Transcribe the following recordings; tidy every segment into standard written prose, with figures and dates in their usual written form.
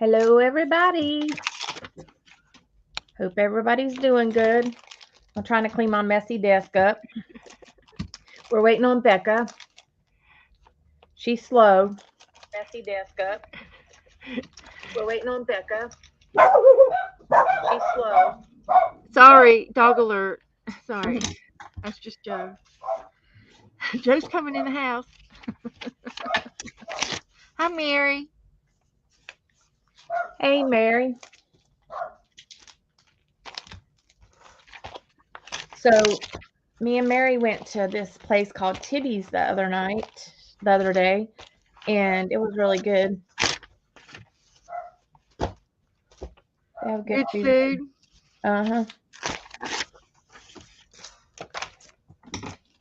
Hello, everybody. Hope everybody's doing good. I'm trying to clean my messy desk up. We're waiting on Becca. She's slow. Messy desk up. We're waiting on Becca. She's slow. Sorry, dog alert. Sorry, that's just Joe. Joe's coming in the house. Hi, Mary. Hey, Mary. So, me and Mary went to this place called Tibby's the other day, and it was really good. They have good Good food. food. Uh-huh.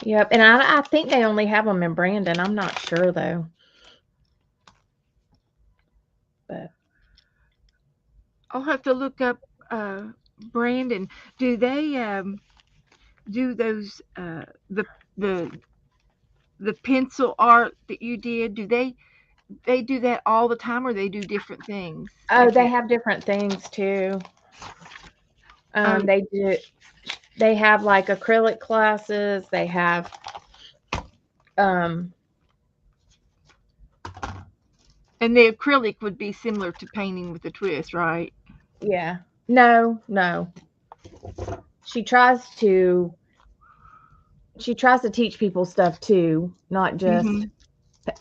Yep, and I think they only have them in Brandon. I'm not sure though. But I'll have to look up Brandon. Do they do those the the pencil art that you did? Do they do that all the time, or they do different things oh, at they that? have different things too. Oh, They do. They have like acrylic classes. They have um. and the acrylic would be similar to painting with a twist, right? Yeah. No, no. She tries to. She tries to teach people stuff too, not just Mm-hmm.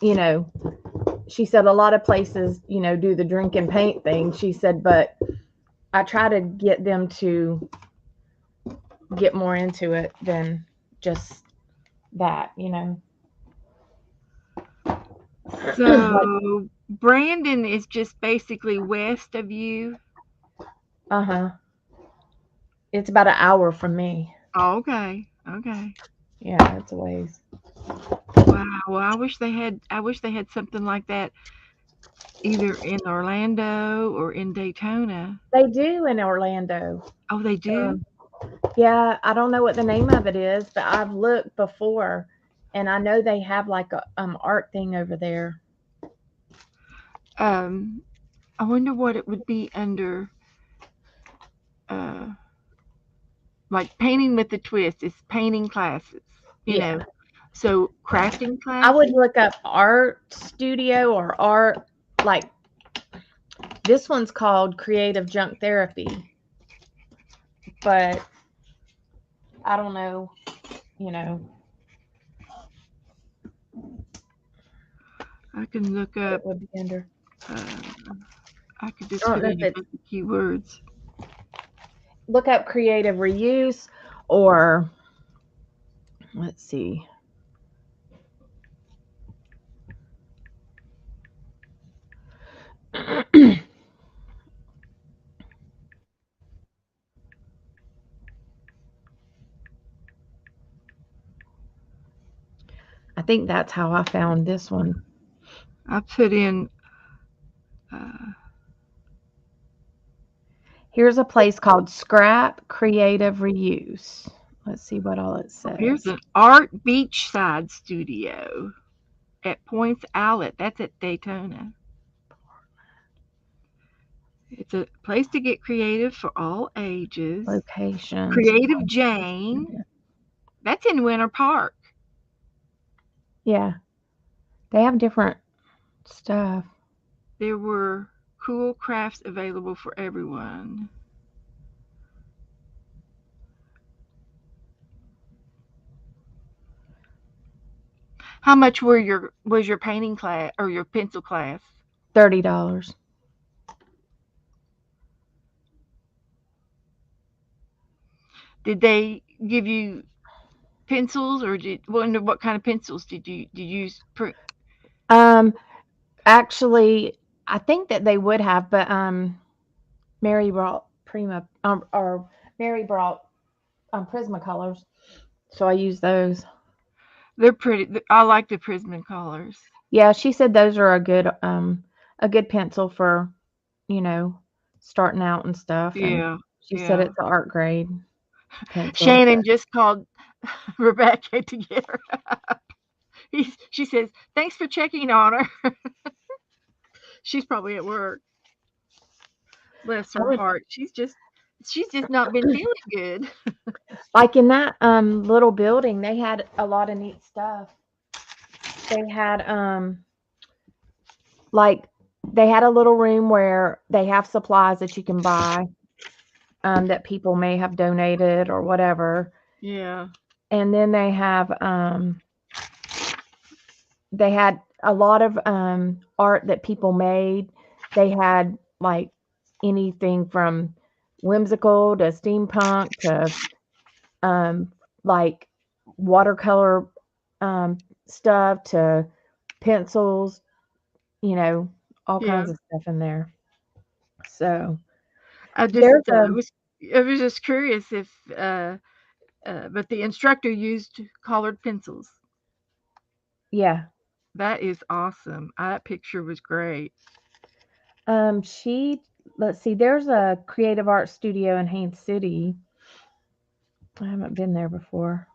you know. She said a lot of places do the drink and paint thing. She said, but I try to get them to get more into it than just that. Like, So Brandon is just basically west of you. uh-huh. It's about an hour from me. Oh, okay. Okay. Yeah, it's a ways. Wow. Well, I wish they had something like that either in Orlando or in Daytona. They do in Orlando. Oh, they do? Um, yeah, I don't know what the name of it is, but I've looked before, and I know they have like a art thing over there. Um, I wonder what it would be under uh like painting with a twist. It's painting classes, you Yeah, know. So crafting I would classes. look up art studio or art like this one's called Creative Junk Therapy, but I don't know, you know, I can look what up it would be under. uh I could I just don't put know in if a it's bunch of keywords. look up creative reuse or let's see. I think that's how I found this one. I put in uh Here's a place called Scrap Creative Reuse. Let's see what all it here's says. an art beachside studio at Points Outlet. That's at Daytona. It's a place to get creative for all ages. Locations. Creative Jane. That's in Winter Park. Yeah, they have different stuff. There were cool crafts available for everyone. How much were your was your painting class or your pencil class? $30. Did they give you pencils or did wonder what kind of pencils did you use? Um, actually, I think that they would have, but Mary brought Prima or Mary brought Prismacolors, so I use those. They're pretty. I like the Prismacolors. Yeah, she said those are a good pencil for, you know, starting out and stuff, and Yeah, she said yeah. it's an art grade pencil. Shannon just called Rebecca to get her up. She says, "Thanks for checking on her." She's probably at work. Bless I her would heart. She's just not been feeling good. like in that little building, they had a lot of neat stuff. They had like they had a little room where they have supplies that you can buy that people may have donated or whatever. Yeah. And then they had a lot of art that people made. They had like anything from whimsical to steampunk to um, like watercolor stuff to pencils, all Yeah. kinds of stuff in there. So I just there's a I was just curious if but the instructor used colored pencils. yeah. That is awesome. That picture was great. She let's see. There's a creative art studio in Haines City. I haven't been there before.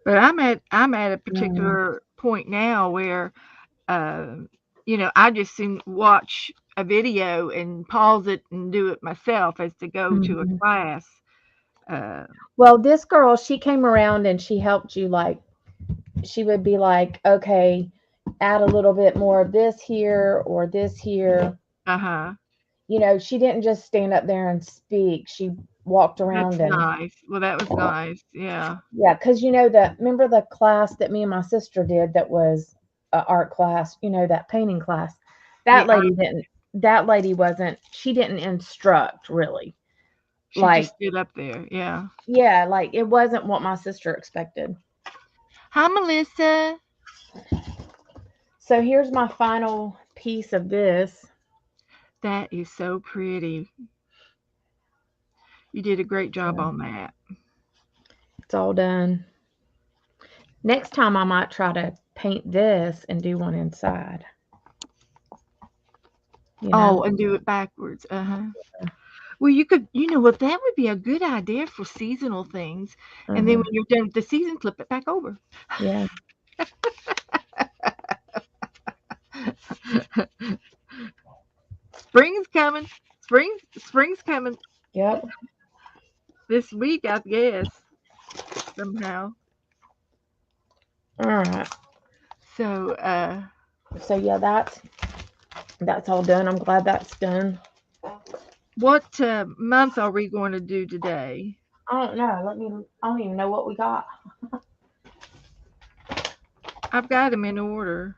But I'm at a No. particular point now where uh, I just soon watch a video and pause it and do it myself as to go to a Mhm. class. Uh, Well, this girl, she came around and she helped you. Like she would be like, okay, add a little bit more of this here or this here. uh-huh. She didn't just stand up there and speak. She walked That's around and nice. Well, that was nice. Yeah. yeah, because remember the class that me and my sister did that was a art class, that painting class. Yeah. That lady wasn't, she didn't instruct really. She just Like, stood up there. Yeah. yeah, like it wasn't what my sister expected. Hi, Melissa. So here's my final piece of this. That is so pretty. You did a great job So on that. it's all done. Next time I might try to paint this and do one inside, you know? Oh, and do it backwards. Uh-huh. Well, you know what? That would be a good idea for seasonal things. And then Uh-huh. when you're done with the season, flip it back over. Yeah. Spring's coming. Spring's coming Yep. this week, I guess, somehow. All right. So, So yeah, that's all done. I'm glad that's done. what month are we going to do today? I don't know. I don't even know what we got. I've got them in order.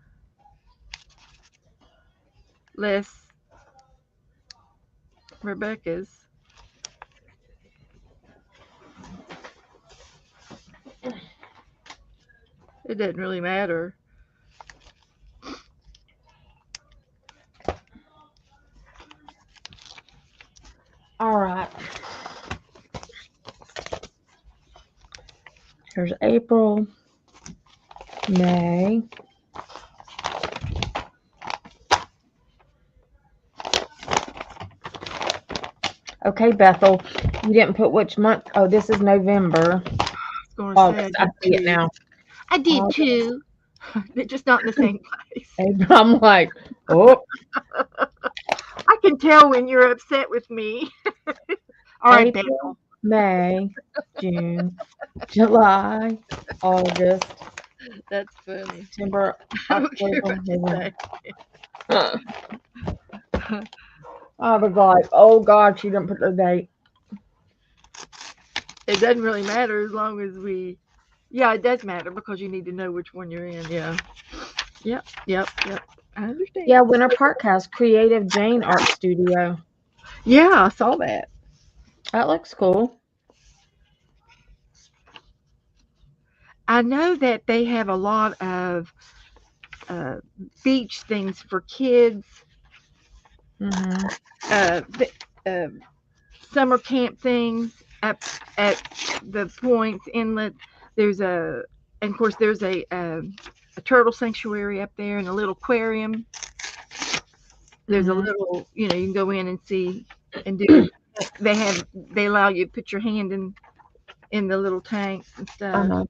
Less Rebecca's. It doesn't really matter. All right. Here's April, May. Okay, Bethel. You didn't put which month. Oh, this is November. I was going to say I August. I did see it too. now. I did August. too. They're just not in the same place. April. I'm like, oh, I can tell when you're upset with me. All right, April, Bethel. May, June, July, August, That's funny. September, I don't care October, what you November. say. I was like, oh God, she didn't put the date. It doesn't really matter as long as we. Yeah, it does matter because you need to know which one you're in. Yeah. Yep. Yep. Yep. I Yeah, understand. Winter Park has Creative Jane Art Studio. Yeah, I saw that. That looks cool. I know that they have a lot of uh, beach things for kids, Hmm. uh, summer camp things at the points inlet. There's and of course, there's a turtle sanctuary up there and a little aquarium. There's a Hmm. little, you can go in and see and do. They allow you to put your hand in the little tanks and stuff Uh-huh.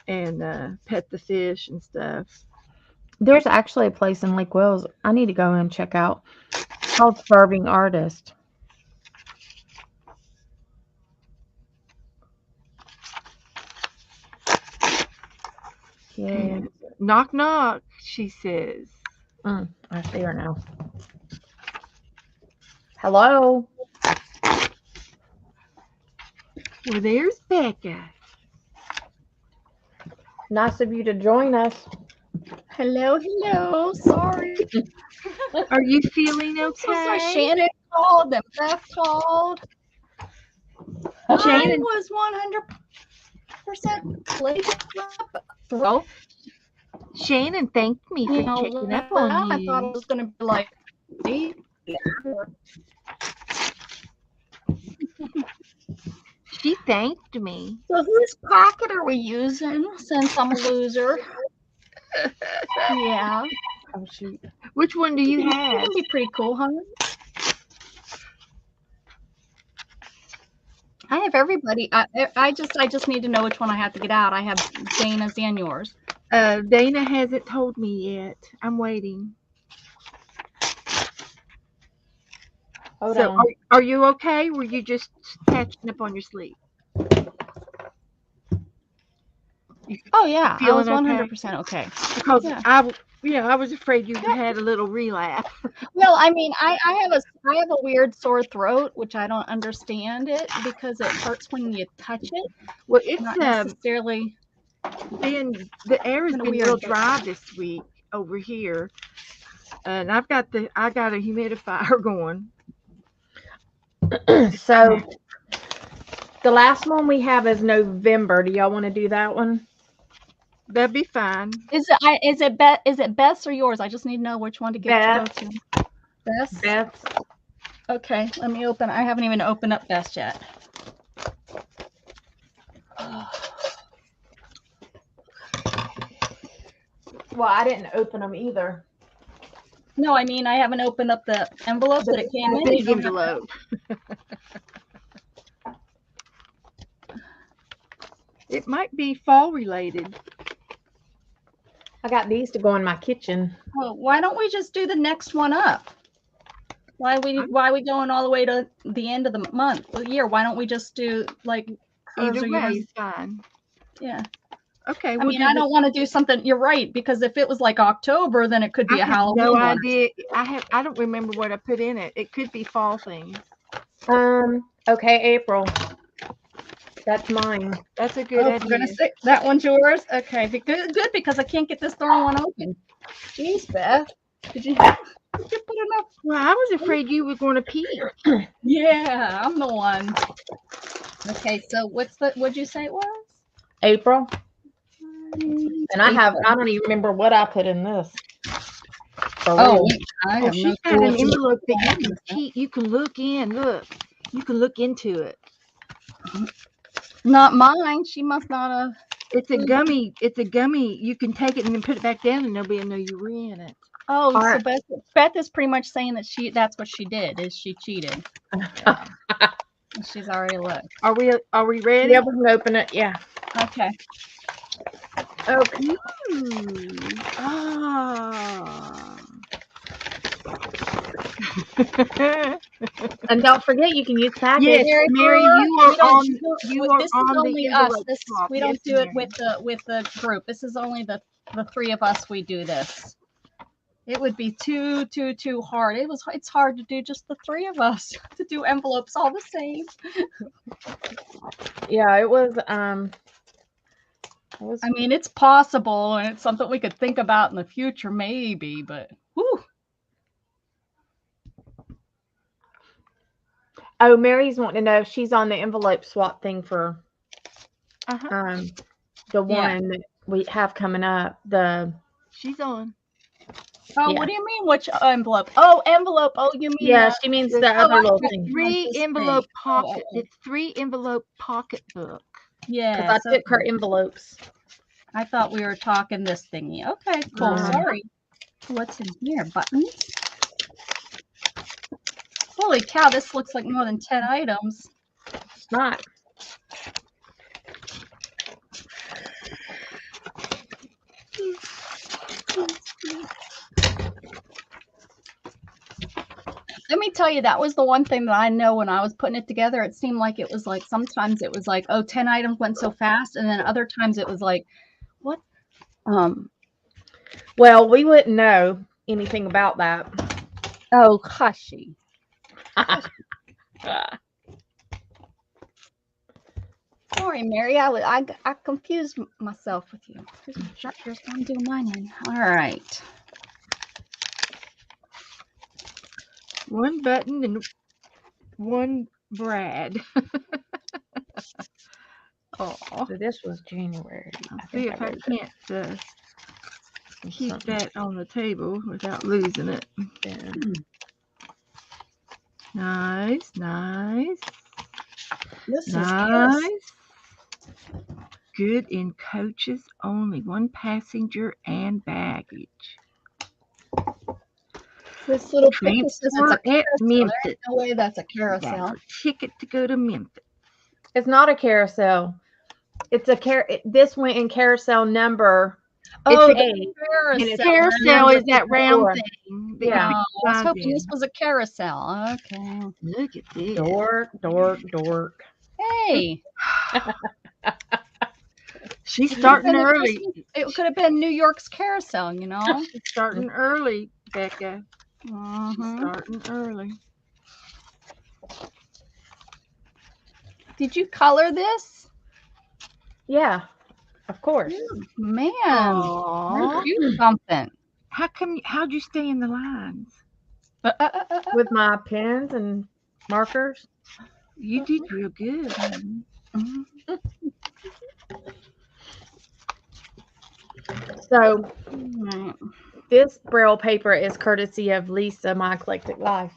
and pet the fish and stuff. There's actually a place in Lake Wells I need to go and check out called Starving Artist. Yeah. Knock, knock, she says. I see her now. Hello. Well, there's Becca. Nice of you to join us. Hello, hello. Sorry. Are you feeling I'm so sorry. okay? Shannon called, then Beth called. Shannon I was 100% late throat. Shannon thanked me for checking up on I thought it you. was going to be like, She thanked me. so whose pocket are we using since I'm a loser? Yeah. Oh shoot. Which one do you It's have? going to be pretty cool, huh? I have everybody. I just need to know which one I have to get out. I have Dana's and yours. Dana hasn't told me yet. I'm waiting. Hold So, on. are you okay? Were you just catching up on your sleep? Oh yeah, I feeling was 100% okay. Because Yeah. I was afraid you had a little relapse. Well, I mean, I have a weird sore throat, which I don't understand it because it hurts when you touch it. Well, it's Not necessarily. the air has Kinda been weird, real but- dry this week over here, and I got a humidifier going. So the last one we have is November. Do y'all want to do that one? That'd be fine. Is it Beth's or yours? I just need to know which one to get to go to. Beth's. Beth. Okay, let me open. I haven't even opened up Beth's yet. Well, I didn't open them either. No, I mean I haven't opened up the envelope that it came in. Big You don't have to- envelope. It might be fall related. I got these to go in my kitchen. Well, why don't we just do the next one up? Why are we going all the way to the end of the month, the year? Why don't we just do like hers Either or way yours? is fine. Yeah. Okay. I mean, I don't want to do something. You're right, because if it was like October, then it could be I a have Halloween no one. idea. I don't remember what I put in it. It could be fall things. Okay, April. That's mine. That's a good Oh, idea. we're gonna say that one's yours. Okay, good because I can't get this darn one open. Jeez, Beth, did you put enough? Well, I was afraid you were going to pee. Yeah, I'm the one. Okay, so what'd you say it was? April. And I don't even remember what I put in this. For real. I have She's no got an clue. envelope that you can look in. Look, you can look into it. Not mine. She must not have. It's a gummy. You can take it and then put it back down, and nobody will know you were in it. Oh, All so right. Beth is pretty much saying that that's what she did. Is she cheated? Yeah. She's already looked. Are we ready? Yeah, we can open it. Yeah. Okay. Okay. Ooh. Ah. And don't forget, you can use package. Yes, Mary, you are on. This is only the us. envelope swap. We Yes, don't do it Mary. with the group. This is only the three of us. We do this. It would be too hard. It's hard to do just the three of us to do envelopes all the same. Yeah, it was. I mean, it's possible, and it's something we could think about in the future, maybe. But whew. Oh, Mary's wanting to know if she's on the envelope swap thing for the one that we have coming up. She's on. Oh, Yeah. what do you mean? Which envelope? Oh, envelope. Oh, you mean? Yeah, she means the other little thing. Three envelope pocket. Oh. It's 3 envelope pocket book. Yeah. Because I took her envelopes. I thought we were talking this thingy. Okay, cool. Sorry. What's in here? Buttons? Holy cow, this looks like more than 10 items. It's not. Let me tell you, that was the one thing that I know when I was putting it together. It seemed like it was like sometimes it was like, oh, 10 items went so fast, and then other times it was like, what? Well, we wouldn't know anything about that. Oh, hushy. Sorry, Mary. I confused myself with you. Shut yours. I'm doing mine in. All right. One button and one Brad. Oh, So this was January. I'll see if I can't keep that on the table without losing it. Nice, nice. This nice. Good in coaches only. One passenger and baggage. This little picture says it's a Transport at carousel. Memphis. There's no way that's a carousel. Got a ticket to go to Memphis. It's not a carousel. It's a this went in carousel number. Oh, it's the carousel. Carousel is that round thing. That Yeah. you Oh, I was find hoping in. this was a carousel. Okay. Look at this. Dork. Hey. She's starting early. It could have been New York's carousel, you know. She's starting early, Becca. Mm-hmm. Starting early. Did you color this? Yeah, of course. Man, Aww. you something. How'd you stay in the lines? With my pens and markers. You did real good. Mhm. So Right. this Braille paper is courtesy of Lisa, My Eclectic Life.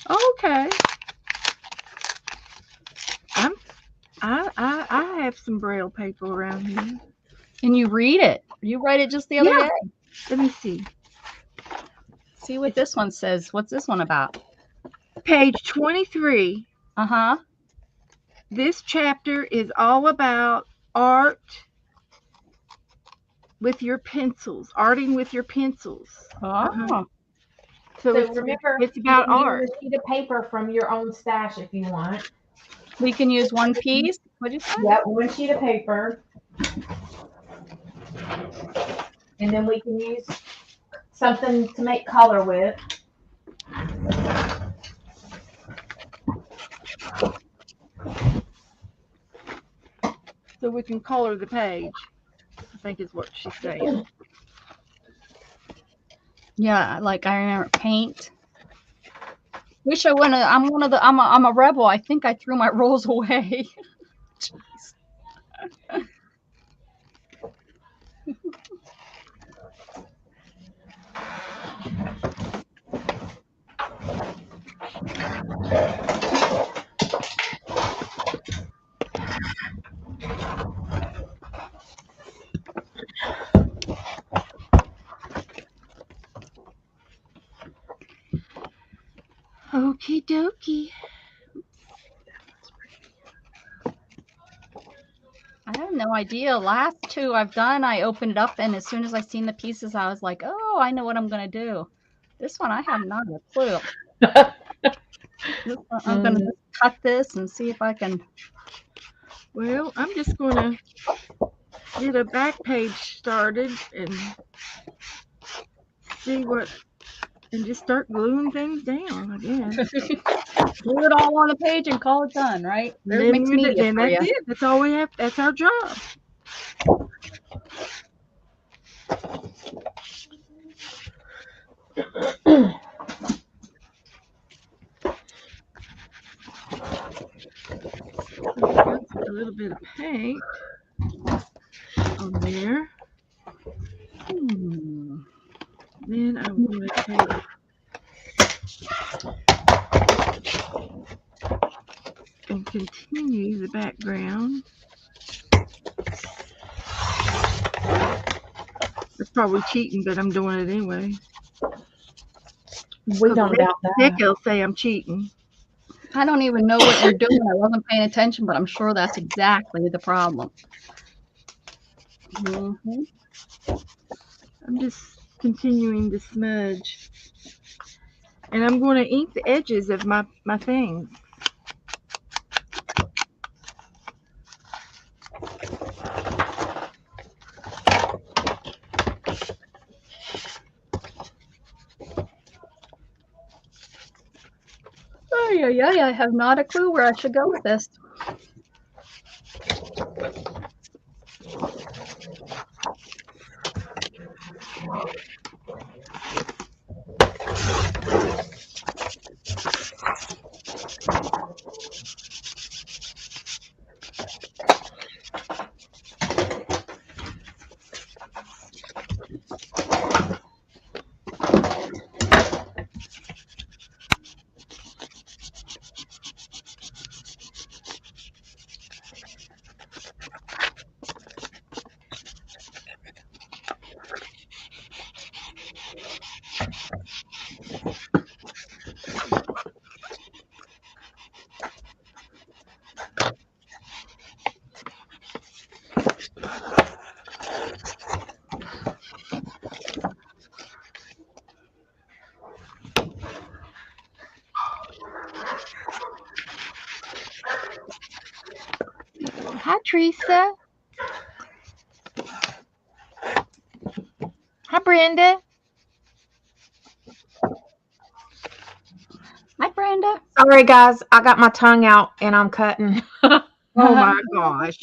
Okay. I have some Braille paper around here. And you read it. You write it just the other day. Let me see. See what this one says. What's this one about? Page 23. Uh-huh. This chapter is all about art with your pencils, arting with your pencils. Oh. So remember, it's about you can art. use a sheet of paper from your own stash if you want. We can use one piece. What'd you say? Yep, one sheet of paper. And then we can use something to make color with. So we can color the page, I think is what she's saying. Yeah, like I remember paint. Wish I wouldn't. I'm a rebel. I think I threw my rolls away. Jeez. Okie dokie. I have no idea. Last two I've done, I opened it up, and as soon as I seen the pieces, I was like, oh, I know what I'm going to do. This one, I have not a clue. I'm going to cut this and see if I can. Well, I'm just going to get a back page started and see what, and just start gluing things down, I guess. Do it all on a page and call it done, right? There's mixed media Then for that's you. it. That's all we have. That's our job. A little bit of paint on there. Then I'm going to take and continue the background. That's probably cheating, but I'm doing it anyway. We don't doubt that. Becca will say I'm cheating. I don't even know what you're doing. I wasn't paying attention, but I'm sure that's exactly the problem. I'm just continuing to smudge. And I'm going to ink the edges of my things. I have not a clue where I should go with this. Hi, Teresa. Hi, Brenda. Hi, Brenda. Sorry, guys. I got my tongue out and I'm cutting. Oh my gosh.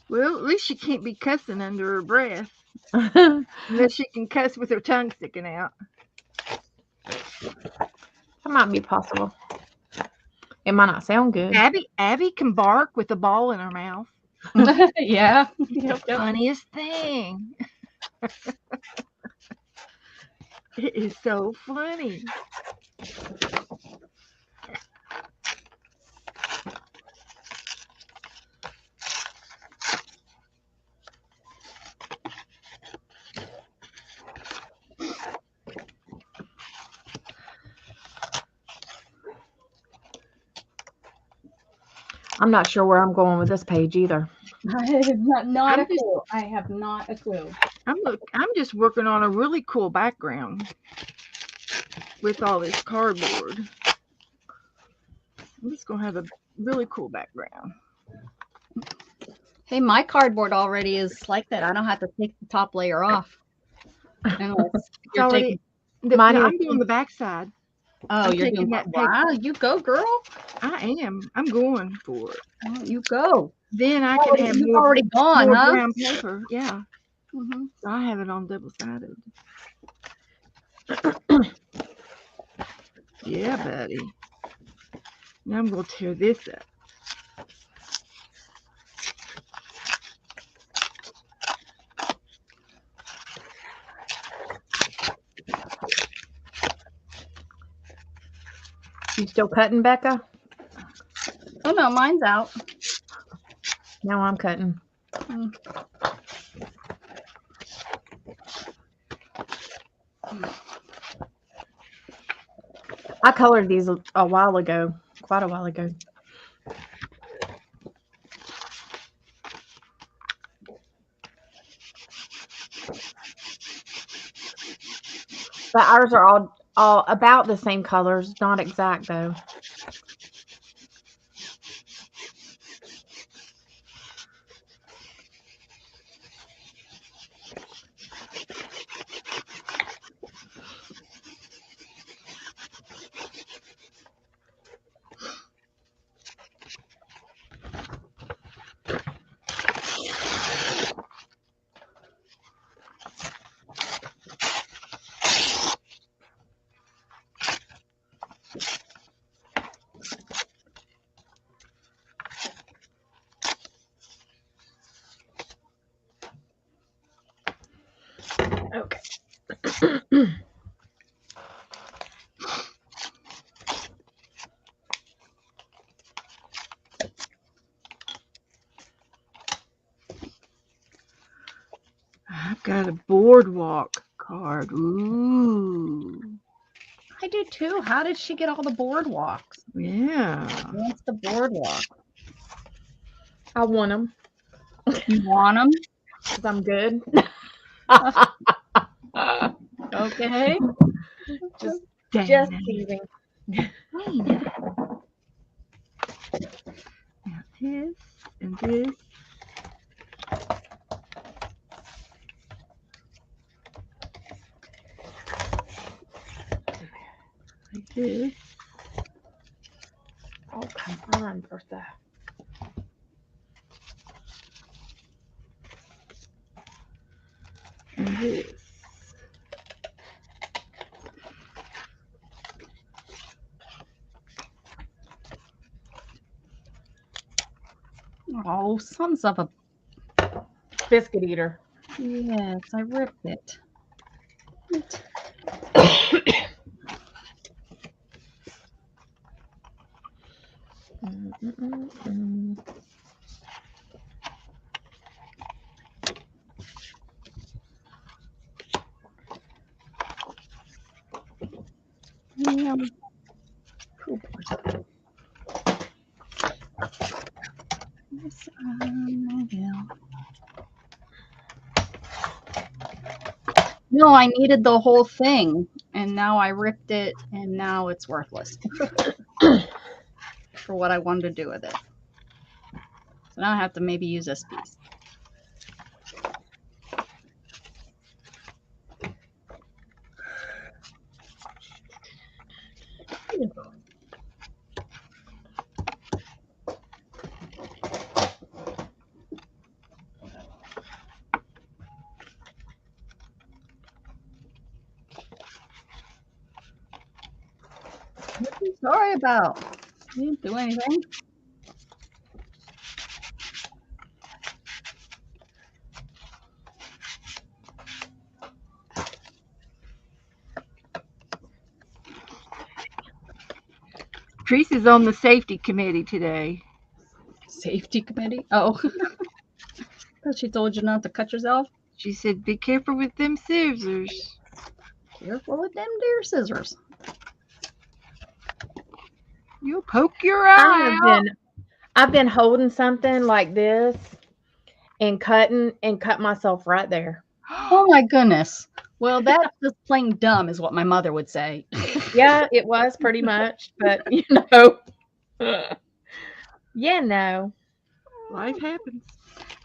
Well, at least she can't be cussing under her breath. Unless she can cuss with her tongue sticking out. That might be possible. It might not sound good. Abby can bark with a ball in her mouth. Yeah. It's the funniest thing. It is so funny. I'm not sure where I'm going with this page either. I have not I'm a clue. I have not a clue. I'm just working on a really cool background with all this cardboard. I'm just gonna have a really cool background. Hey, my cardboard already is like that. I don't have to take the top layer off. Unless you're already- taking. Mine No, is- I'm doing the backside. Oh, I'm you're taking doing that that. paper. Wow, you go, girl. I am. I'm going for it. Oh, you go. Then I can have You've more already gone, huh? brown paper. Yeah. Mm-hmm. So I have it on double sided. Yeah, buddy. Now I'm gonna tear this up. You still cutting, Becca? Oh no, mine's out. Now I'm cutting. Mm. I colored these a while ago, quite a while ago. But ours are all about the same colors, not exact though. Okay. I've got a boardwalk card. Ooh. I do too. How did she get all the boardwalks? Yeah. What's the boardwalk? I want them You want them? because I'm good. Okay. just Dang. teasing. Now this and this. Like this. Oh, come on, Bertha. And this. Oh, sons of a. Biscuit eater. Yes, I ripped it. Yeah. Poop. Yes, I will. No, I needed the whole thing, and now I ripped it, and now it's worthless for what I wanted to do with it. So now I have to maybe use this piece. What are you sorry about? You didn't do anything. Teresa's on the safety committee today. Safety committee? Oh. Thought she told you not to cut yourself. She said, "Be careful with them scissors. Careful with them dear scissors. You'll poke your eye out." I've been holding something like this and cut myself right there. Oh my goodness. Well, that's just plain dumb, is what my mother would say. Yeah, it was pretty much, but you know. Yeah, no. Life happens.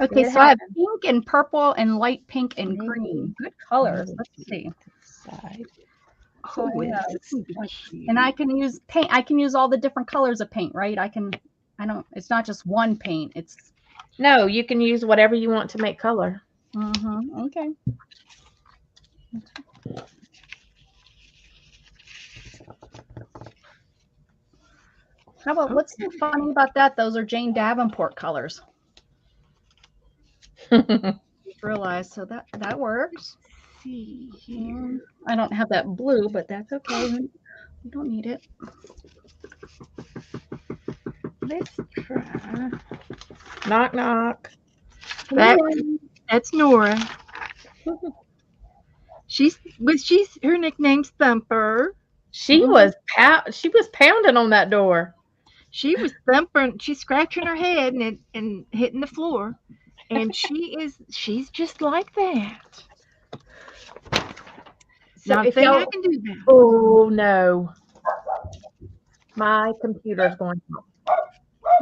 Okay, It so I have happened. pink and purple and light pink and Maybe. green. Good colors. Let's see. Side. So, Oh, yeah, this would be cute. and I can use paint. I can use all the different colors of paint, right? It's not just one paint. It's No, you can use whatever you want to make color. okay. How about what's so funny about that? Those are Jane Davenport colors. Just realized, so that works. Let's see here. I don't have that blue, but that's okay. We don't need it. Let's try. Knock, knock. That's Nora. She's her nickname's Thumper. She was pounding on that door. She was thumping. She's scratching her head and hitting the floor, and she's just like that. So Not if think I y'all, can do that. oh no, my computer's going.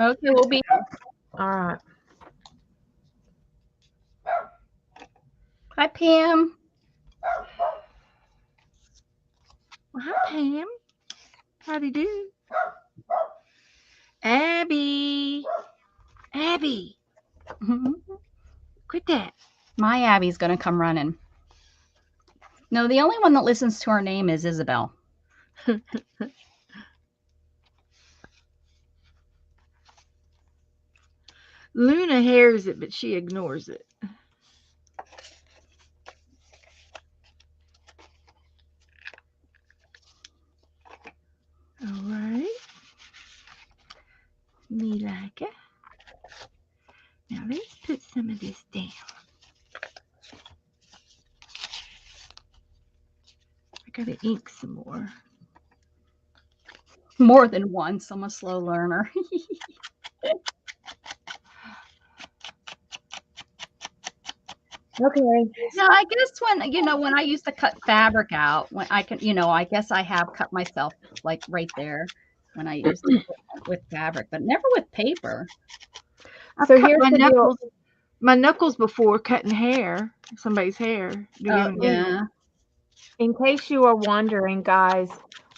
Okay, we'll be. All right. Hi, Pam. Well, hi, Pam. Howdy do. Abby. Quit that. My Abby's gonna come running. No, the only one that listens to our name is Isabel. Luna hears it, but she ignores it. All right. Me like it. Now let's put some of this down. I gotta ink some more. More than once. I'm a slow learner. Okay. No, I guess when I used to cut fabric out, when I can, I guess I have cut myself like right there when I used to with fabric, but never with paper. I've So cut here's the deal. my knuckles before cutting hair, somebody's hair. Oh yeah. In case you are wondering, guys,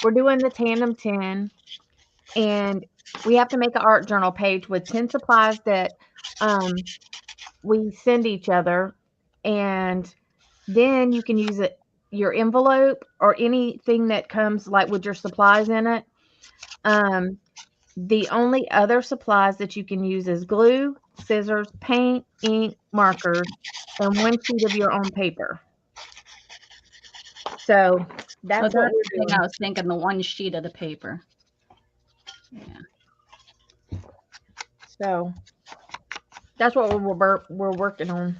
we're doing the Tandem 10, and we have to make an art journal page with 10 supplies that we send each other, and then you can use it your envelope or anything that comes like with your supplies in it. The only other supplies that you can use is glue, scissors, paint, ink, markers, and one sheet of your own paper. So So that's that's what the we're thing doing. I was thinking, the one sheet of the paper. Yeah. So that's what we're working on.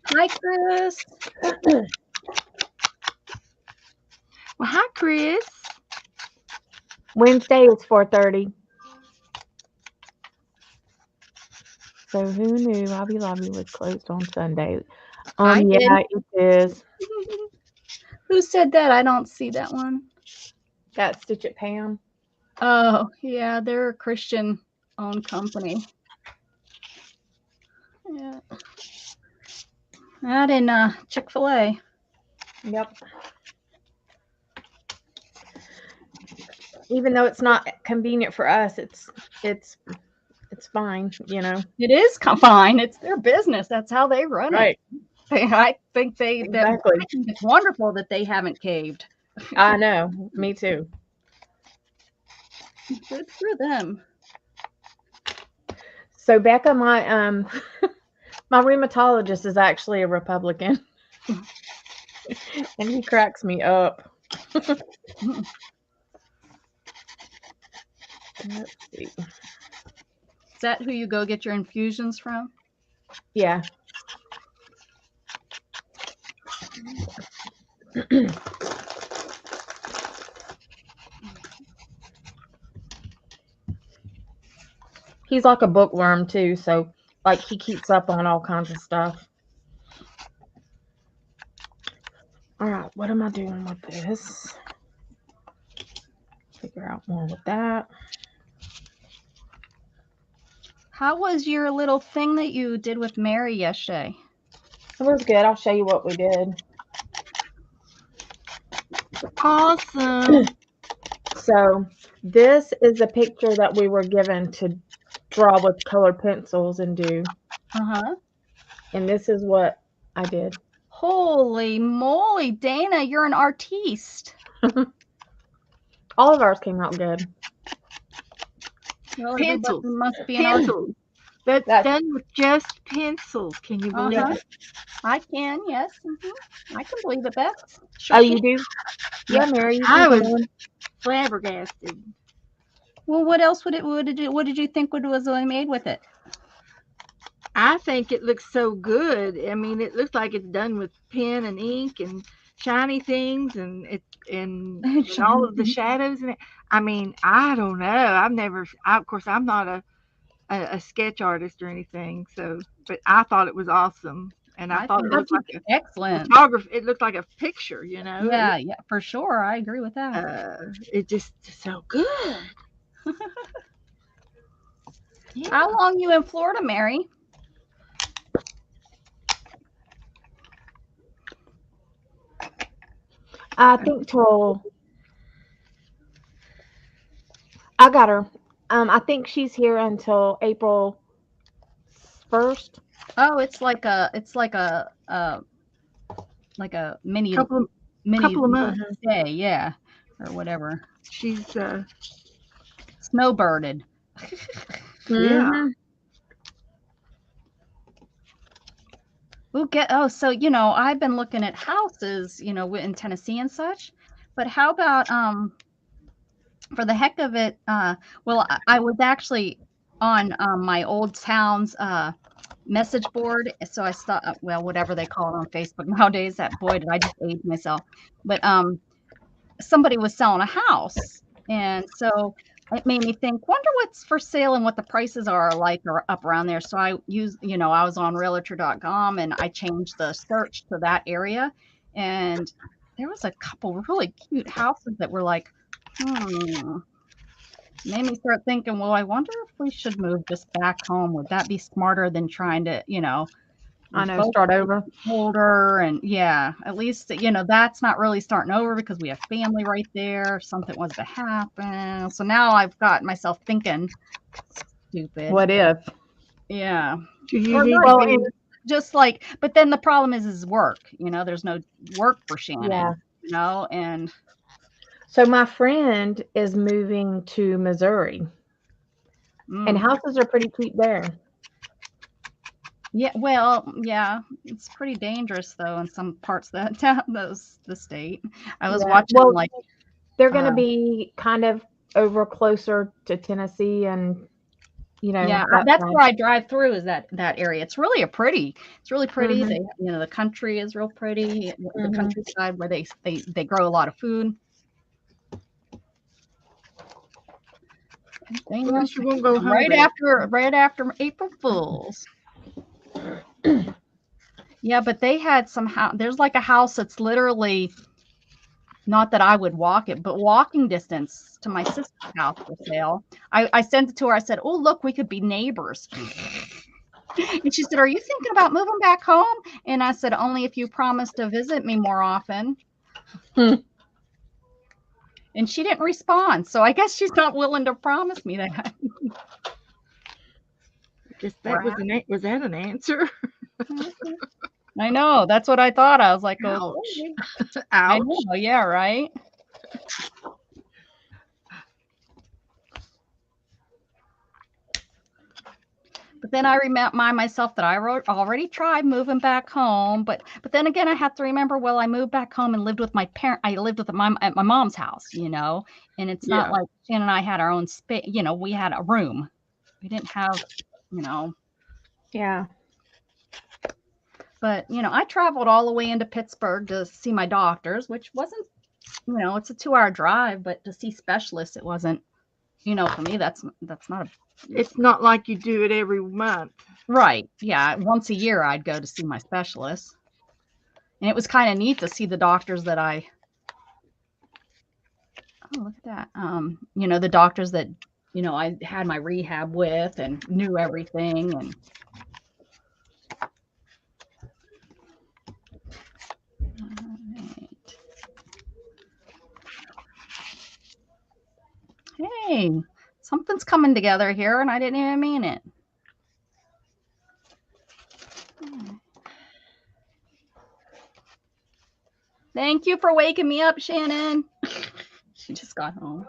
Hi, Chris. Well, hi, Chris. Wednesday is 4:30. So who knew Hobby Lobby was closed on Sunday? I did. Yeah, it is. Who said that? I don't see that one. Got Stitch It Pam. Oh, yeah, they're a Christian-owned company. Yeah. That in Chick-fil-A. Yep. Even though it's not convenient for us, it's fine, you know. It is fine. It's their business. That's how they run Right. it. I think Exactly. I think it's wonderful that they haven't caved. I know. Me too. Good for them. So Becca, my my rheumatologist is actually a Republican. And he cracks me up. Let's see. Is that who you go get your infusions from? Yeah. He's like a bookworm too, so like he keeps up on all kinds of stuff. All right, what am I doing with this? Figure out more with that. How was your little thing that you did with Mary yesterday? It was good. I'll show you what we did. Awesome. So this is a picture that we were given to draw with colored pencils and do. Uh-huh. And this is what I did. Holy moly, Dana, you're an artiste. All of ours came out good. Well, Pencils. everybody must be an artist. Pencils. That's done with just pencils. Can you believe it? I can, yes. I can believe it, Beth. Sure. Oh, you do? Yeah, Mary. You I can was come on. flabbergasted. Well, what else what did you think was made with it? I think it looks so good. I mean, it looks like it's done with pen and ink and shiny things and and all of the shadows in it. I mean, I don't know. Of course, I'm not a sketch artist or anything. So, but I thought it was awesome, and I thought it looked like excellent photography. It looked like a picture, you know. Yeah, yeah, for sure. I agree with that. It just so good. Yeah. How long you in Florida, Mary? I think till I got her. I think she's here until April 1st. Oh, it's like a mini couple of months stay, yeah, or whatever. She's snowbirded. Yeah. We'll so I've been looking at houses, in Tennessee and such. But how about for the heck of it, well, I was actually on my old town's message board. So I thought, well, whatever they call it on Facebook nowadays, that boy, did I just age myself. But somebody was selling a house. And so it made me think, wonder what's for sale and what the prices are like or up around there. So I used, I was on realtor.com and I changed the search to that area. And there was a couple really cute houses that were like, made me start thinking, well, I wonder if we should move just back home. Would that be smarter than trying to, we're I know, both start over. older and yeah, at least, that's not really starting over because we have family right there. If something was to happen. So now I've got myself thinking stupid. What if? Yeah. Do you Or need not to Well, be? and just like, but then the problem is work. There's no work for yeah. Shannon, and So my friend is moving to Missouri, and mm, houses are pretty cheap there. yeah, well, yeah, it's pretty dangerous though in some parts of that town, the state. I was Yeah. watching Well, like, they're going to uh, be kind of over closer to Tennessee and, yeah, that that's side. where I drive through is that area. It's really pretty. Mhm. They, the country is real pretty. The Mhm. countryside where they grow a lot of food. Unless you're gonna go Right hungry. after April Fools. Yeah, but they had some house. There's like a house that's literally not that I would walk it, but walking distance to my sister's house for sale. I sent it to her. I said, "Oh, look, we could be neighbors." And she said, "Are you thinking about moving back home?" And I said, "Only if you promise to visit me more often." Hmm. And she didn't respond, so I guess she's not willing to promise me that. I guess that was that an answer? I know. That's what I thought. I was like, "Okay." Ouch. I Ouch. know. Yeah, right. But then I remind myself that I already tried moving back home. But then again, I have to remember. Well, I moved back home and lived with my parent. I lived with at my mom's house, and it's not Yeah. like Shannon and I had our own space. We had a room. We didn't have, you know. Yeah. But I traveled all the way into Pittsburgh to see my doctors, which wasn't, it's a 2-hour drive, but to see specialists, it wasn't. For me, that's not a It's not like you do it every month. right. Yeah, once a year I'd go to see my specialist. And it was kind of neat to see the doctors that oh, look at that. The doctors that, I had my rehab with and knew everything. And right. Hey, something's coming together here and I didn't even mean it. Thank you for waking me up, Shannon. She just got home.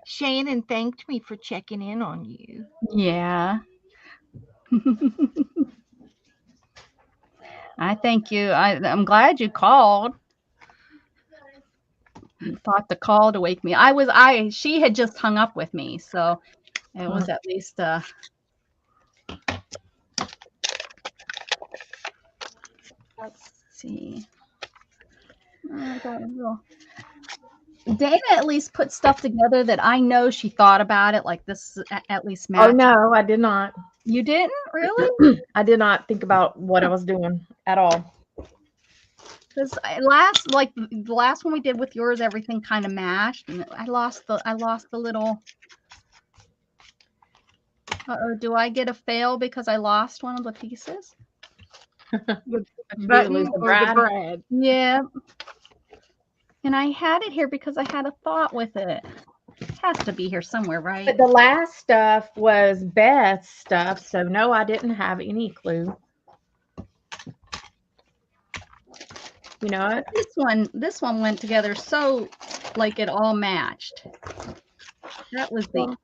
Shannon thanked me for checking in on you. Yeah. I thank you. I'm glad you called. You thought to call to wake me. She had just hung up with me, so it was at least let's see. I got a little Dana at least put stuff together that I know she thought about it, like this at least Oh match. no, I did not. You didn't really? I did not think about what I was doing at all. Because the last one we did with yours, everything kind of matched, and I lost the little. Do I get a fail because I lost one of the pieces? The You did lose button the or the bride. brad? Yeah. And I had it here because I had a thought with it. It has to be here somewhere, right? But the last stuff was Beth's stuff, so no, I didn't have any clue. You know what? This one went together so like it all matched. That was the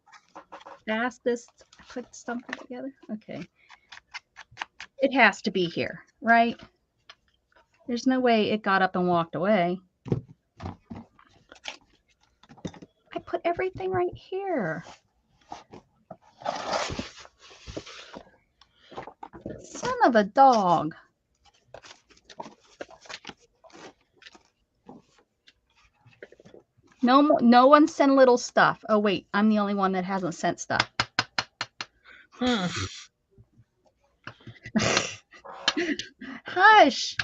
fastest I put something together. Okay. It has to be here, right? There's no way it got up and walked away. I put everything right here. Son of a dog. No one send little stuff. Oh wait, I'm the only one that hasn't sent stuff. Hmm. Hush.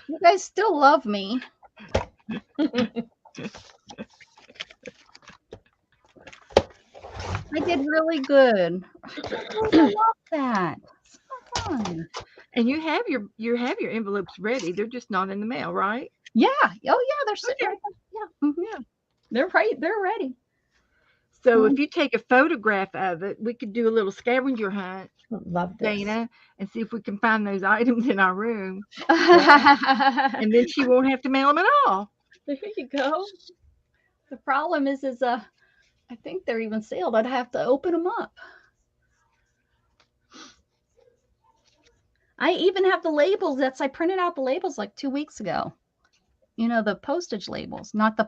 You guys still love me. I did really good. Oh, I love that. So fun. And you have your envelopes ready. They're just not in the mail, right? Yeah. Oh yeah, they're sitting Okay. right there. Yeah. Mhm. Yeah. They're right. They're ready. So if you take a photograph of it, we could do a little scavenger hunt, Love this. Dana, and see if we can find those items in our room. There And then she won't have to mail them at all. you go. The problem is I think they're even sealed. I'd have to open them up. I even have the labels. I printed out the labels like 2 weeks ago. You know, the postage labels, not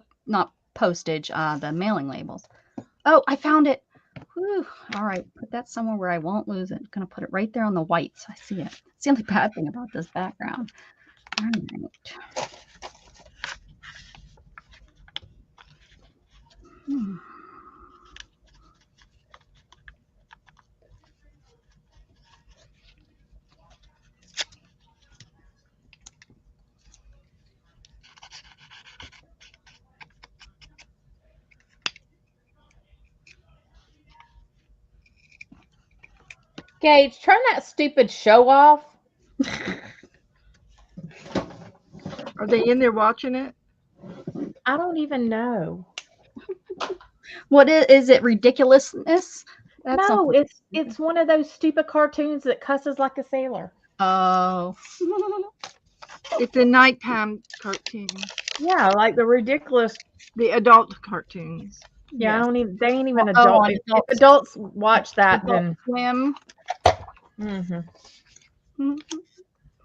postage, the mailing labels. Oh, I found it. Whew. All right, put that somewhere where I won't lose it. I'm gonna put it right there on the white so I see it. It's the only bad thing about this background. All right. Hmm. Gage, turn that stupid show off. Are they in there watching it? I don't even know. What is it? Ridiculousness? That's No, something. it's one of those stupid cartoons that cusses like a sailor. Oh. It's a nighttime cartoon. Yeah, like the ridiculous. The adult cartoons. Yeah, I don't even. They ain't even Oh, adult. on If adults watch that, Adult then Swim.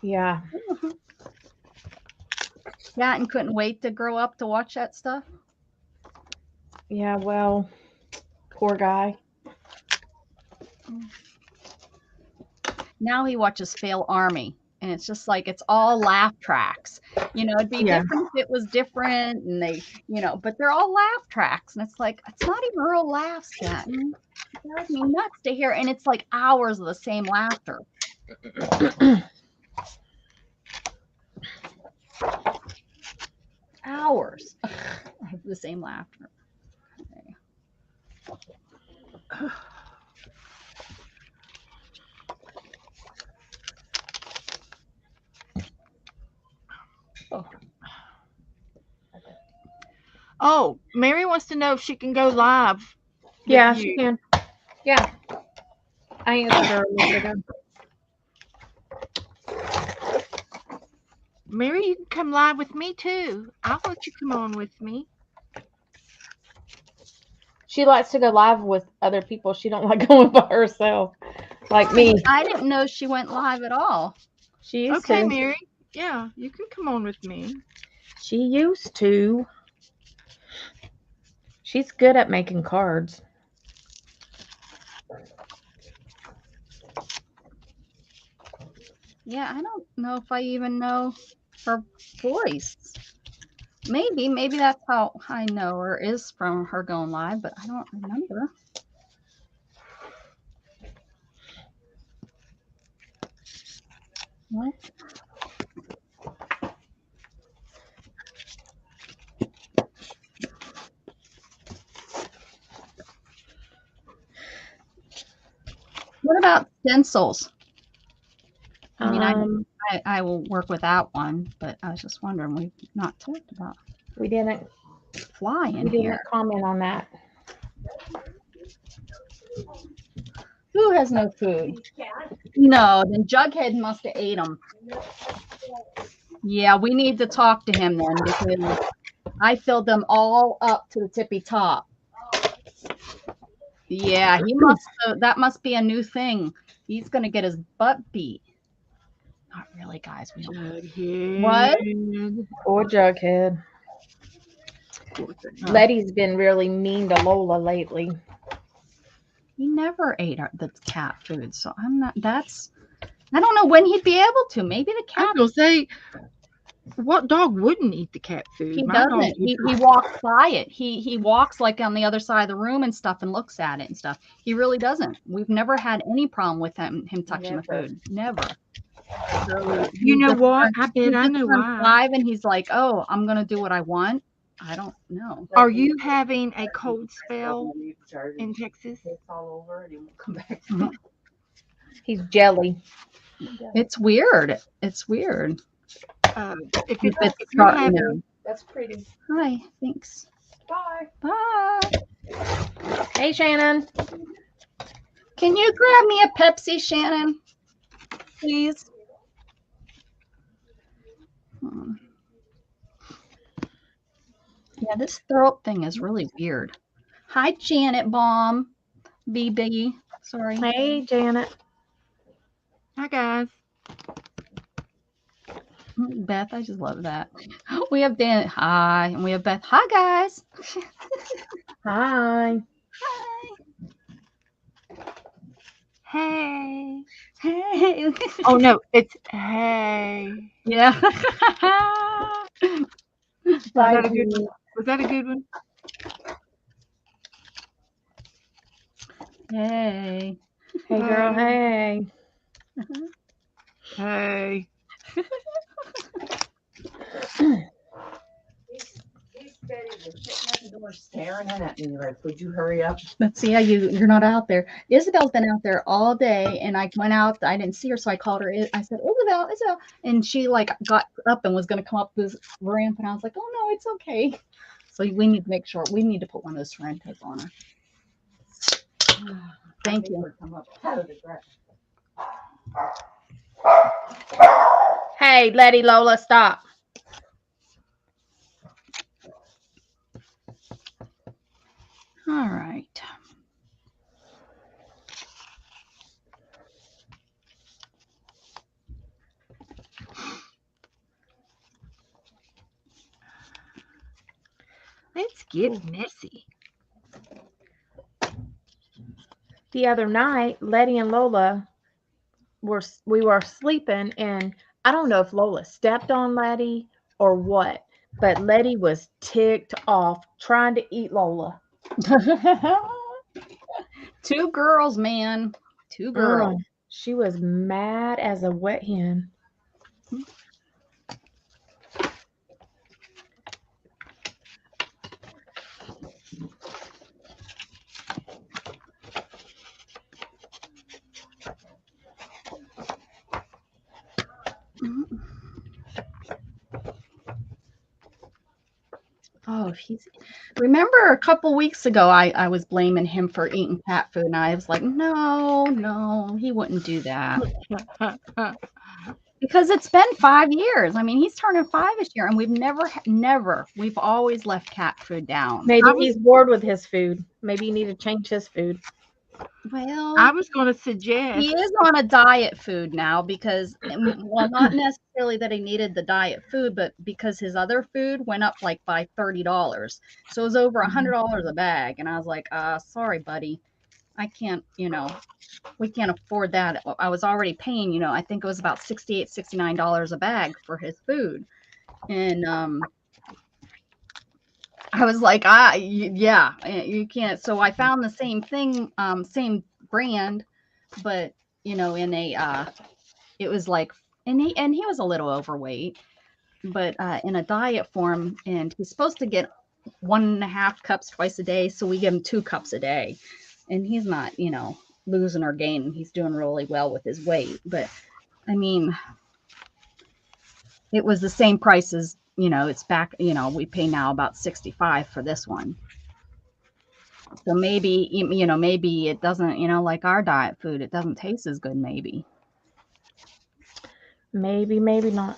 yeah. Yeah, and couldn't wait to grow up to watch that stuff. Yeah, well, poor guy. Now he watches Fail Army, and it's just like it's all laugh tracks. You know, it'd be different if it was different, and they, but they're all laugh tracks, and it's like it's not even real laughs, Catton. It drives me nuts to hear, and it's like hours of the same laughter. Hours of the same laughter. Okay. Oh, Mary wants to know if she can go live. with Yeah, you. she can. Yeah, I answered her a minute ago. Mary, you can come live with me too. I'll let you come on with me. She likes to go live with other people. She don't like going by herself, like me. I didn't know she went live at all. She used Okay, to. Mary. Yeah, you can come on with me. She used to. She's good at making cards. Yeah, I don't know if I even know her voice. Maybe that's how I know her is from her going live, but I don't remember. What? What about stencils? I mean, I will work with that one, but I was just wondering, we've not talked about we didn't fly in we didn't here. comment on that. Who has no food? No, then Jughead must have ate them. Yeah, we need to talk to him then because I filled them all up to the tippy top. Yeah, he must. That must be a new thing. He's gonna get his butt beat. Not really, guys. We don't. Jughead. What? Poor Jughead. Letty's been really mean to Lola lately. He never ate the cat food, so I'm not. I don't know when he'd be able to. Maybe the I cat. was gonna say, What dog wouldn't eat the cat food? He My dog doesn't. would. He walks by it. He walks like on the other side of the room and stuff and looks at it and stuff. He really doesn't. We've never had any problem with him touching the Never. food. Never. So You know what? I bet I know turned why. 5 and he's like, "Oh, I'm gonna do what I want." I don't know. Are you having a cold spell in Texas? all over and he won't come back. Mhm. He's jelly. It's weird. It's weird. If If it's if you're not, having, That's pretty. Hi, thanks. Bye. Bye. Hey, Shannon. Can you grab me a Pepsi, Shannon? Please. Yeah, this throat thing is really weird. Hi, Janet Bomb. BB. Sorry. Hey, Janet. hi guys. Beth, I just love that. We have Dan. Hi. And we have Beth. Hi, guys. Hi. Hi. Hey. Hey. Oh no, it's hey. Yeah. Was that a good one? Was that a good one? Hey. Hey, girl. Hey. Hey. Staring at me like, would you hurry up? Let's see how you're not out there. Isabel's been out there all day, and I went out. I didn't see her, so I called her. I said, Isabel, and she like got up and was going to come up this ramp, and I was like, oh no, it's okay. So we need to make sure we need to put one of those Sorrentos on her. Thank you. Hey, Letty Lola, stop. All right. Let's get messy. The other night, Letty and Lola we were sleeping, and I don't know if Lola stepped on Letty or what, but Letty was ticked off trying to eat Lola. Two girls, man. Two girls. Girl, she was mad as a wet hen. Oh, remember a couple weeks ago I was blaming him for eating cat food, and I was like, no, he wouldn't do that. Because it's been 5 years. I mean, he's turning 5 this year, and we've always left cat food down. Maybe he's bored with his food. Maybe you need to change his food. Well, I was going to suggest. he is on a diet food now because, well, not necessarily that he needed the diet food, but because his other food went up like by $30. So it was over $100 a bag. And I was like, sorry, buddy. I can't, we can't afford that. I was already paying, I think it was about $68, $69 a bag for his food. And I was like, yeah, you can't. So I found the same thing, same brand, but in a it was like, and he was a little overweight, but in a diet form, and he's supposed to get 1.5 cups twice a day, so we give him 2 cups a day, and he's not losing or gaining. He's doing really well with his weight, but I mean, it was the same price as it's back. We pay now about $65 for this one. So maybe, maybe it doesn't, like our diet food, it doesn't taste as good, maybe. Maybe not.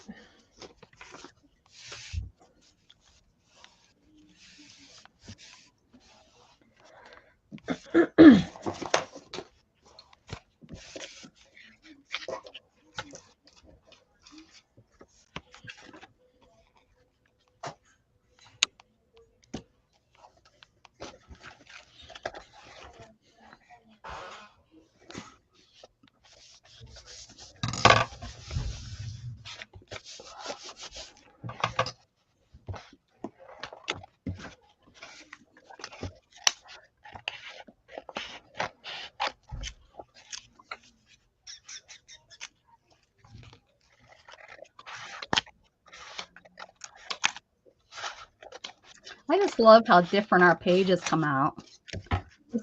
just love how different our pages come out.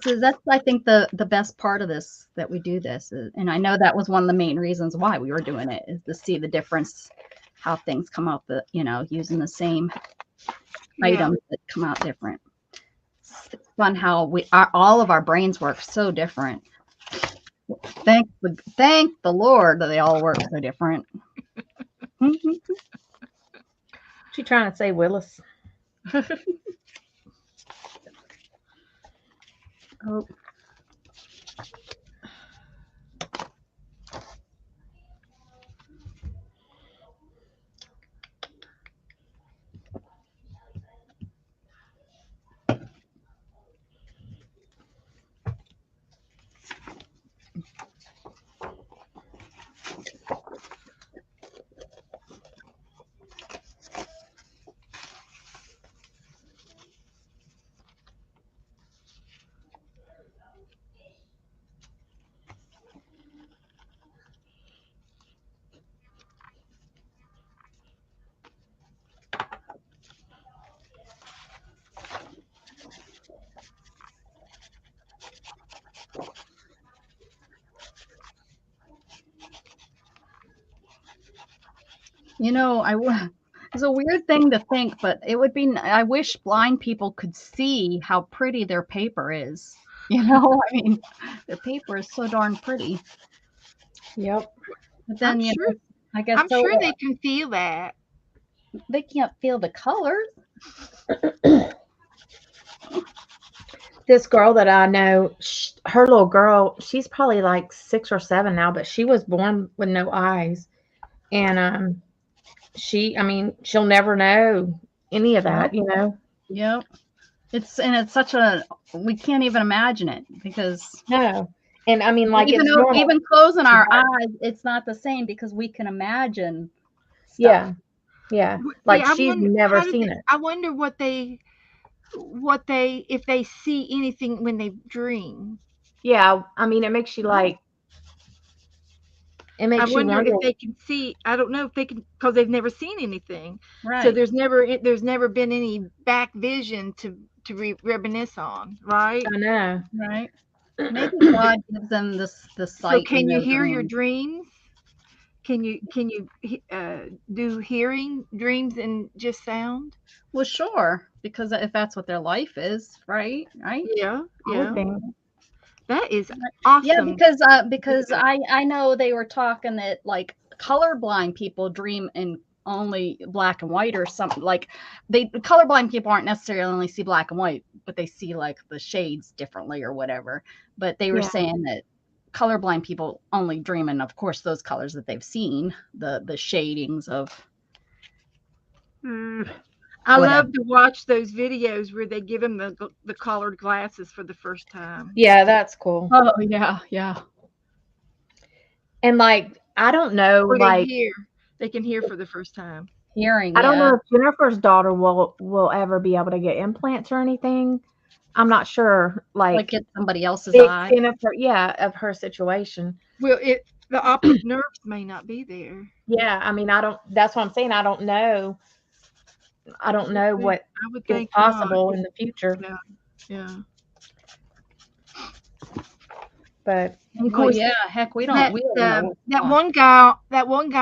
That's I think the best part of this, that we do this, and I know that was one of the main reasons why we were doing it, is to see the difference, how things come up, using the same items that come out different. It's fun how all of our brains work so different. Thank the Lord that they all work so different. She trying to say Willis. Oh. It's a weird thing to think, but it would be. I wish blind people could see how pretty their paper is. I mean, their paper is so darn pretty. Yep. But then, I guess I'm sure they can feel that. They can't feel the colors. This girl that I know, her little girl, she's probably like 6 or 7 now, but she was born with no eyes. And she'll never know any of that, Yep. It's such we can't even imagine it, because No. And I mean, like, even closing our eyes, it's not the same, because we can imagine stuff. Yeah. Like, she's never seen it. I wonder if they see anything when they dream. Yeah, I mean, it makes you like. It makes you wonder if they can see. I don't know if they can, because they've never seen anything. Right. So there's never been any back vision to reminisce on. Right. I know. Right. Maybe God gives them the sight. So can you hear your dreams? Can you do hearing dreams and just sound? Well, sure, because if that's what their life is, right? Yeah. That is awesome. Yeah, because I know they were talking that, like, colorblind people dream in only black and white or something. Like, colorblind people aren't necessarily only see black and white, but they see like the shades differently or whatever. But they were saying that colorblind people only dream in, of course, those colors that they've seen, the shadings of. I love to watch those videos where they give them the colored glasses for the first time. Yeah, that's cool. Oh, yeah. And, like, I don't know, or like, they can hear for the first time. Hearing. I don't know if Jennifer's daughter will ever be able to get implants or anything. I'm not sure. Like get somebody else's eye. Of her situation. Well, the optic nerves may not be there. Yeah, I mean, that's what I'm saying. I don't know. I don't know what is possible in the future. Yeah. But of course, heck, we don't know. That one guy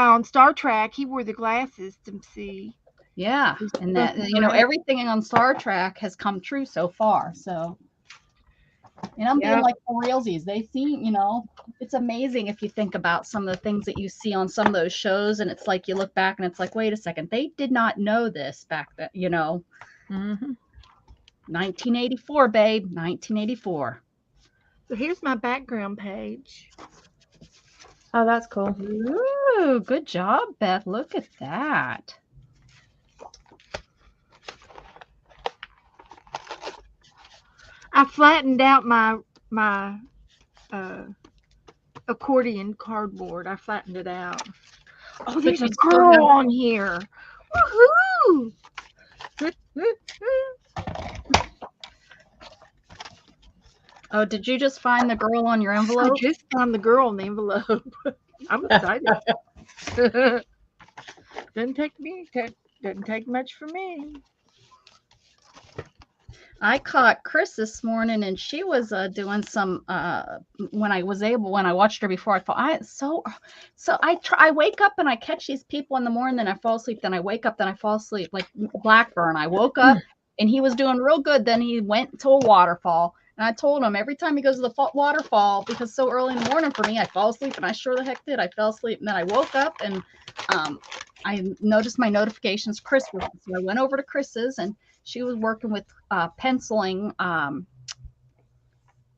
on Star Trek, he wore the glasses to see. Yeah, and that everything on Star Trek has come true so far. So, and I'm being like, for realsies, they see, it's amazing if you think about some of the things that you see on some of those shows, and it's like you look back and it's like, wait a second, they did not know this back then, 1984, babe, 1984. So here's my background page. Oh, that's cool. Ooh, good job, Beth. Look at that. I flattened out my accordion cardboard. I flattened it out. Oh, there's a girl on here. Woohoo! Oh, did you just find the girl on your envelope? I just found the girl on the envelope. I'm excited. Doesn't take much for me. I caught Chris this morning, and she was doing some. When I watched her before I fall. I wake up and I catch these people in the morning, then I fall asleep, then I wake up, then I fall asleep like Blackburn. I woke up and he was doing real good. Then he went to a waterfall, and I told him every time he goes to the waterfall, because so early in the morning for me, I fall asleep, and I sure the heck did. I fell asleep, and then I woke up and I noticed my notifications. Chris was, so I went over to Chris's, and she was working with penciling.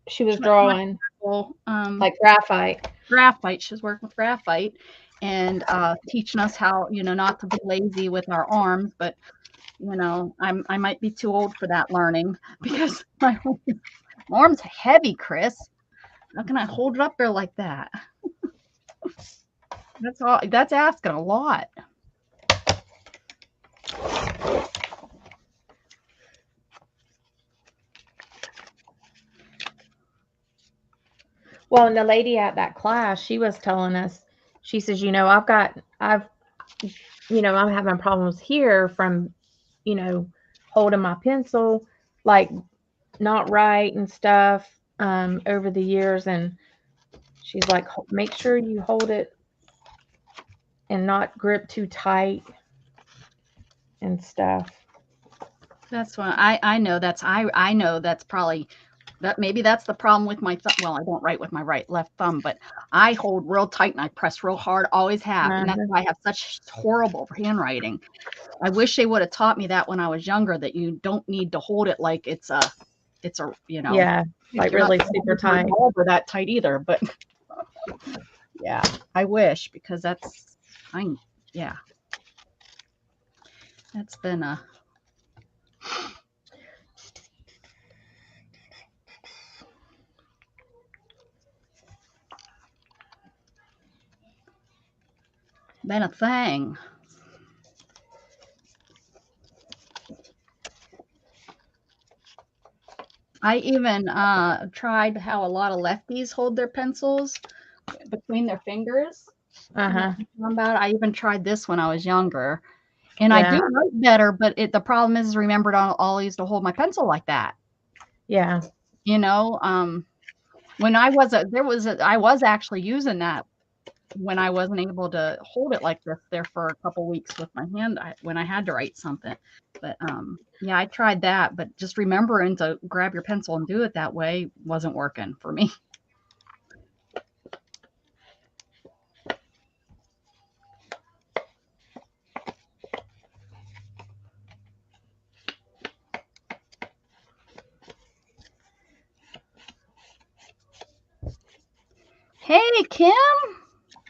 She was drawing like graphite. Graphite. She was working with graphite and teaching us how, not to be lazy with our arms. But I might be too old for that learning because my arm's heavy, Chris. How can I hold it up there like that? That's all. That's asking a lot. Well, and the lady at that class, she was telling us, she says, I'm having problems here from, holding my pencil, like not right and stuff, over the years. And she's like, make sure you hold it and not grip too tight and stuff. That's what I know. I know that's probably that. Maybe that's the problem with my thumb. Well, I don't write with my left thumb, but I hold real tight and I press real hard. Always have, and that's why I have such horrible handwriting. I wish they would have taught me that when I was younger. That you don't need to hold it like it's a yeah, like really super tight. Or that tight either. But yeah, I wish, because that's fine. Yeah, that's been a. Been a thing. I even tried how a lot of lefties hold their pencils between their fingers. I even tried this when I was younger, and I do write better. But the problem is, remembered all I used to hold my pencil like that. Yeah. When I was I was actually using that when I wasn't able to hold it like this there for a couple weeks with my hand when I had to write something. But yeah, I tried that, but just remembering to grab your pencil and do it that way wasn't working for me. Hey, Kim,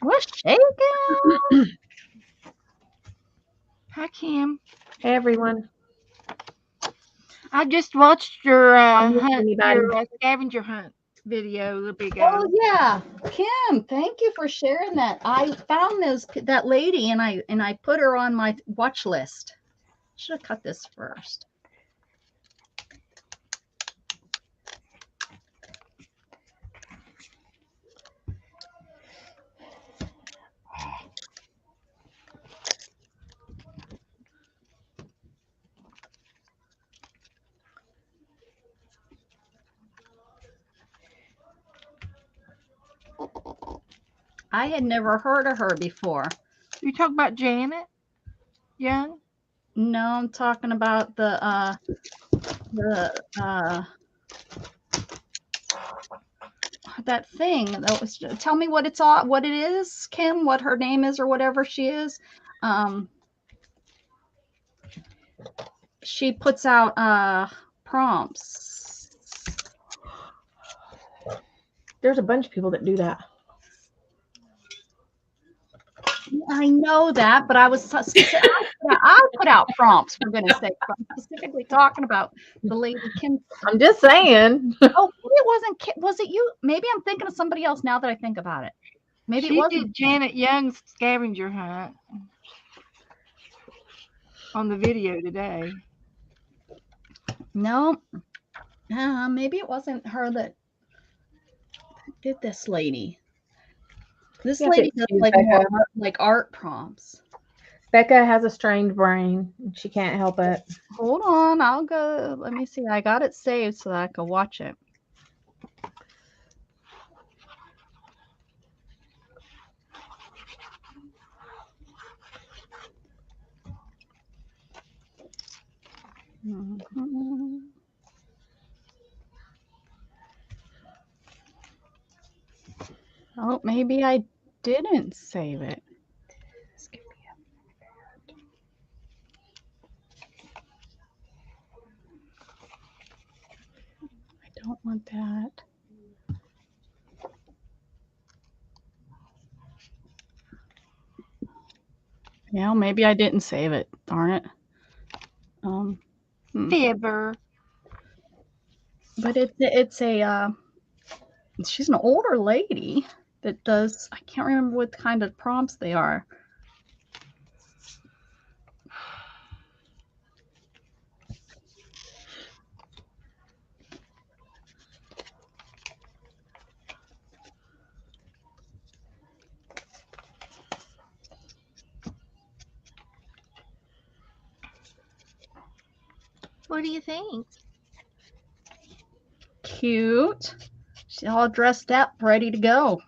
what's shaking? Hi, Kim. Hey, everyone. I just watched your your scavenger hunt video a little bit ago. Oh yeah, Kim, thank you for sharing that. I found that lady and I put her on my watch list. Should have cut this first. I had never heard of her before. You talk about Janet Young? No, I'm talking about the that thing that was. Tell me what what it is, Kim. What her name is or whatever she is. She puts out prompts. There's a bunch of people that do that. I know that, but I put out prompts, for goodness sake. I'm specifically talking about the lady Kim. I'm just saying. Oh, it wasn't Kim. Was it you? Maybe I'm thinking of somebody else now that I think about it. Maybe she it wasn't did Janet Young's scavenger hunt on the video today. No, maybe it wasn't her that did this lady. This lady does like more like art prompts. Becca has a strained brain. She can't help it. Hold on, I'll go. Let me see. I got it saved so that I can watch it. Mhm. Oh, maybe I didn't save it. I don't want that. Yeah, maybe I didn't save it. Darn it. Fibber. But it's a she's an older lady that does. I can't remember what kind of prompts they are. What do you think? Cute. She's all dressed up, ready to go.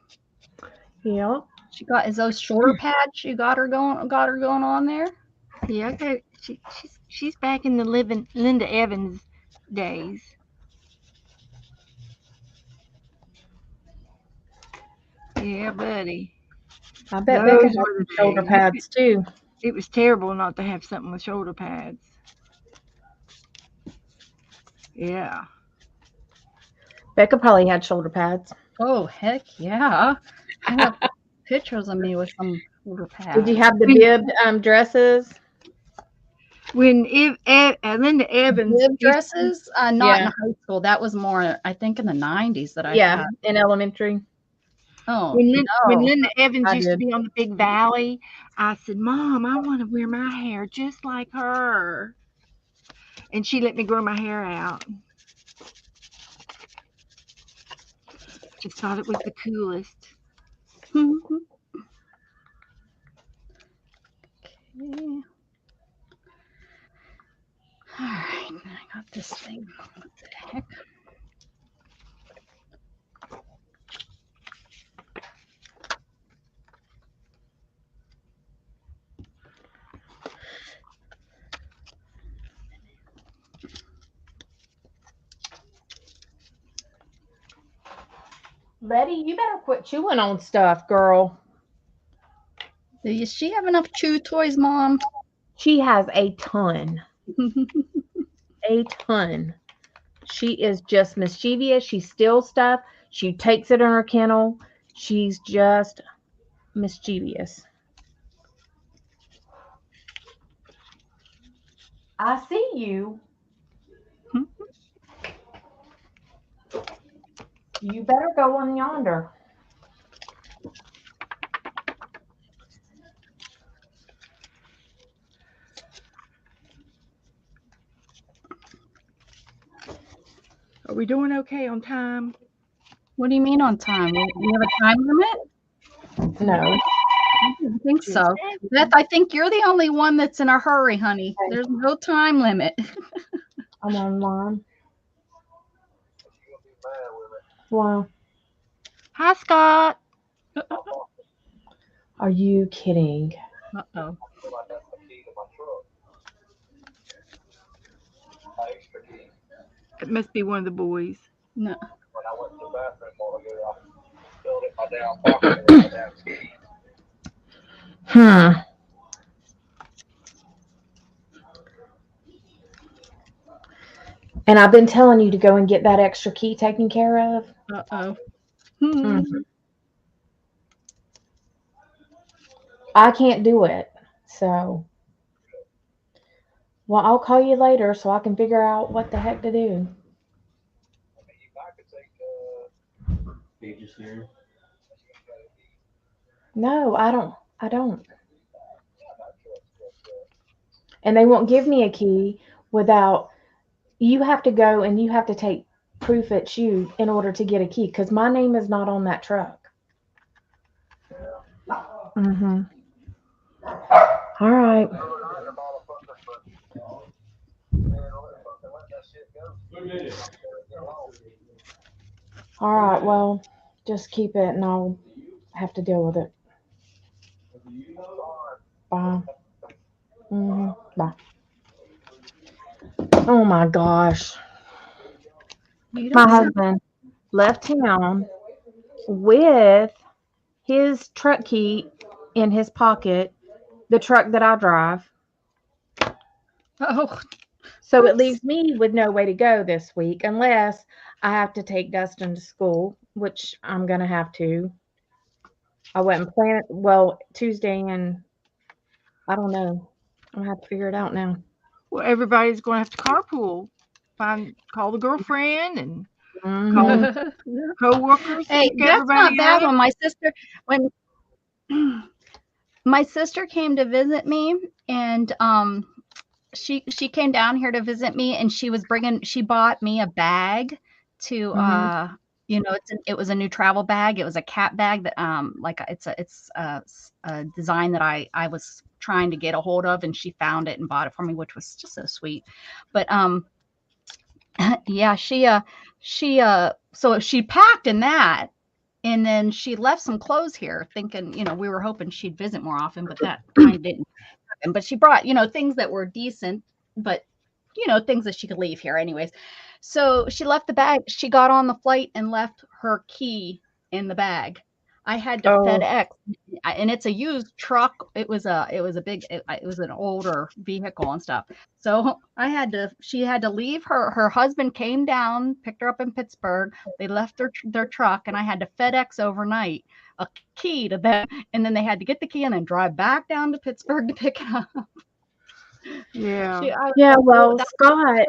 Yep. She got is those shoulder pads. You got her going on there. Yeah, okay. She's back in the living Linda Evans days. Yeah, buddy. I bet Those Becca has were the shoulder days. pads too. It was terrible not to have something with shoulder pads. Yeah. Becca probably had shoulder pads. Oh heck yeah! I have pictures of me with some shoulder pads. Did you have the bibbed dresses? When Linda Evans bib dresses? Not in Yeah. high school. That was more, I think, in the '90s that I Yeah, had. in elementary. Oh when no! Linda Evans I used to did. be on the Big Valley, I said, "Mom, I want to wear my hair just like her," and she let me grow my hair out. Just thought it was the coolest. Okay. All right, I got this thing. What the heck? Betty, you better quit chewing on stuff, girl. Does she have enough chew toys, Mom? She has a ton. A ton. She is just mischievous. She steals stuff. She takes it in her kennel. She's just mischievous. I see you. You better go on yonder. Are we doing okay on time? What do you mean on time? We have a time limit? No. I didn't think so. Beth, I think you're the only one that's in a hurry, honey. There's no time limit. I'm online. Wow. Hi, Scott. Are you kidding? Uh-oh. It must be one of the boys. No. Hmm. And I've been telling you to go and get that extra key taken care of. Uh-oh. I can't do it. So, well, I'll call you later so I can figure out what the heck to do. No, I don't. I don't. And they won't give me a key without you have to go and you have to take proof it's you in order to get a key because my name is not on that truck. Mm-hmm. All right. All right. Well, just keep it, and I'll have to deal with it. Bye. Bye. Oh my gosh. You My don't sound. husband left town with his truck key in his pocket, the truck that I drive. Oh, So it oops. leaves me with no way to go this week unless I have to take Dustin to school, which I'm going to have to. I wasn't planning, well, Tuesday, and I don't know. I'm going to have to figure it out now. Well, everybody's going to have to carpool. Call the girlfriend and call Hmm. the coworkers to Hey, pick that's not everybody bad. up. When my sister came to visit me, and she came down here to visit me, and she bought me a bag to Hmm. it was a new travel bag. It was a cat bag that like a design that I was trying to get a hold of, and she found it and bought it for me, which was just so sweet. But yeah, so she packed in that, and then she left some clothes here, thinking, we were hoping she'd visit more often, but that kind of didn't happen. But she brought, things that were decent, but things that she could leave here anyways. So she left the bag. She got on the flight and left her key in the bag. I had to Oh, FedEx, and it's a used truck. It was an older vehicle and stuff. So she had to leave. Her husband came down, picked her up in Pittsburgh. They left their truck, and I had to FedEx overnight a key to them, and then they had to get the key and then drive back down to Pittsburgh to pick it up. Yeah. yeah. Well, That Scott,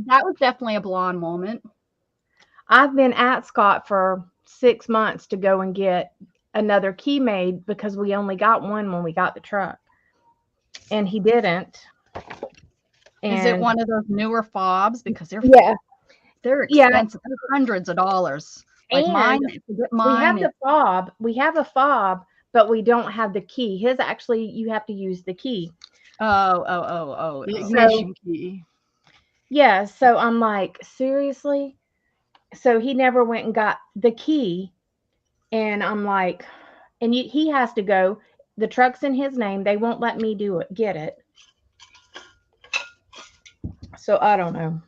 that was definitely a blonde moment. I've been at Scott for 6 months to go and get another key made because we only got one when we got the truck, and he didn't. Is it And one of those newer fobs? Because yeah, they're yeah, expensive. They're hundreds of dollars. Like and mine, if you get we have mine, the fob. We have a fob, but we don't have the key. His actually, you have to use the key. The So ignition key. yeah, so I'm like, seriously? So he never went and got the key, and I'm like, and he has to go. The truck's in his name. They won't let me get it. So I don't know.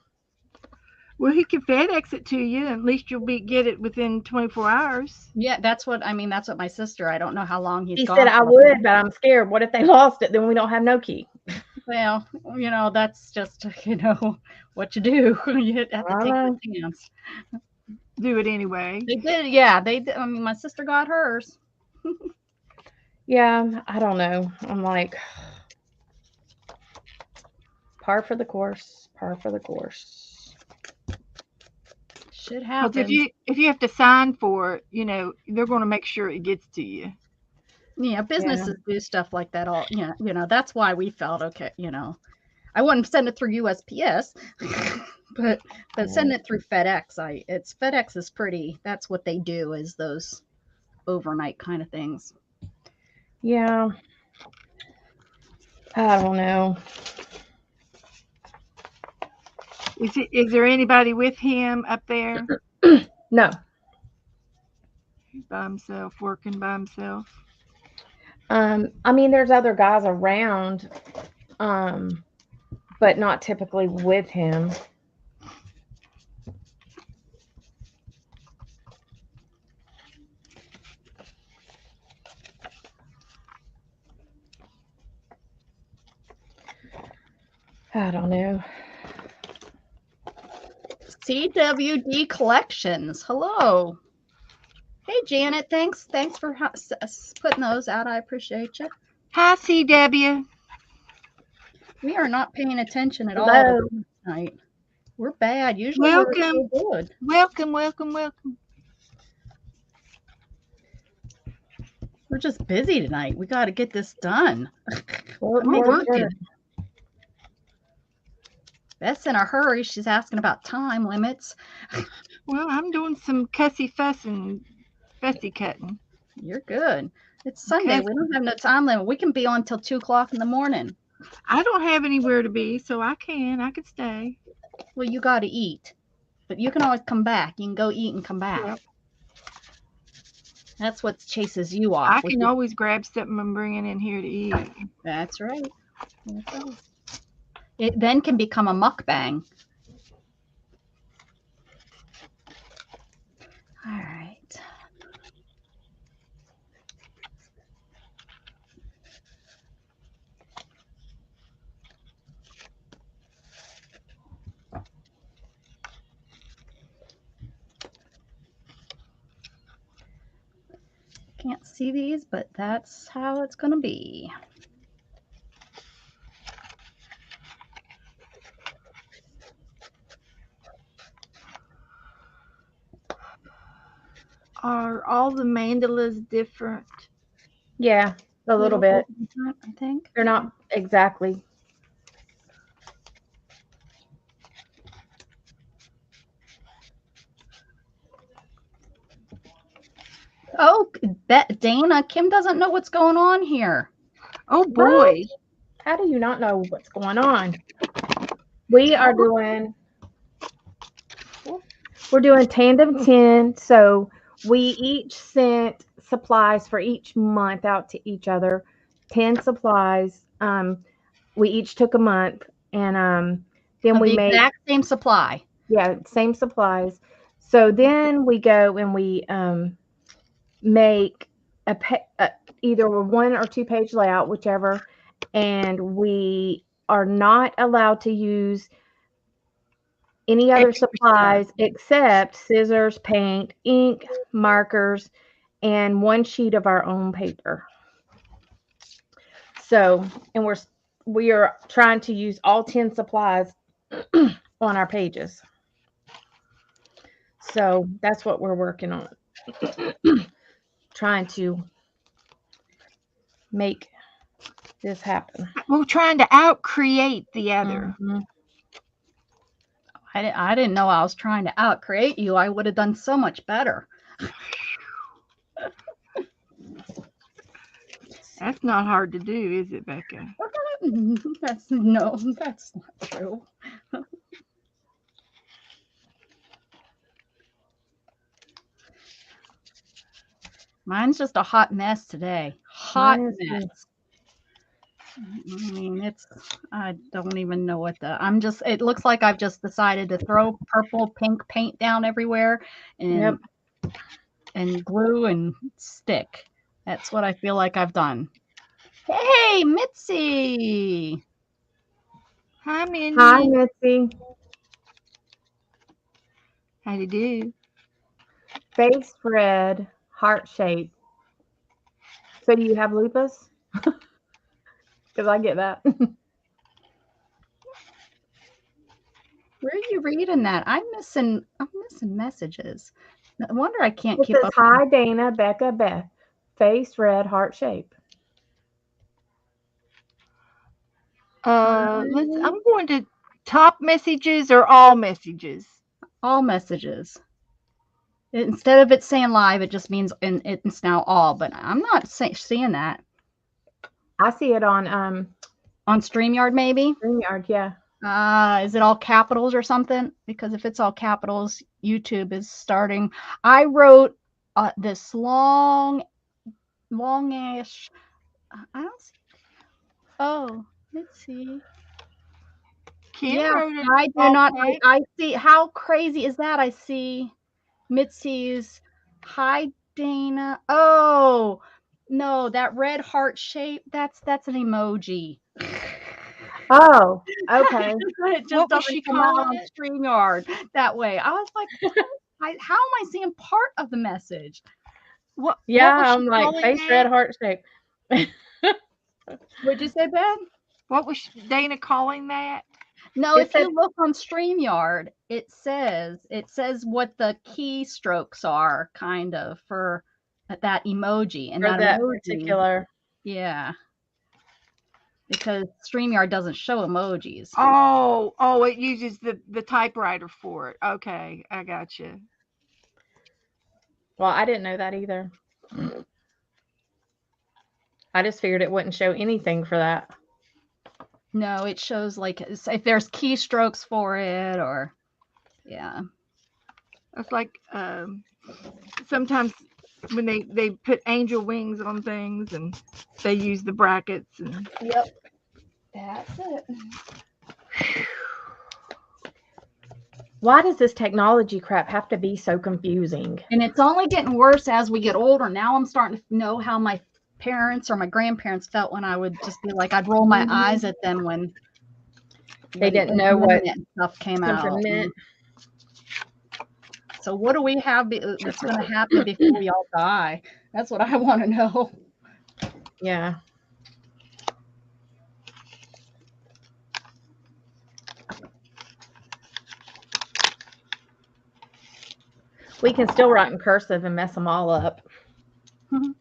Well, he can FedEx it to you. At least you'll get it within 24 hours. yeah, that's what I mean. That's what my sister. I don't know how long he's He said gone I for. would, but I'm scared. What if they lost it? Then we don't have no key. Well, that's just what you do. You have to I take know. the chance. Do it anyway. They did, yeah. They did. I mean, my sister got hers. Yeah, I don't know. I'm like, par for the course. Par for the course. Shit Because happens. if you have to sign for it, they're going to make sure it gets to you. Yeah, Yeah. businesses do stuff like that all. That's why we felt okay. I wouldn't send it through USPS, but send it through FedEx. FedEx is pretty. That's what they do, is those overnight kind of things. Yeah. I don't know. Is there anybody with him up there? No. By himself, working by himself? I mean, there's other guys around, but not typically with him. I don't know. CWD Collections. Hello. Hey, Janet. Thanks for putting those out. I appreciate you. Hi, CW. We are not paying attention at all Hello. tonight. We're bad. Usually we're Welcome. so good. Welcome. We're just busy tonight. We got to get this done. We're We're good. Beth's in a hurry. She's asking about time limits. Well, I'm doing some fussy cutting. You're good. It's Sunday. Okay. We don't have no time limit. We can be on till 2 o'clock in the morning. I don't have anywhere to be, so I can stay. Well, you got to eat, but you can always come back. You can go eat and come back. Yep. That's what chases you off. I can always grab something and bring it in here to eat. That's right. That's right. It then can become a mukbang. All right. Can't see these, but that's how it's going to be. Are all the mandalas different? Yeah, a little bit. I think. They're not exactly. Oh, Dana, Kim doesn't know what's going on here. Oh boy. How do you not know what's going on? We're doing Tandem 10, so we each sent supplies for each month out to each other. 10 supplies. We each took a month, and then Of we the made exact same supply. same supplies. So then we go and we make either a 1 or 2 page layout, whichever, and we are not allowed to use any other Extra supplies except scissors, paint, ink, markers, and 1 sheet of our own paper. So, and we are trying to use all 10 supplies on our pages. So that's what we're working on. Trying to make this happen. We're trying to out-create the other. Mhm. I didn't know I was trying to out-create you. I would have done so much better. That's not hard to do, is it, Becca? That's not true. Mine's just a hot mess today. Hot Mine is mess. too. I mean, I don't even know it looks like I've just decided to throw purple, pink paint down everywhere Yep. and glue and stick. That's what I feel like I've done. Hey, Mitzi. Hi, Mindy. Hi, Mitzi. How do you do? Face red, heart shape. So do you have lupus? Because I get that. Where are you reading that? I'm missing messages. No wonder I can't It keep says, up. hi, Dana, Becca, Beth. Face red, heart shape. I'm going to top messages or all messages. All messages. Instead of it saying live, it just means it's now all. But I'm not seeing that I see it on on StreamYard. Maybe. StreamYard, yeah. Is it all capitals or something? Because if it's all capitals, YouTube is starting. I wrote this longish. I don't see. Oh, let's see. Kim Yeah, wrote it. I do all not. right. I see. How crazy is that? I see Mitzi's. Hi, Dana. Oh no, that red heart shape. That's an emoji. Oh, okay. It just What was doesn't she come out calling on it? StreamYard that way. I was like, how am I seeing part of the message? What Yeah, was she I'm like, calling face that? red, heart shape. What'd you say, Ben? What was Dana calling that? No, It if said- you look on StreamYard, it says what the keystrokes are, kind of, for that emoji. And For that emoji, particular. yeah, because StreamYard doesn't show emojis. Oh, it uses the typewriter for it. Okay, I got you. Well, I didn't know that either. I just figured it wouldn't show anything for that. No, it shows like if there's keystrokes for it or yeah. It's like sometimes when they put angel wings on things and they use the brackets and Yep. That's it. Why does this technology crap have to be so confusing? And it's only getting worse as we get older. Now I'm starting to know how my parents or my grandparents felt when I would just be like, I'd roll my eyes at them when They didn't when know the what internet and stuff came out. something meant. So what do we have that's going to happen before we all die? That's what I want to know. Yeah. We can still write in cursive and mess them all up. Hmm.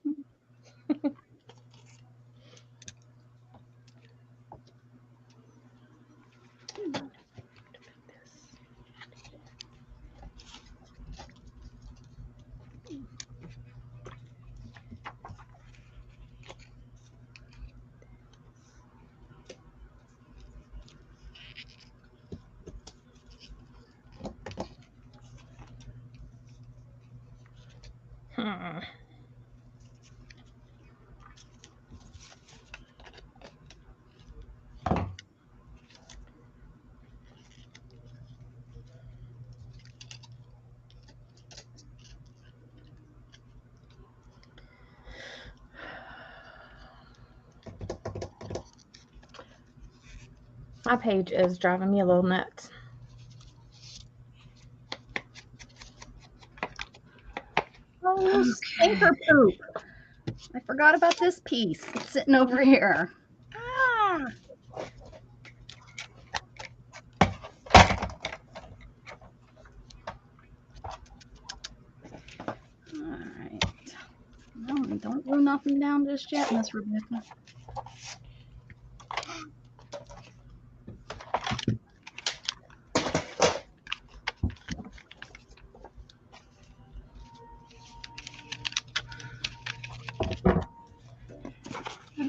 My page is driving me a little nuts. Oh, stinker poop. I forgot about this piece. It's sitting over here. Ah. All right. No, don't glue nothing down just yet, Miss Rebecca.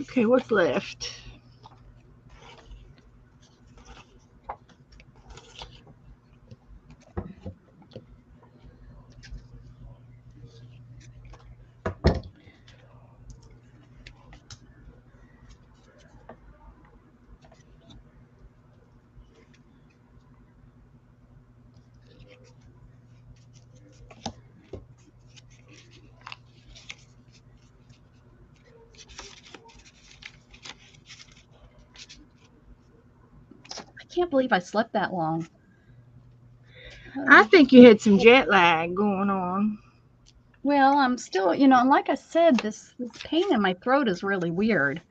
okay, what's left? I can't believe I slept that long. I think you had some jet lag going on. Well, I'm still, and like I said, this pain in my throat is really weird.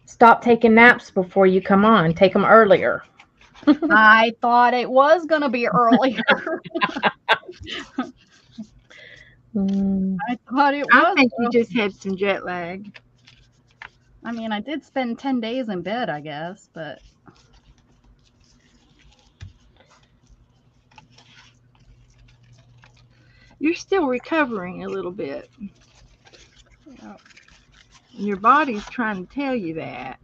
Stop taking naps before you come on. Take them earlier. I thought it was going to be earlier. I thought it I was. think you just had some jet lag. I mean, I did spend 10 days in bed, I guess, but You're still recovering a little bit. yeah. And your body's trying to tell you that.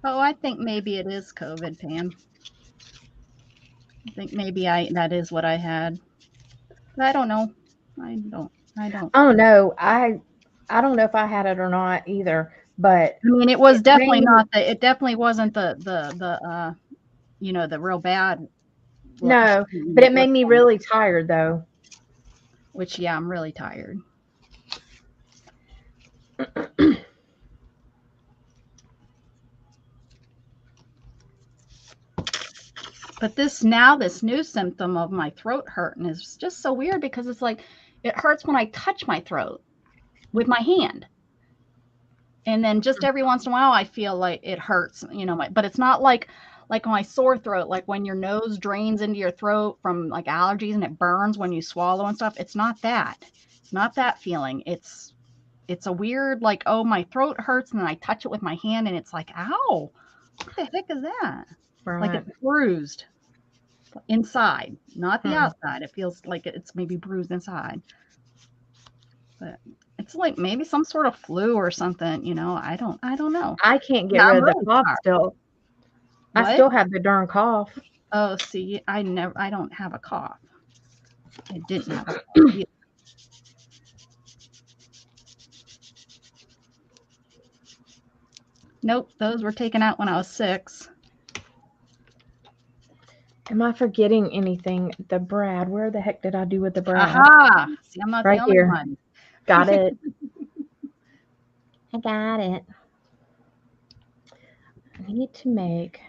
Oh, I think maybe it is COVID, Pam. I think maybe that is what I had. But I don't know. I don't. Oh no, I don't know if I had it or not either, but I mean, it was it definitely made me, not it definitely wasn't the real bad no, but it made me really tired though. which yeah, I'm really tired. But this new symptom of my throat hurting is just so weird because it's like it hurts when I touch my throat with my hand. And then just every once in a while, I feel like it hurts, but it's not like my sore throat, like when your nose drains into your throat from like allergies and it burns when you swallow and stuff. It's not that. It's not that feeling. It's a weird, like, oh, my throat hurts, and then I touch it with my hand, and it's like, ow, what the heck is that? Like Right. it's bruised inside, not the Hmm. outside. It feels like it's maybe bruised inside. But it's like maybe some sort of flu or something, I don't know. I can't get Yeah, rid I'm of the really cough sorry. still. I What? still have the darn cough. Oh, see, I don't have a cough. I didn't have a cough either. Nope, those were taken out when I was 6. Am I forgetting anything? The Brad. Where the heck did I do with the Brad? Aha! See, I'm not the Right only here. one. Got it. I got it. I need to make.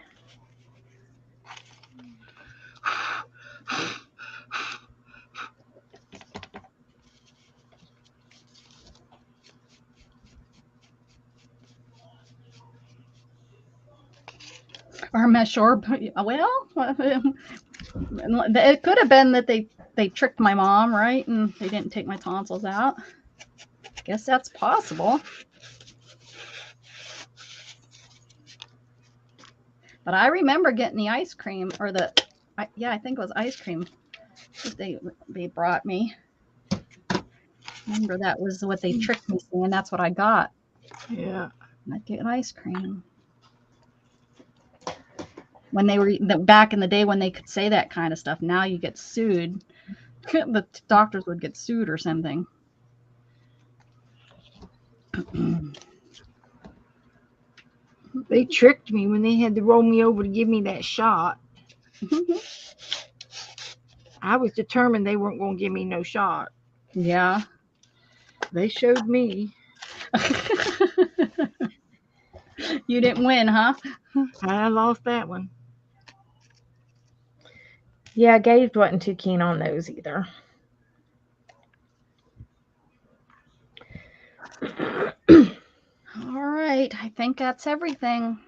Or I'm not sure, but well, it could have been that they tricked my mom, right? And they didn't take my tonsils out. Guess that's possible. But I remember getting the ice cream, or I think it was ice cream that they brought me. Remember that was what they tricked me saying. That's what I got. Yeah. I get ice cream. When they were back in the day when they could say that kind of stuff, now you get sued. The doctors would get sued or something. They tricked me when they had to roll me over to give me that shot. I was determined they weren't going to give me no shot. Yeah. They showed me. You didn't win, huh? I lost that one. Yeah, Gage wasn't too keen on those either. All right. I think that's everything.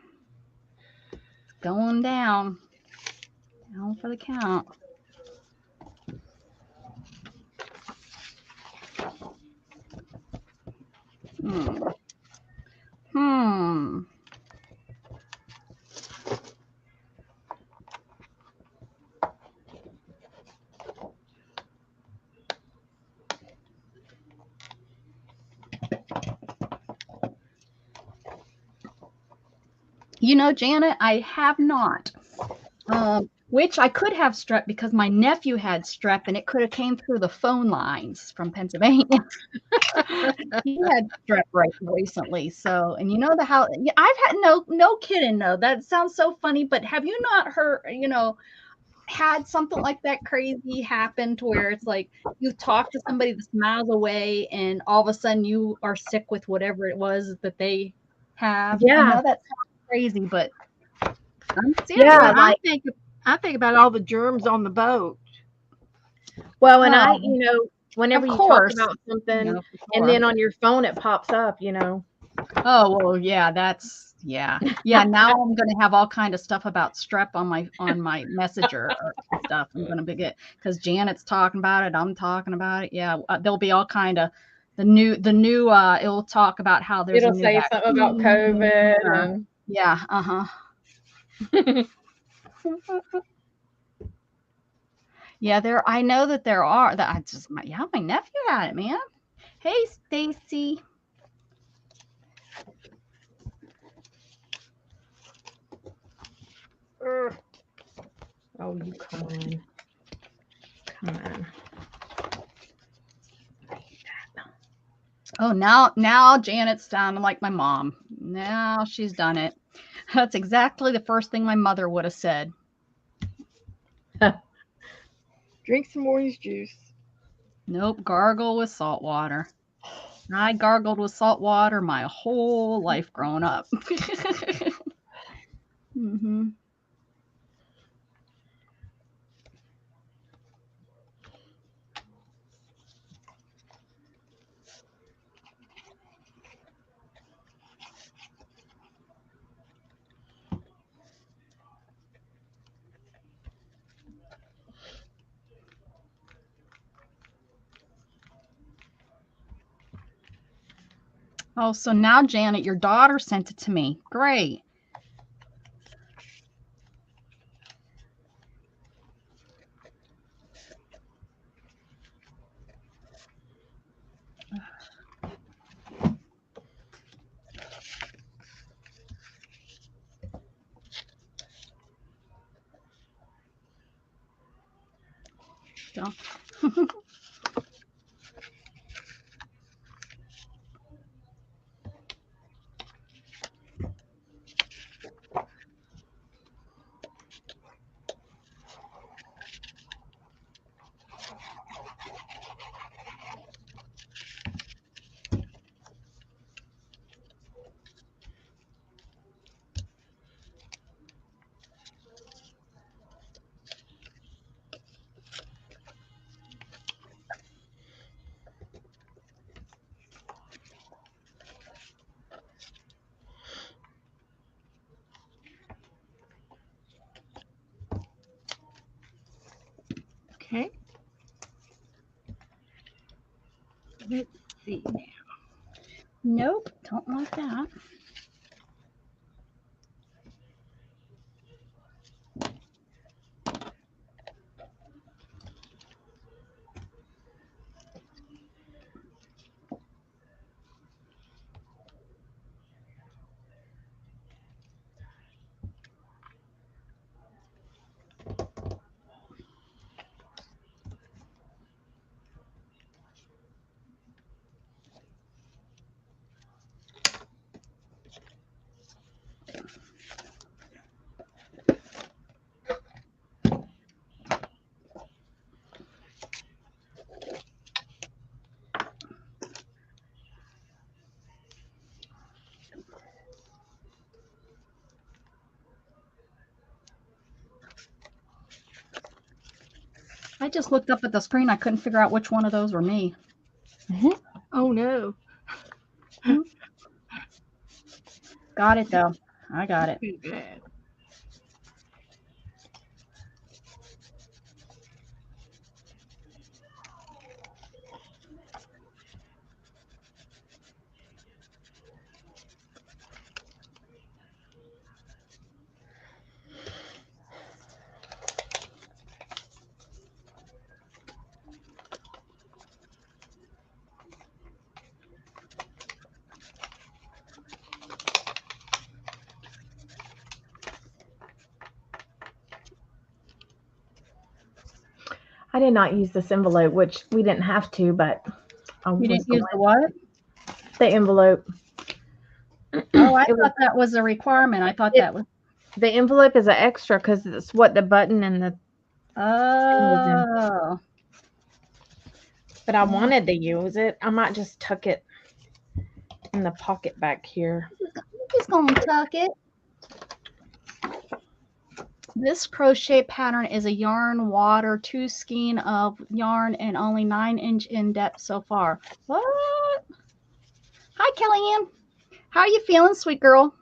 It's going down. Down for the count. Hmm. Janet, I have not. Which I could have strep because my nephew had strep and it could have came through the phone lines from Pennsylvania. He had strep right recently. So, and how I've had no kidding. No, that sounds so funny. But have you not heard? Had something like that crazy happen to where it's like you talk to somebody that's miles away and all of a sudden you are sick with whatever it was that they have. I Yeah. know that sounds crazy, but I'm serious. Yeah, Well, I think about all the germs on the boat. Well, and Well, whenever of you talk course, about something for and sure. then on your phone it pops up. Oh, well, yeah, yeah. Now I'm going to have all kind of stuff about strep on my messenger or stuff. I'm going to get because Janet's talking about it. I'm talking about it. Yeah, there'll be all kind of the new. It'll talk about how there's a It'll new say something about vaccine. COVID and Yeah. Yeah. I know that there are. My nephew had it, man. Hey, Stacy. oh, you come on. Come on. Oh, now Janet's sounding like my mom. Now she's done it. That's exactly the first thing my mother would have said. Drink some orange juice. Nope, gargle with salt water. I gargled with salt water my whole life growing up. Mm-hmm. Oh, so now, Janet, your daughter sent it to me. Great. So, Okay. Let's see now. nope, don't like that. I just looked up at the screen. I couldn't figure out which one of those were me. Oh no. Got it, though. I got it. Too bad. I did not use this envelope, which we didn't have to, but I You was didn't use going the what? the envelope. Oh, I It was, thought that was a requirement. I thought It- that was. the envelope is an extra because it's what the button and the thing was in. Oh. But I Yeah. wanted to use it. I might just tuck it in the pocket back here. Just gonna tuck it. This crochet pattern is a yarn water 2 skein of yarn and only 9-inch in depth so far. What? Hi, Kellyanne. How are you feeling, sweet girl?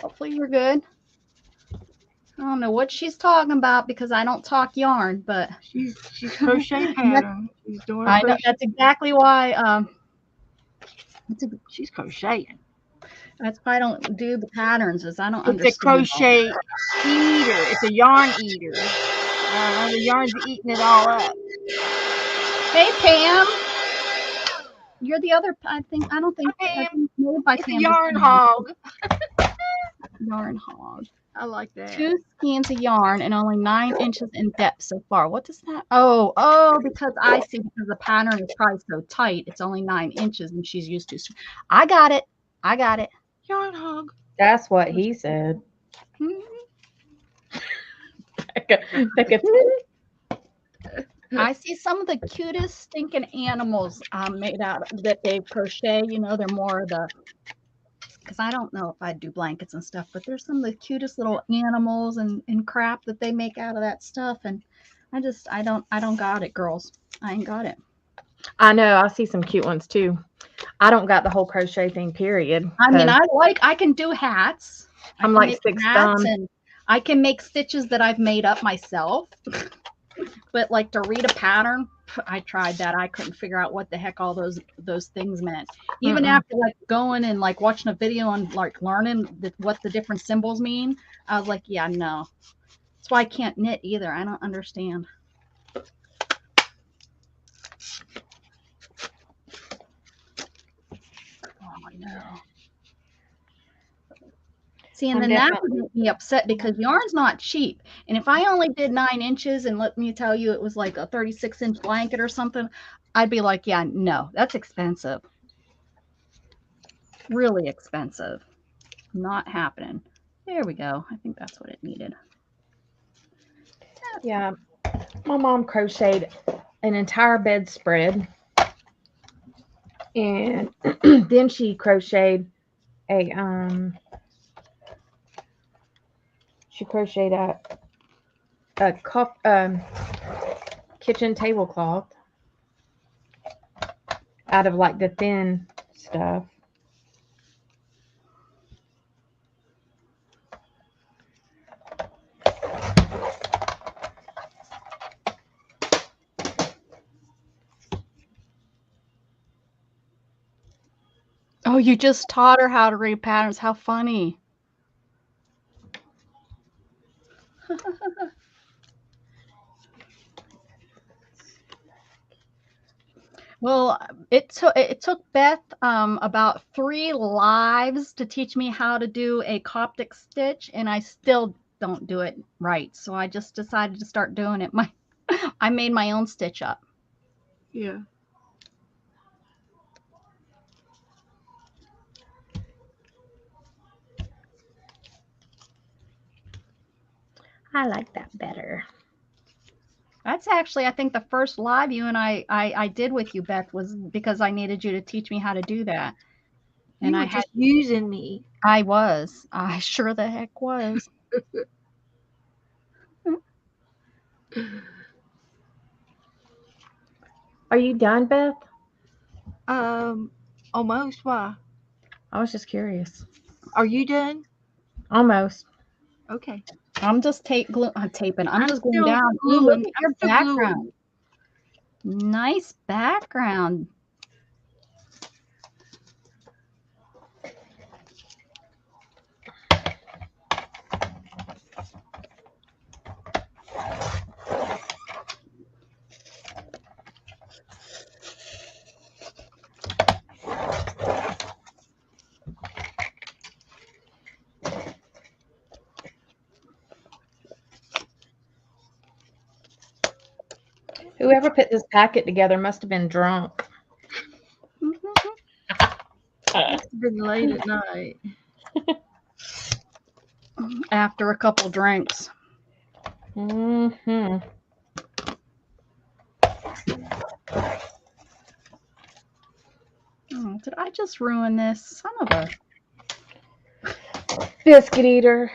Hopefully you're good. I don't know what she's talking about because I don't talk yarn, but She's crochet pattern. She's doing I know crochet. that's exactly why. She's crocheting. That's why I don't do the patterns, is I don't It's understand. a crochet eater. It's a yarn eater. The yarn's eating it all up. Hey, Pam. You're the other. I don't think. Hi, I Pam. think maybe by It's a Pam. yarn hog. Yarn hog. I like that. 2 skeins of yarn and only 9 inches in depth so far. What does that? Oh, because I see, because the pattern is probably so tight, it's only 9 inches and she's used to. I got it. Yarn hog. That's what he said. Mhm. Becca, I see some of the cutest stinking animals made out that they crochet. You know, they're more of the, because I don't know if I do blankets and stuff, but there's some of the cutest little animals and crap that they make out of that stuff. And I don't got it, girls. I ain't got it. I know. I see some cute ones too. I don't got the whole crochet thing, period. I mean, 'cause I can do hats. I I'm can like make 6 hats thumb. and I can make stitches that I've made up myself. But like to read a pattern, I tried that. I couldn't figure out what the heck all those things meant. Even Mm-mm. after like going and like watching a video and like learning what the different symbols mean, I was like, yeah, no. That's why I can't knit either. I don't understand. Oh no. See, and I'm then that would definitely. make me upset because yarn's not cheap. And if I only did 9 inches and let me tell you it was like a 36-inch blanket or something, I'd be like, yeah, no, that's expensive. Really expensive. Not happening. There we go. I think that's what it needed. Yeah, my mom crocheted an entire bedspread, and then she crocheted a a cup kitchen tablecloth out of like the thin stuff. Oh, you just taught her how to read patterns. How funny. Well, it took Beth about 3 lives to teach me how to do a Coptic stitch, and I still don't do it right. So I just decided to start doing it. I made my own stitch up. Yeah. I like that better. That's actually, I think, the first live you and I did with you, Beth, was because I needed you to teach me how to do that. You And were just using me. I sure the heck was. Are you done, Beth? Almost. Why? I was just curious. Are you done? Almost. Okay. I'm just taping. I'm just going still down. Ooh, look gluing. at I'm your still background. gluing. Nice background. Whoever put this packet together must have been drunk. It's been late at night. After a couple drinks. Mm-hmm. Oh, did I just ruin this? Son of a. Biscuit eater.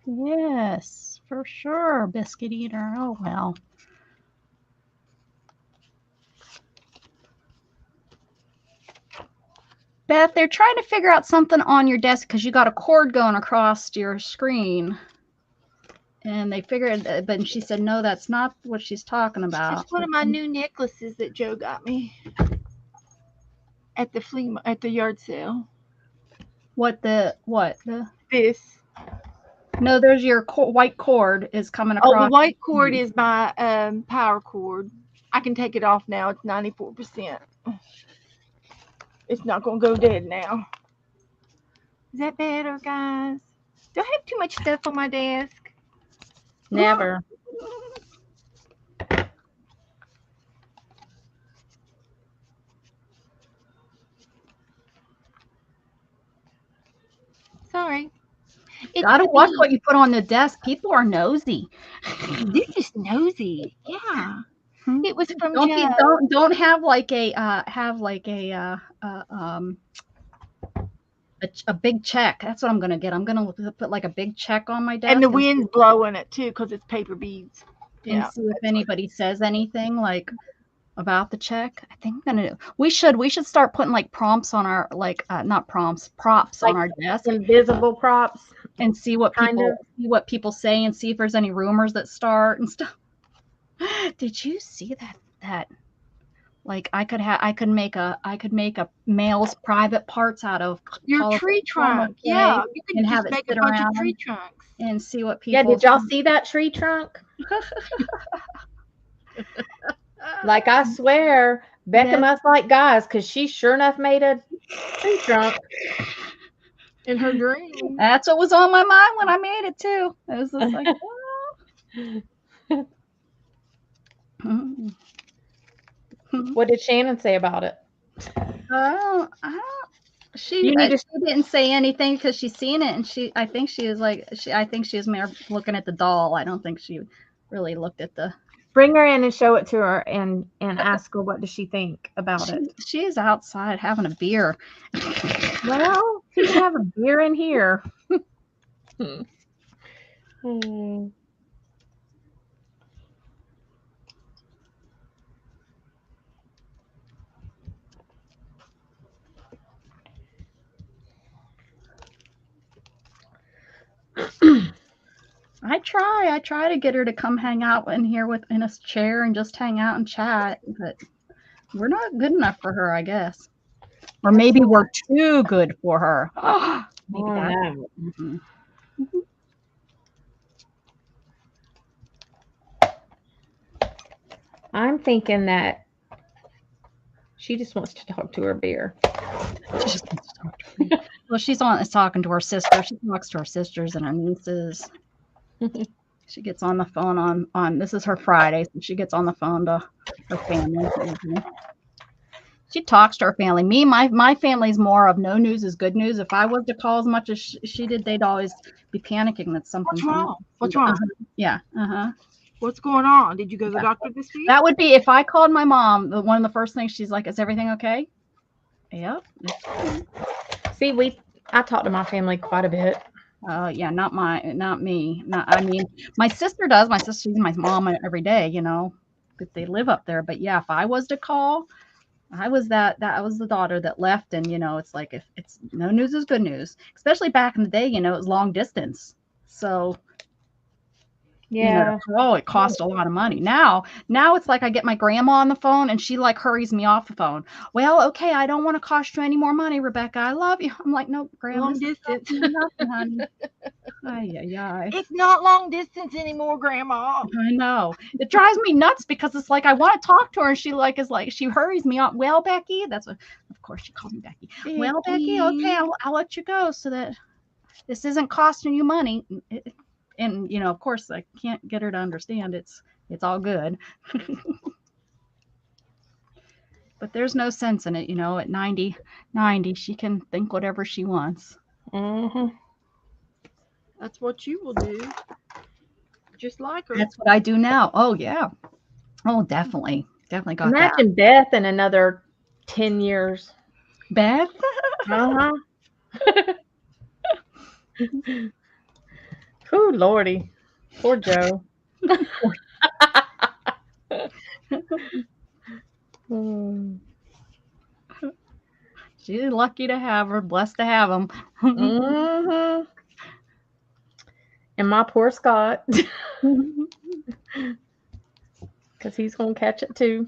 Yes, for sure. Biscuit eater. Oh, well. Beth, they're trying to figure out something on your desk because you got a cord going across your screen. And they figured, but she said, no, that's not what she's talking about. It's one of my new necklaces that Joe got me at the yard sale. What? This. No, there's your white cord is coming across. Oh, the white cord is my power cord. I can take it off now. It's 94%. It's not gonna go dead now. Is that better, guys? Do I have too much stuff on my desk? Never. Sorry. It's Gotta watch what you put on the desk. People are nosy. They're just nosy. Yeah. It was from Don't have like a big check. That's what I'm gonna get. I'm gonna put like a big check on my desk. And the wind's blowing it too because it's paper beads. And see if anybody says anything like about the check. I think I'm gonna. We should start putting like prompts on our not prompts, props Like on our desk. Invisible props. And see what people say and see if there's any rumors that start and stuff. Did you see that? that like I could make a male's private parts out of Your tree cauliflower trunk. clay Yeah, you could and have just it make a sit bunch of around tree trunks. and see what Yeah, people did y'all see that tree trunk? Like, I swear, Becca Yeah. must like guys, because she sure enough made a tree trunk. In her dream. That's what was on my mind when I made it too. It was just like, What did Shannon say about it? I don't, You need to. she didn't say anything because she's seen it, and I think she was like, I think she was more looking at the doll. I don't think she really looked at the. Bring her in and show it to her and ask her what does she think about it. She's outside having a beer. Well, she can have a beer in here. Hmm. I try to get her to come hang out in here in a chair and just hang out and chat, but we're not good enough for her, I guess. Or maybe we're too good for her. Maybe Oh, that's no. mhm. I'm thinking that she just wants to talk to her beer. She just wants to talk to me. Well, is talking to her sister. She talks to her sisters and her nieces. She gets on the phone on this is her Friday, so she gets on the phone to her family. She talks to her family. Me, my family's more of no news is good news. If I was to call as much as she did, they'd always be panicking that something's What's wrong? What's wrong? Yeah. What's going on? Did you go to the doctor this week? That would be if I called my mom. One of the first things she's like, "Is everything okay?" Yep. See, I talk to my family quite a bit. Yeah, not me. I mean, my sister does. My sister sees my mom every day, but they live up there. But yeah, if I was to call, I was that was the daughter that left, and it's like if it's no news is good news, especially back in the day, it was long distance. So Yeah. it cost a lot of money. Now it's like I get my grandma on the phone and she like hurries me off the phone. Well, okay, I don't want to cost you any more money, Rebecca. I love you. I'm like, no, grandma. Long distance. Nothing, honey. Ay. It's not long distance anymore, Grandma. I know. It drives me nuts because it's like I want to talk to her and she hurries me on. Well, Becky, of course she called me Becky. Well, Becky, okay, I'll let you go so that this isn't costing you money. And of course I can't get her to understand it's all good. But there's no sense in it, at 90 she can think whatever she wants. Mm-hmm. That's what you will do. Just like her. That's what I do now. Oh yeah. Oh, definitely got Imagine Beth in another 10 years. Beth? Uh-huh. Ooh, Lordy. Poor Joe. She's lucky to have her, blessed to have him. Mm-hmm. And my poor Scott. Because he's going to catch it too.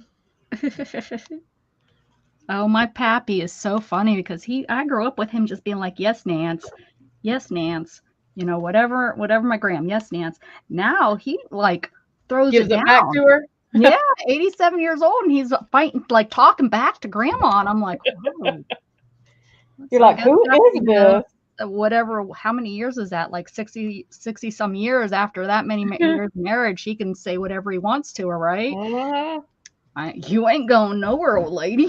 Oh, my pappy is so funny because I grew up with him just being like, yes, Nance. Yes, Nance. Whatever my gram. Yes, Nance. Now he like throws Gives it down. back to her. Yeah, 87 years old and he's fighting, like talking back to grandma. And I'm like, whoa. You're like, who is this? Whatever, how many years is that? Like 60 some years after that many years of marriage, he can say whatever he wants to her, right? You ain't going nowhere, old lady.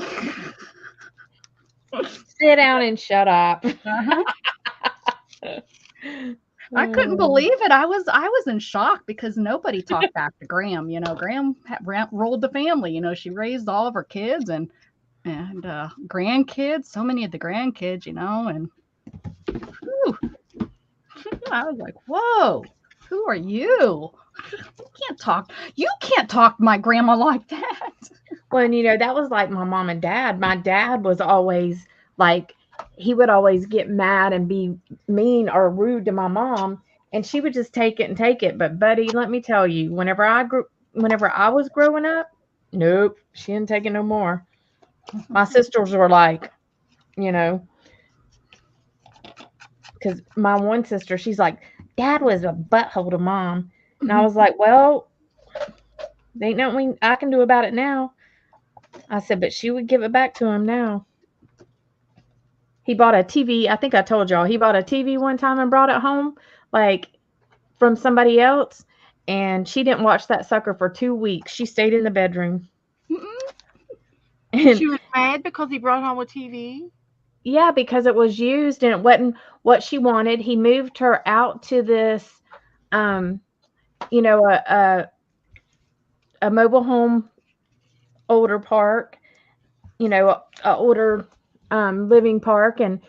Sit down and shut up. I couldn't believe it. I was in shock because nobody talked back to Graham. Graham rolled the family. She raised all of her kids and grandkids, so many of the grandkids, and whew, I was like, whoa, who are you? You can't talk to my grandma like that. Well, and that was like my mom and dad. My dad was always like, he would always get mad and be mean or rude to my mom, and she would just take it and take it. But buddy, let me tell you, whenever I was growing up, Nope, she didn't take it no more. My sisters were like, you know, because my one sister, she's like, Dad was a butthole to Mom. And I was like, well, there ain't nothing I can do about it now. I said, but she would give it back to him now. He bought a TV. I think I told y'all he bought a TV one time and brought it home, like from somebody else. And she didn't watch that sucker for 2 weeks. She stayed in the bedroom. And She was mad because he brought home a TV. yeah, because it was used and it wasn't what she wanted. He moved her out to this, um, you know, a mobile home older park, a older living park, and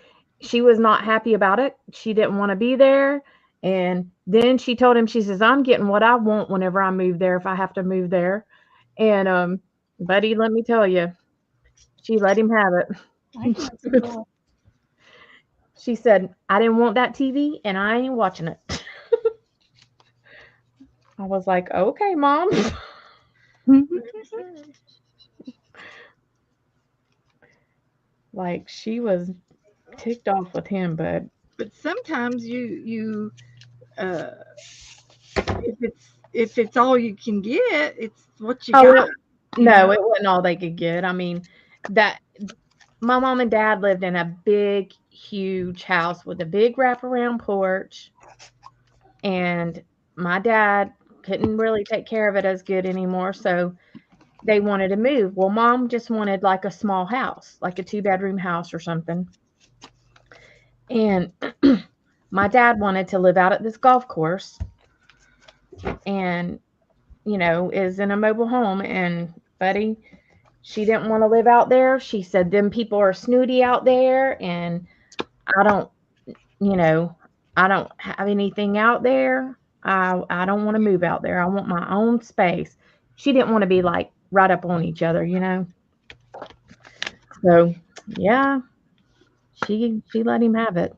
she was not happy about it. She didn't want to be there. And then she told him, she says, I'm getting what I want whenever I move there, if I have to move there. And buddy, let me tell you, she let him have I can see it. that. She said, I didn't want that TV and I ain't watching it. I was like, okay, Mom. Like, she was ticked off with him, but But sometimes uh if it's all you can get, it's what you oh, got, you no, know. it wasn't all they could get. I mean, that my mom and dad lived in a big, huge house with a big wraparound porch, and my dad couldn't really take care of it as good anymore, so they wanted to move. Well, mom just wanted like a small house, like a two-bedroom house or something. And my dad wanted to live out at this golf course and, is in a mobile home. And, buddy, she didn't want to live out there. She said, them people are snooty out there. And I don't, you know, I don't have anything out there. I don't want to move out there. I want my own space. She didn't want to be like right up on each other. So, yeah, she let him have it.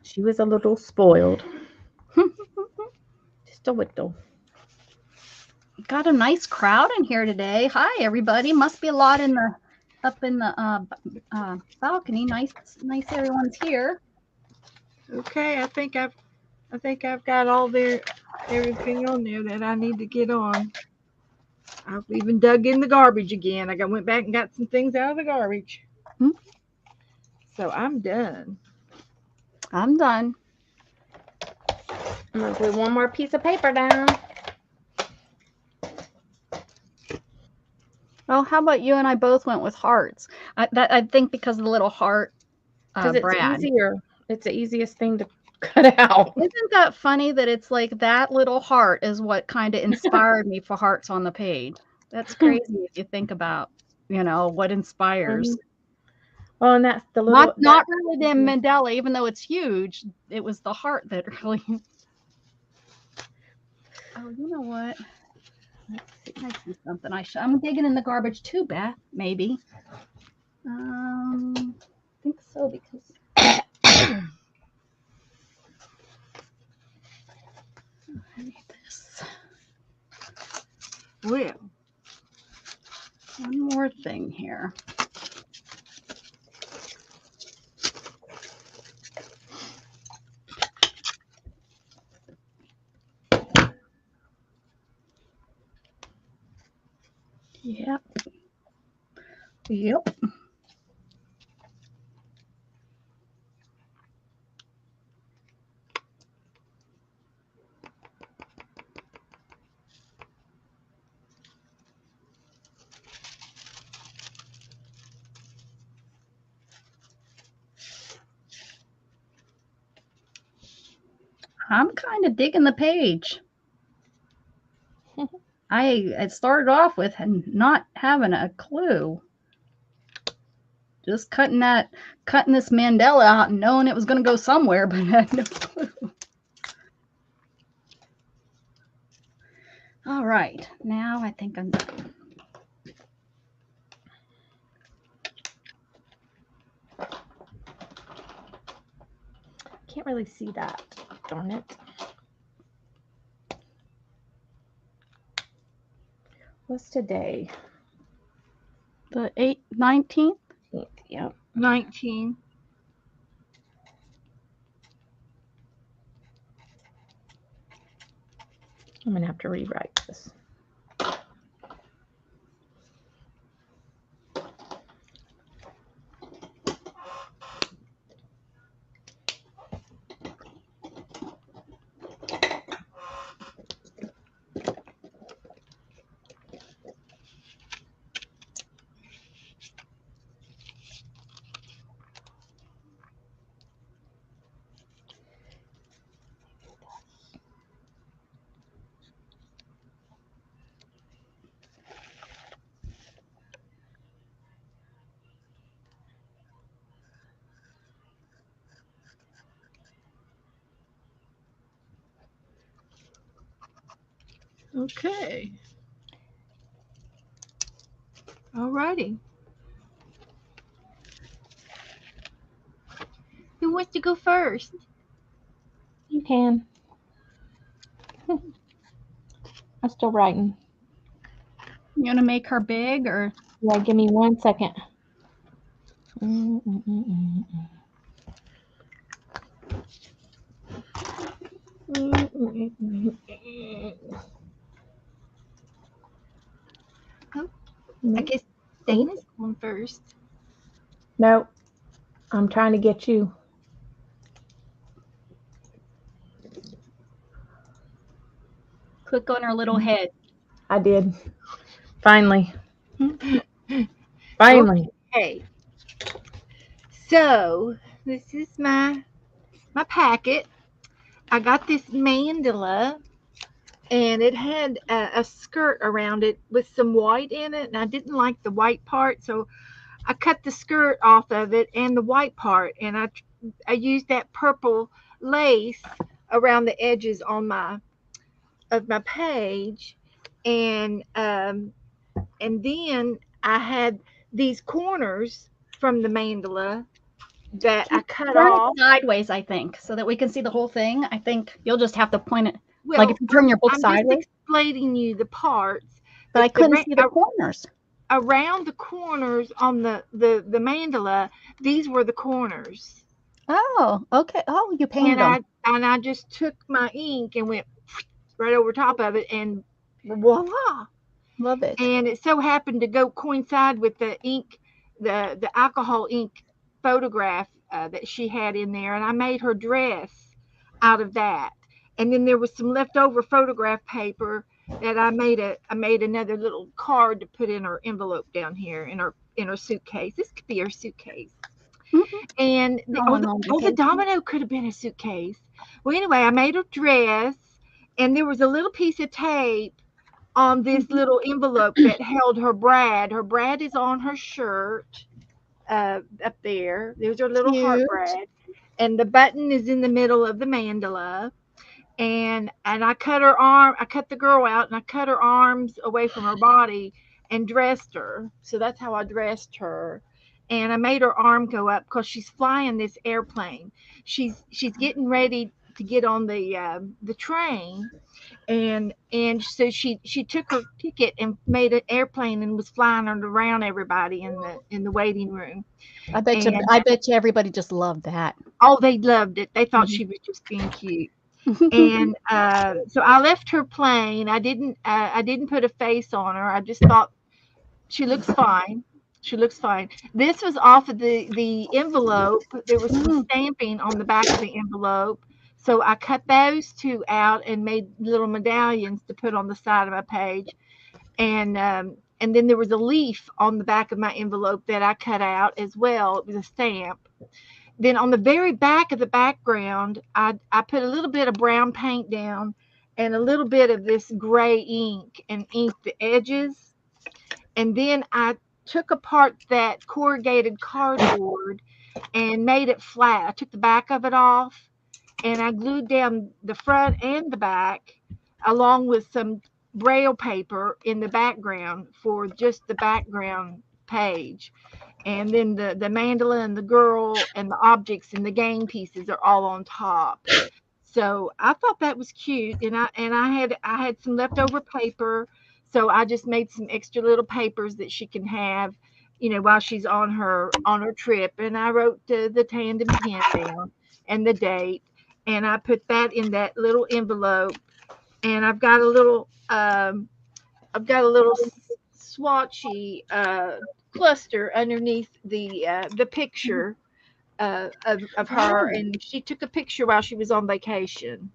She was a little spoiled. Just a little. Got a nice crowd in here today. Hi, everybody. Must be a lot up in the balcony. Nice, everyone's here. Okay, I think I've got everything on there that I need to get on. I've even dug in the garbage again. Went back and got some things out of the garbage. Hmm? So I'm done. I'm done. I'm gonna glue one more piece of paper down. Well, how about you and I both went with hearts? I think because of the little heart, Because it's Brad. easier. It's the easiest thing to cut out. Isn't that funny that it's like that little heart is what kind of inspired me for hearts on the page? That's crazy if you think about, what inspires. Well, and that's the Not little not really the mandala, even though it's huge. It was the heart that really. Oh, you know what? I see something. I'm digging in the garbage too, Beth. Maybe. I think so because. I need this. Well, One more thing here. Yep. Yep. I'm kind of digging the page. I started off with not having a clue. Just cutting this mandala out and knowing it was going to go somewhere, but I had no clue. All right, now I think I'm done. Can't really see that. Darn it. What's today? The 19th? Yep. 19. I'm gonna have to rewrite this. Okay. Alrighty. Who wants to go first? You can. I'm still writing. You want to make her big or? Yeah, give me 1 second. Oh, I guess Dana's going first. No, I'm trying to get you. Click on her little head. I did. Finally. Finally. Okay. So this is my packet. I got this mandala, and it had a skirt around it with some white in it, and I didn't like the white part, so I cut the skirt off of it and the white part, and I used that purple lace around the edges on my page, and then I had these corners from the mandala that I cut Turn it off. sideways, I think, so that we can see the whole thing. I think you'll just have to point it. Like Well, if you turn your book I'm just sideways, explaining you the parts. but I couldn't see the corners. Around the corners on the mandala, these were the corners. Oh, okay. Oh, you painted And them. I just took my ink and went right over top of it, and voila. Love it. And it so happened to go coincide with the ink, the alcohol ink photograph that she had in there, and I made her dress out of that. And then there was some leftover photograph paper that I made another little card to put in her envelope down here in her suitcase. This could be her suitcase. Mhm. And Going on the vacation. domino could have been a suitcase. Well, anyway, I made her dress, and there was a little piece of tape on this little envelope that held her brad. Her brad is on her shirt up there. There's her little heart Cute. brad, and the button is in the middle of the mandala. And I cut her arm. I cut the girl out, and I cut her arms away from her body and dressed her. So that's how I dressed her. And I made her arm go up because she's flying this airplane. She's getting ready to get on the train, and so she took her ticket and made an airplane and was flying it around everybody in the waiting room. And I bet you everybody just loved that. oh, they loved it. They thought Mhm. she was just being cute. And so I left her plain. I didn't put a face on her. I just thought she looks fine. She looks fine. This was off of the envelope. There was some Mm. stamping on the back of the envelope. So I cut those two out and made little medallions to put on the side of my page. And then there was a leaf on the back of my envelope that I cut out as well. It was a stamp. Then on the very back of the background, I put a little bit of brown paint down and a little bit of this gray ink and inked the edges. And then I took apart that corrugated cardboard and made it flat. I took the back of it off, and I glued down the front and the back along with some braille paper in the background for just the background page. And then the mandala and the girl and the objects and the game pieces are all on top. So I thought that was cute, and I had some leftover paper, So I just made some extra little papers that she can have, while she's on her trip. And I wrote the Tandem Ten down and the date, and I put that in that little envelope. And I've got a little swatchy cluster underneath the picture of her, Oh, and she took a picture while she was on vacation.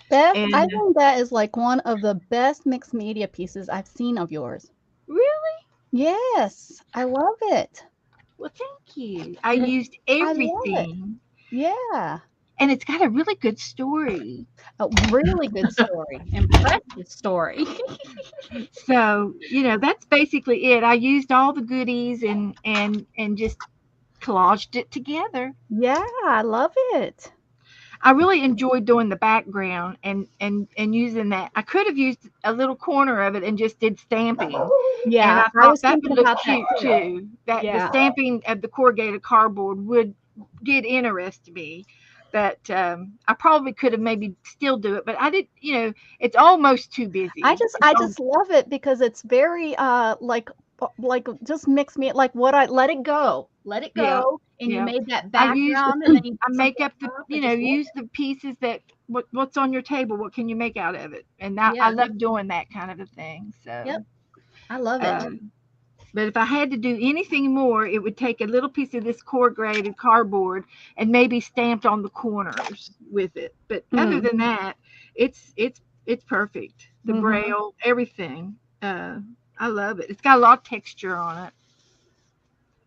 Beth, And I think that is like one of the best mixed media pieces I've seen of yours. really, Yes, I love it. well, thank you. I And used I love it. everything, Yeah. and it's got a really good story. A really good story. Impressive story. So that's basically it. I used all the goodies and just collaged it together. Yeah, I love it. I really enjoyed doing the background and using that. I could have used a little corner of it and just did stamping, and Yeah, I I thought was that would thinking look about that cute too. too. That the Yeah. stamping of the corrugated cardboard did interest me, but I probably could have maybe still do it, but I did. It's almost too I busy. just It's I all just love it because it's very like just makes me like what I let it go. Let it Yeah, go. And you yeah. made that I use background and then you I put make something up on top. I just love use it. the pieces that what's on your table. What can you make out of it? And I Yeah. love doing that kind of a thing. So. Yep. I love it. Um, but if I had to do anything more, it would take a little piece of this corrugated cardboard and maybe stamped on the corners with it. But other Mm. than that, it's perfect. The Mhm. braille, everything. I love it. It's got a lot of texture on it,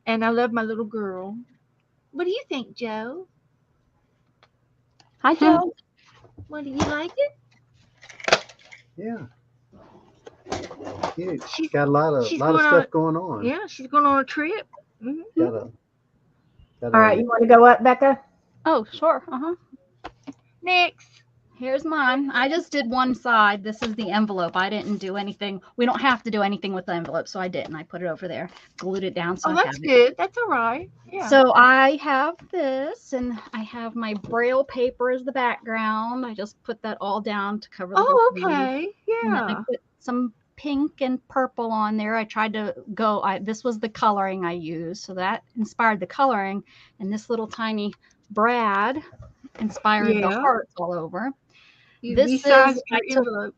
and I love my little girl. What do you think, Joe? Hi, Joe. What do you like it? Yeah, cute. She's Got a lot of she's lot of going on. stuff going on. Yeah, she's going on a trip. Hmm. Got a got All right, a you want to go up, Becca? Oh, sure. Uh-huh. Next. Here's mine. I just did one side. This is the envelope. I didn't do anything. We don't have to do anything with the envelope, so I didn't. I put it over there, glued it down so Oh, I that's have it. good. That's all right. Yeah. So I have this, and I have my braille paper as the background. I just put that all down to cover the whole Oh, page. okay. And then I Yeah. put some pink and purple on there. I tried to go, this was the coloring I used. So that inspired the coloring. And this little tiny Brad inspired the Yeah. hearts all over. You This is, resized your envelope.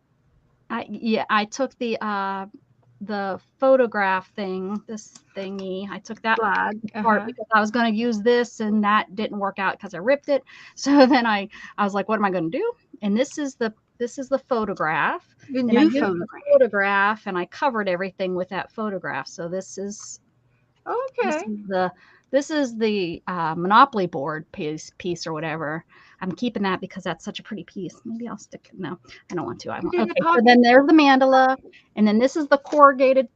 I took the photograph thing, this thingy. I took that Slide. part because I was going to use this and that didn't work out because I ripped it. So then I was like, what am I going to do? And this is the photograph. The And I new used the photograph. photograph and I covered everything with that photograph. So this is Okay. the Monopoly board piece or whatever. I'm keeping that because that's such a pretty piece. Maybe I'll stick it. No, I don't want to. I Put won't. it in the Okay, so pocket. then there's the mandala, and then this is the corrugated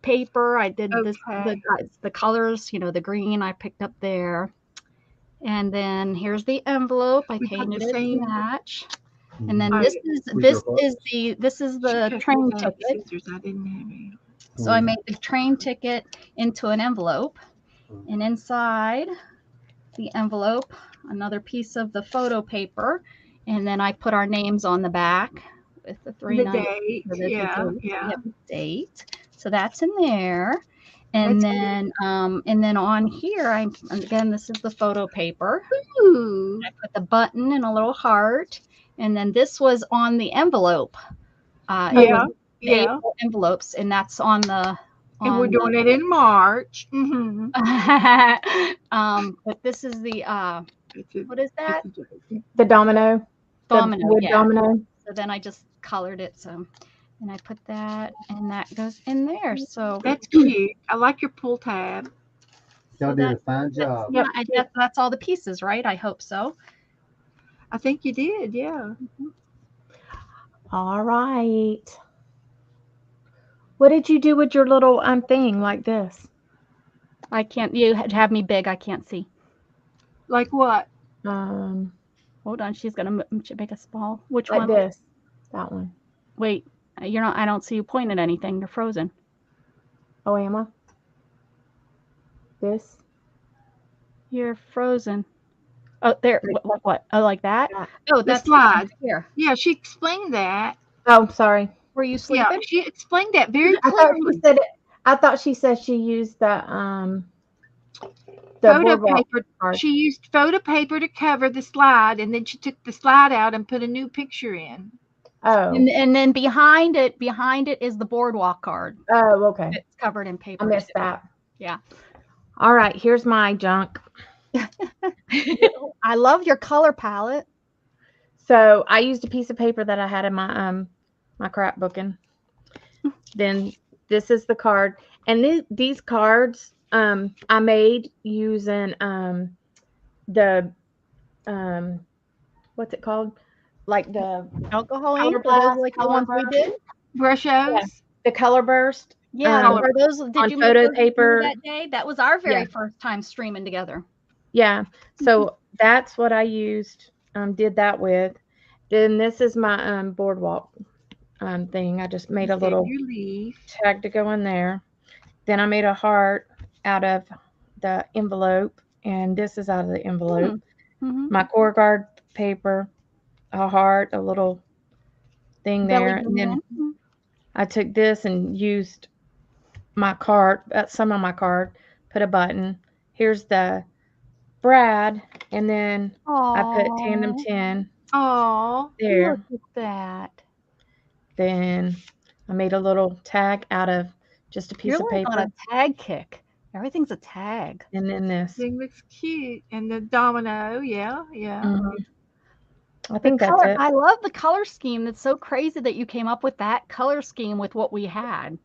paper. I did Okay. the colors, the green I picked up there. And then here's the envelope. I We got the painted it to same. match. And then Oh, this yeah. is with this your is hearts. She the cut train me out ticket. scissors. I didn't have any. So I made the train ticket into an envelope, and inside the envelope, another piece of the photo paper, and then I put our names on the back with the The 390 date. for the Yeah. date. Yeah. Yep, date. So that's in there. That's And then on here, again, this is the photo paper. Ooh. I put the button and a little heart, and then this was on the envelope. It was Yeah. the Yeah. April envelopes, and that's on the And we're on the. doing it in March. Mm-hmm. But this is the what is that? The domino, the Domino, wood yeah. domino. So then I just colored it, and I put that, and that goes in there. So That's cute. I like your pull tab. Y'all did a fine job. Yep. That's all the pieces, right? I hope so. I think you did. Yeah. All right. What did you do with your little thing like this? I can't. You have me big. I can't see. Like what? Um, Hold on. She's gonna make a small. Which like one? this. That one. Wait. You're not. I don't see you pointing at anything. You're frozen. Oh, am I? This. You're frozen. Oh, there. What? Oh, like that? That. Oh, The that's slide. here. Yeah, she explained that. Oh, sorry. Were you Yeah, sleeping? she explained that very I thought she clearly. said. I thought she said she used the Photo boardwalk paper. card. She used photo paper to cover the slide, and then she took the slide out and put a new picture in. Oh. And then behind it is the boardwalk card. Oh, okay. It's covered in I paper. missed that. Yeah. All right, here's my junk. I love your color palette. So I used a piece of paper that I had in my my crap booking. Then this is the card, and these cards I made using the what's it called? Like the Alcohol color ink? Are those blast, like the color ones we burst. did? Brushos. The color burst. Yeah. Color- Are those? Did on you make photo those with me paper. that day? That was our very Yeah. first time streaming together. Yeah. So that's what I used. Did that with. Then this is my boardwalk thing. I just made a Save little your leaf. tag to go in there. Then I made a heart out of the envelope, and this is out of the envelope. Mm-hmm. My core guard paper, a heart, a little thing Belly there, and then band. I took this and used my card, some of my card, put a button. Here's the Brad, and then I put Tandem Oh, 10 Oh, there. look at that. Then I made a little tag out of just a piece You're of like on paper, a tag kick. Everything's a tag. and then this. thing looks cute. And the domino, yeah. Mhm. I The think that's color, it. I love the color scheme. That's so crazy that you came up with that color scheme with what we had.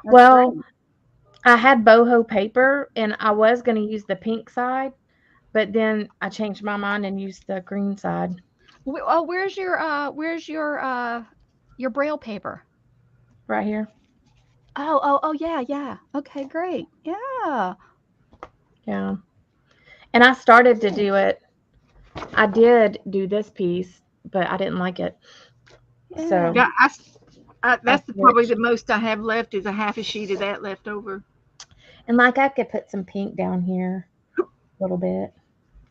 That's Well, great. I had boho paper, and I was going to use the pink side, but then I changed my mind and used the green side Where's your braille paper? right here. Oh, yeah. Okay, great. Yeah. Yeah. And I started to do it. I did do this piece, but I didn't like it. So Yeah, that's probably switched. the most I have left is a half a sheet of that left over. And like I could put some pink down here a little bit,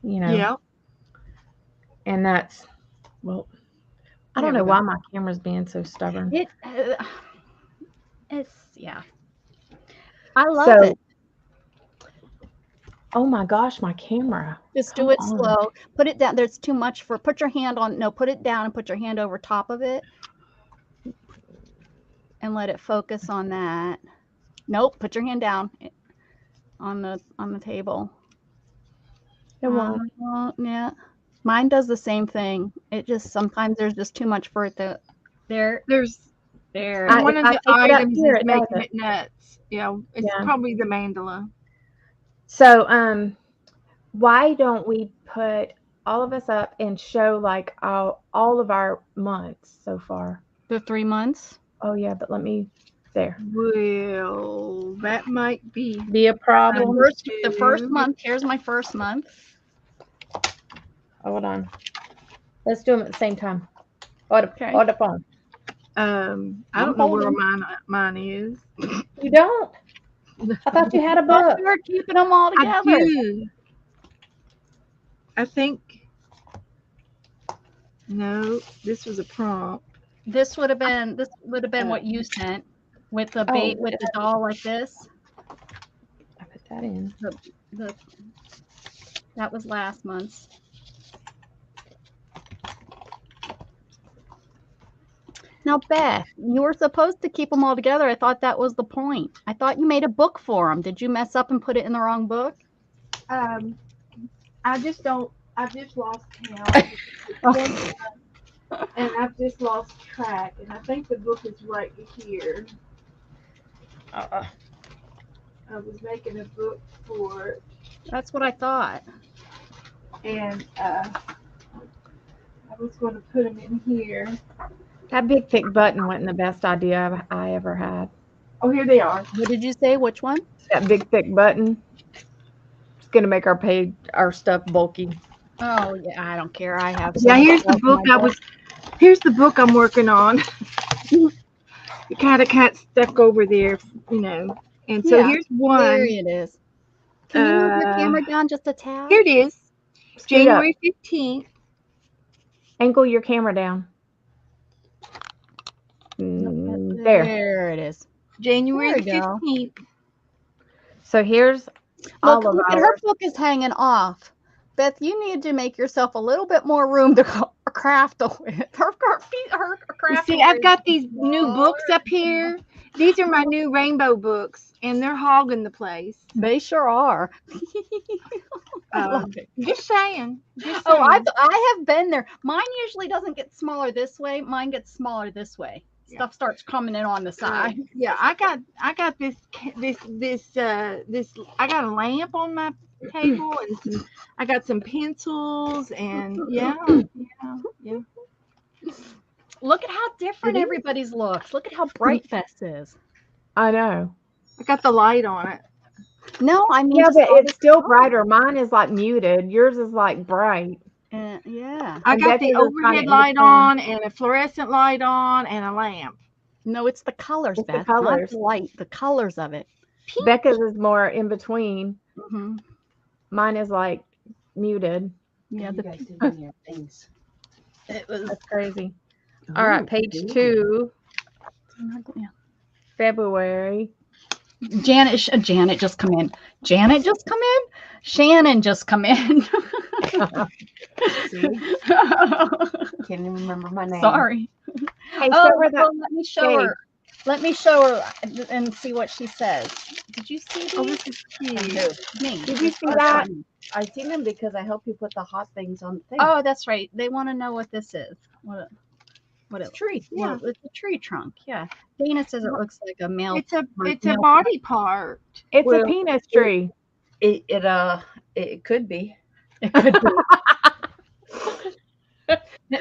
you know. Yeah. And that's, well, I There don't we know go. why my camera's being so stubborn. It's yeah. I love So, it. oh my gosh, my camera. Just Come do it on. slow. Put it down. There's too much for. Put your hand on. No, put it down and put your hand over top of it, and let it focus on that. Nope. Put your hand down on the table. It won't. Yeah. Mine does the same thing. It just sometimes there's just too much for it to. There. There's There. one if of I the take it up items here, is it does making it. it nuts. Yeah, it's Yeah. probably the mandala. So, why don't we put all of us up and show like all of our months so far? The 3 months. Oh yeah, but let me there. Well, that might be Be a problem. The first month. Here's my first month. Hold on. Let's do them at the same time. Hold Okay. the phone. I I'm don't know where holding. mine is. You don't? I thought you had a book. We were keeping them all I together. do. I think. No, this was a prompt. This would have been what you sent with the bait with the doll like this. I put that in. That was last month's. Now, Beth, you were supposed to keep them all together. I thought that was the point. I thought you made a book for them. Did you mess up and put it in the wrong book? I just don't. I've just lost count, and I've just lost track. And I think the book is right here. I was making a book for it, That's what I thought. and I was going to put them in here. That big thick button wasn't the best idea I ever had. Oh, here they are. What did you say? Which one? That big thick button. It's gonna make our stuff bulky. Oh yeah, I don't care. I have. Yeah, here's the book Here's the book I'm working on. It kind of got stuck over there, you know. And so Yeah, here's one. There it is. Can you move your camera down just a tad? Here it is. Scoot up. January 15th. Angle your camera down. There. There it is. January There the you go. 15th. So here's all Look, of look at her ours. book is hanging off. Beth, you need to make yourself a little bit more room to craft with. Her You craft. see, I've got these new books up here. These are my new rainbow books, and they're hogging the place. They sure are. I love it. Just saying. Just Oh, saying. I have been there. Mine usually doesn't get smaller this way. Mine gets smaller this way. Yeah. Stuff starts coming in on the side. Yeah, I got this I got a lamp on my table and I got some pencils and yeah. Look at how different everybody's looks. Look at how bright Fest is. I know. I got the light on it. No, I mean, Yeah, just but all it's this still color. brighter. Mine is like muted. Yours is like bright. Yeah. I And got Becca's the is kinda overhead in light between. on and a fluorescent light on and a lamp. No, it's the colors, It's the Beth. Not colors. the light. The colors of it. Becca's is more in between. Mm-hmm. Mine is like muted. Yeah. You guys did on your things. It was. That's crazy. All right, page 2, Yeah. February. Janet just come in. Janet just come in. Shannon just come in. See? Can't even remember my name. Sorry. Hey, Oh, show her that. well, let me show shade. her. Let me show her and see what she says. Did you see Oh, these? this is cute. Me. Did you see that? I seen them because I help you put the hot things on the thing. Oh, that's right. They want to know what this is. What it's it? tree. Yeah, it's a tree trunk. Yeah. Dana says it looks like a male. It's a male- body part. It's Well, a penis tree. It could be. It could be.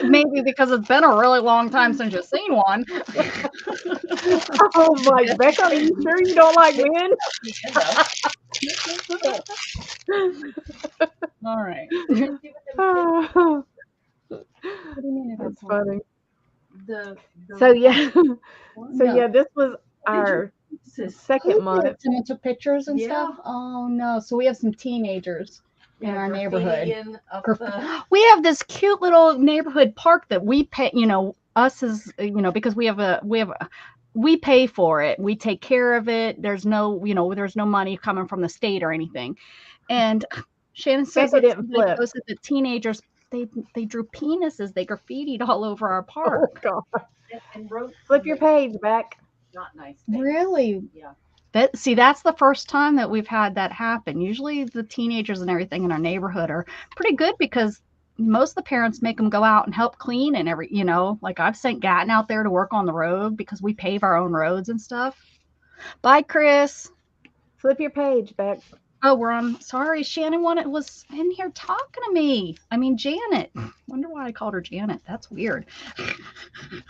Maybe because it's been a really long time since you've seen one. Oh my, Becca, are you sure you don't like men? All right. Oh, What do you mean? that's funny. The So yeah, so No. yeah, this was our second month. Someone took pictures and Yeah. stuff. Oh no! So we have some teenagers in our neighborhood. neighborhood. We have this cute little neighborhood park that we pay. You know, us as because we pay for it. We take care of it. There's no money coming from the state or anything. And Shannon says Becca that didn't flip. the teenagers they drew penises. They graffitied all over our Oh park. God! And wrote Flip your page, Beck. not nice things. Really? Yeah. That's the first time that we've had that happen. Usually the teenagers and everything in our neighborhood are pretty good because most of the parents make them go out and help clean and like I've sent Gatton out there to work on the road because we pave our own roads and stuff. Bye, Chris. Flip your page, Beck. Oh, we're on. Sorry, Shannon was in here talking to me. I mean, Janet. Wonder why I called her Janet. That's weird.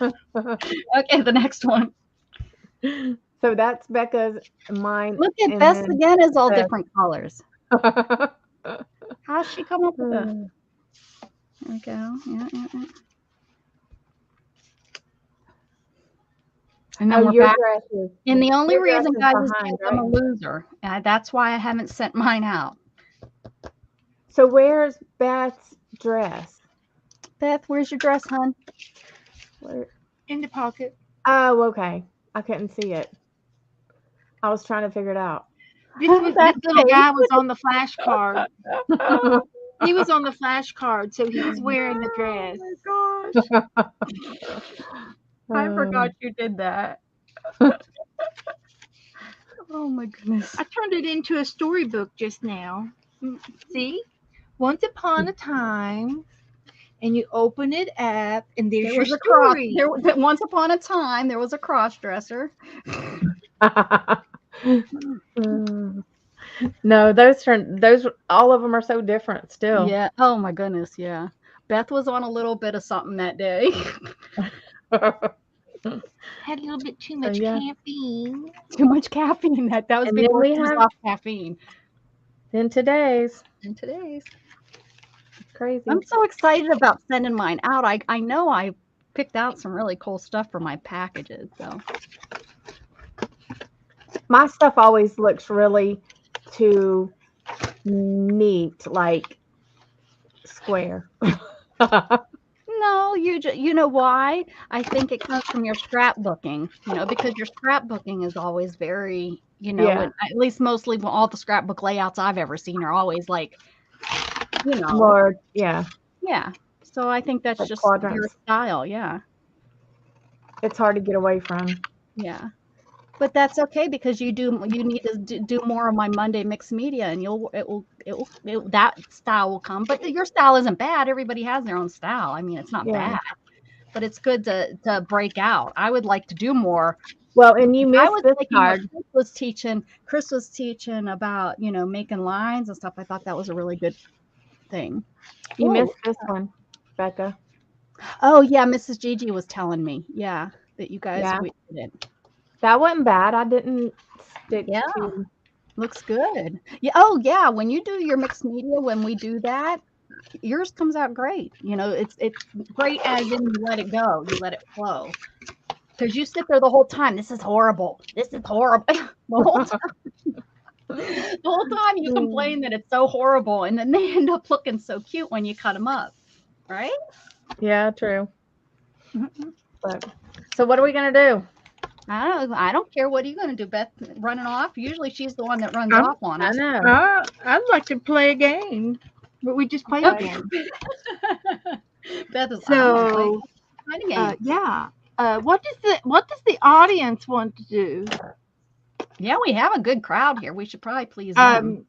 Okay, the next one. So that's Becca's, mine. Look at and Bess then again. Is all Beth. different colors. How's she come up with that? There we go. Yeah. And then Oh, we're your back. dresses. And the only your reason, dress guys, is is behind, because I'm a loser. That's why I haven't sent mine out. So where's Beth's dress? Beth, where's your dress, hon? Where? In the pocket. Oh, okay. I couldn't see it. I was trying to figure it out. This little guy was on the flashcard. Oh He was on the flashcard, so he was wearing the dress. my gosh. I forgot you did that. Oh my goodness. I turned it into a storybook just now. See? Once upon a time, and you open it up, and there's your story. Once upon a time, there was a cross dresser. No, those all of them are so different still. Yeah. Oh my goodness. Yeah. Beth was on a little bit of something that day. Had a little bit too much caffeine. Too much caffeine. That was And then before we she was have- off caffeine. Then today's And today's. crazy. I'm so excited about sending mine out. I know I picked out some really cool stuff for my packages. So My stuff always looks really too neat, like square. no, No, you know why? I think it comes from your scrapbooking, because your scrapbooking is always very, Yeah. and at least mostly all the scrapbook layouts I've ever seen are always like, you know, More, yeah, yeah. So I think that's like just your quadrants. style, yeah. It's hard to get away from. Yeah. But that's okay because you need to do more of my Monday mixed media and that style will come. But your style isn't bad. Everybody has their own style. I mean, it's not Yeah. bad, but it's good to break out. I would like to do more. Well, and you I missed was this liking what card. Chris was teaching about, making lines and stuff. I thought that was a really good thing. You Oh, missed this one, Becca. oh yeah, Mrs. Gigi was telling me, yeah, that you guys Yeah. did it. That wasn't bad. I didn't stick Yeah, to. looks good. Yeah. Oh yeah, when you do your mixed media, when we do that, yours comes out great. It's great as in you let it go, you let it flow. Because you sit there the whole time. This is horrible. This is horrible. The whole time. The whole time you complain that it's so horrible, and then they end up looking so cute when you cut them up, right? Yeah, true. Mhm. But so what are we gonna do? I don't care. What are you going to do, Beth? Running off? Usually she's the one that runs I'm, off on I us. know. I'd like to play a game, but we just played a Okay. game. Beth is. I want to play So, a game. yeah. What does the audience want to do? Yeah, we have a good crowd here. We should probably please them.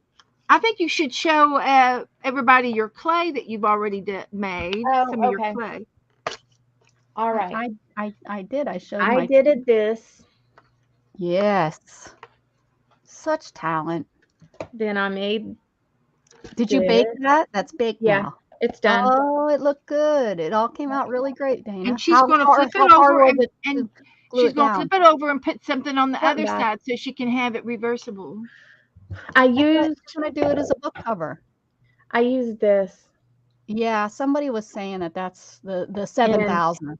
I think you should show everybody your clay that you've already made. Oh, Some of okay. your clay. All right. I did. I showed I my. did it this. Yes. Such talent. Then I made Did you this. bake that? That's baked Yeah, now. it's done. Oh, it looked good. It all came out really great, Dana. And she's going to flip How it hard over was and, it and to glue she's it going to down? flip it over and put something on the Front other and back. side so she can have it reversible. I I thought you used were going to do it as a book cover. this, Yeah, somebody was saying that that's the and 7,000.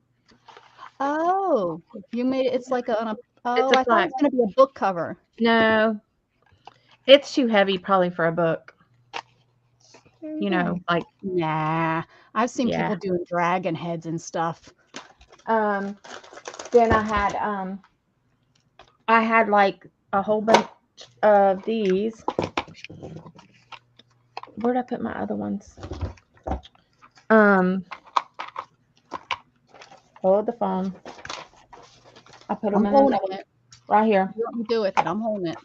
Oh, you made it. It's like it's oh, a I thought it plaque. was going to be a book cover. No, it's too heavy probably for a book. There You you go. know, like Nah, I've seen yeah. people doing dragon heads and stuff. Then I had like a whole bunch of these. Where'd I put my other ones? Hold the phone. I put them I'm in holding another it. right here. You want me to do with it? I'm holding it.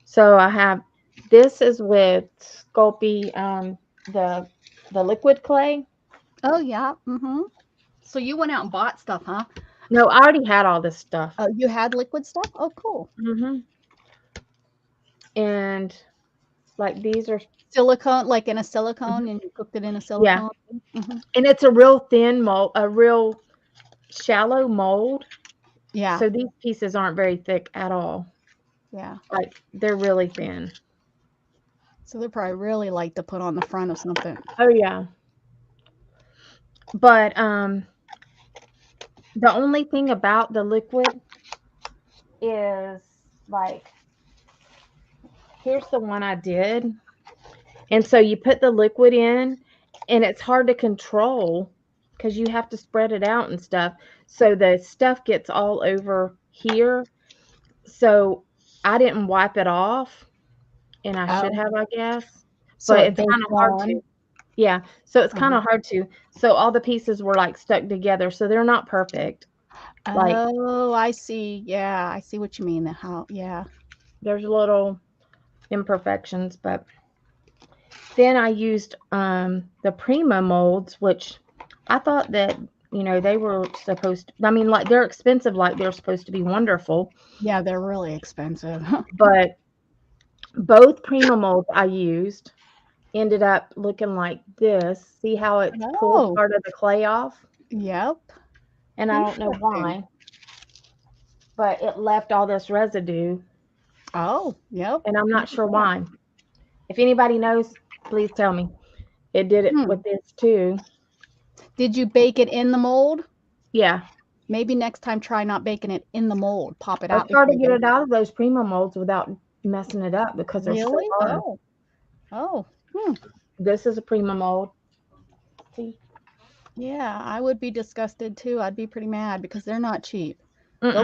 So I have this is with Sculpey, the liquid clay. Oh yeah. Mm-hmm. So you went out and bought stuff, huh? No, I already had all this stuff. Oh, you had liquid stuff? Oh, cool. And like these are Silicone, like in a silicone, Mhm. and you cooked it in a Yeah, silicone. Mm-hmm. and it's a real thin mold, a real shallow mold. Yeah, So these pieces aren't very thick at all. yeah. Like they're really thin. So they're probably really light to put on the front of something. Oh yeah. But the only thing about the liquid is like here's the one I did. And so you put the liquid in and it's hard to control because you have to spread it out and stuff. So the stuff gets all over here. So I didn't wipe it off and I should Oh, have, I guess. so But it it's baked kind of hard to. on. Yeah. So it's kind Uh-huh. of hard to. So all the pieces were like stuck together. So they're not perfect. Like Oh, I see. Yeah, I see what you mean. Yeah. there's little imperfections, but then I used the Prima molds, which I thought that they were supposed to, I mean, like they're expensive, like they're supposed to be wonderful, Yeah, they're really expensive. but both Prima molds I used ended up looking like this. See how it's pulled Oh, part of the clay off? yep. And I don't know Interesting. why, but it left all this residue, Oh, yep. and I'm not sure why. If anybody knows, please tell me. It did it Hmm. with this too. Did you bake it in the mold? Yeah. Maybe next time try not baking it in the mold. Pop it It's out hard before to you get bake it out of those Prima molds without messing it up because it. they're so Really? hard. Oh. Oh. Hmm. This is a Prima mold. See? Yeah, I would be disgusted too. I'd be pretty mad because they're not cheap. Mm-mm.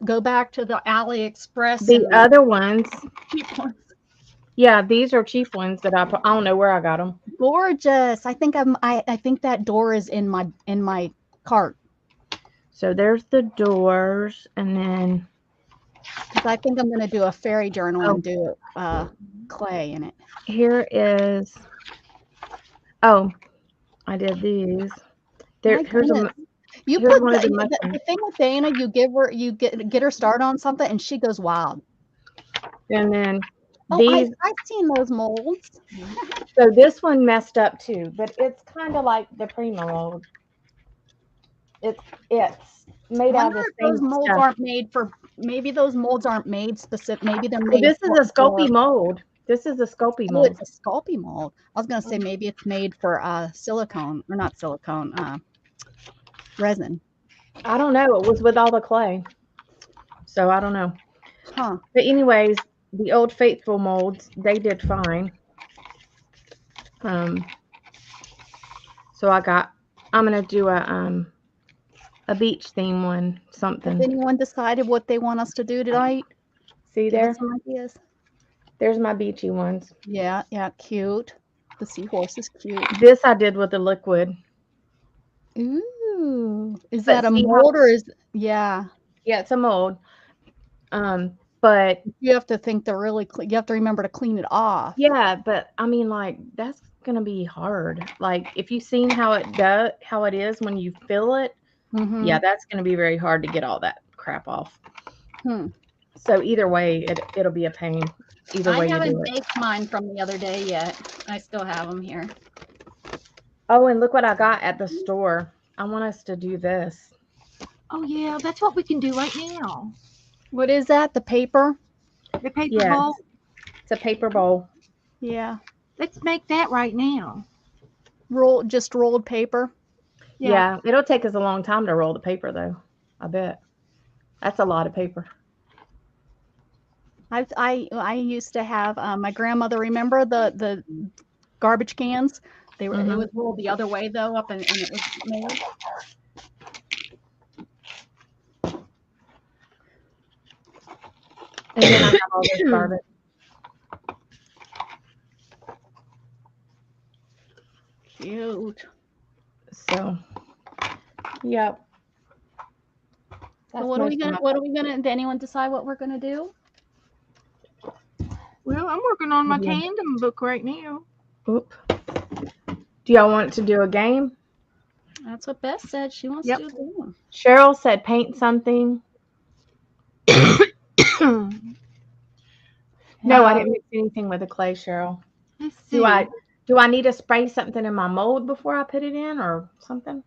Go back to the AliExpress The and the other ones, cheap ones. yeah, these are cheap ones that I don't know where I got them. Gorgeous. I think that door is in my cart So there's the doors, and then because I think I'm gonna do a fairy journal oh, and do clay in it. here is oh, I did these. There, My goodness. You here's put one of the the mushrooms, thing with Dana, you get her started on something and she goes wild. and then Oh, these. I've seen those molds. So this one messed up too, but it's kind of like the Prima mold. It's I made out of wonder the if those same molds stuff. aren't made for maybe those molds aren't made specific. Maybe they're Well, made this is a for Sculpey mold. This is a Sculpey oh, mold. it's a Sculpey mold. I was gonna say maybe it's made for silicone or not silicone, resin. I don't know. It was with all the clay, so I don't know. Huh. But anyways, the Old Faithful molds, they did fine. Um, so I'm gonna do a beach theme one, Has something. anyone decided what they want us to do tonight? See Give us there? some ideas. There's my beachy ones. Yeah, yeah, cute. The seahorse is cute. This I did with the liquid. Ooh, is But that a see how, mold or is yeah? yeah, it's a mold. But You have to think to really you have to remember to clean it off. yeah, but I mean, like, that's gonna be hard. Like, if you've seen how it is when you fill it, Mm-hmm. yeah, that's gonna be very hard to get all that crap off. Hmm. So either way, it'll be a pain. Either I way you haven't do it. baked mine from the other day yet. I still have them here. Oh, and look what I got at the store. I want us to do this. Oh yeah, that's what we can do right now. What is that? The paper? The paper Yes, bowl. it's a paper bowl. Yeah. Let's make that right now. Just rolled paper. Yeah, it'll take us a long time to roll the paper, though. I bet. That's a lot of paper. I used to have my grandmother. Remember the garbage cans? They were it Mhm. was rolled the other way though, up and it was made. And then I have all this garbage. Cute. So, yep. So That's what are we most of my. gonna did anyone decide what we're gonna do? Well, I'm working on my Yeah. tandem book right now. Oop. Do y'all want to do a game? That's what Beth said. She wants Yep. to do one. Cheryl said paint something. No, I didn't mix anything with the clay, Cheryl. Let's see. Do I need to spray something in my mold before I put it in or something?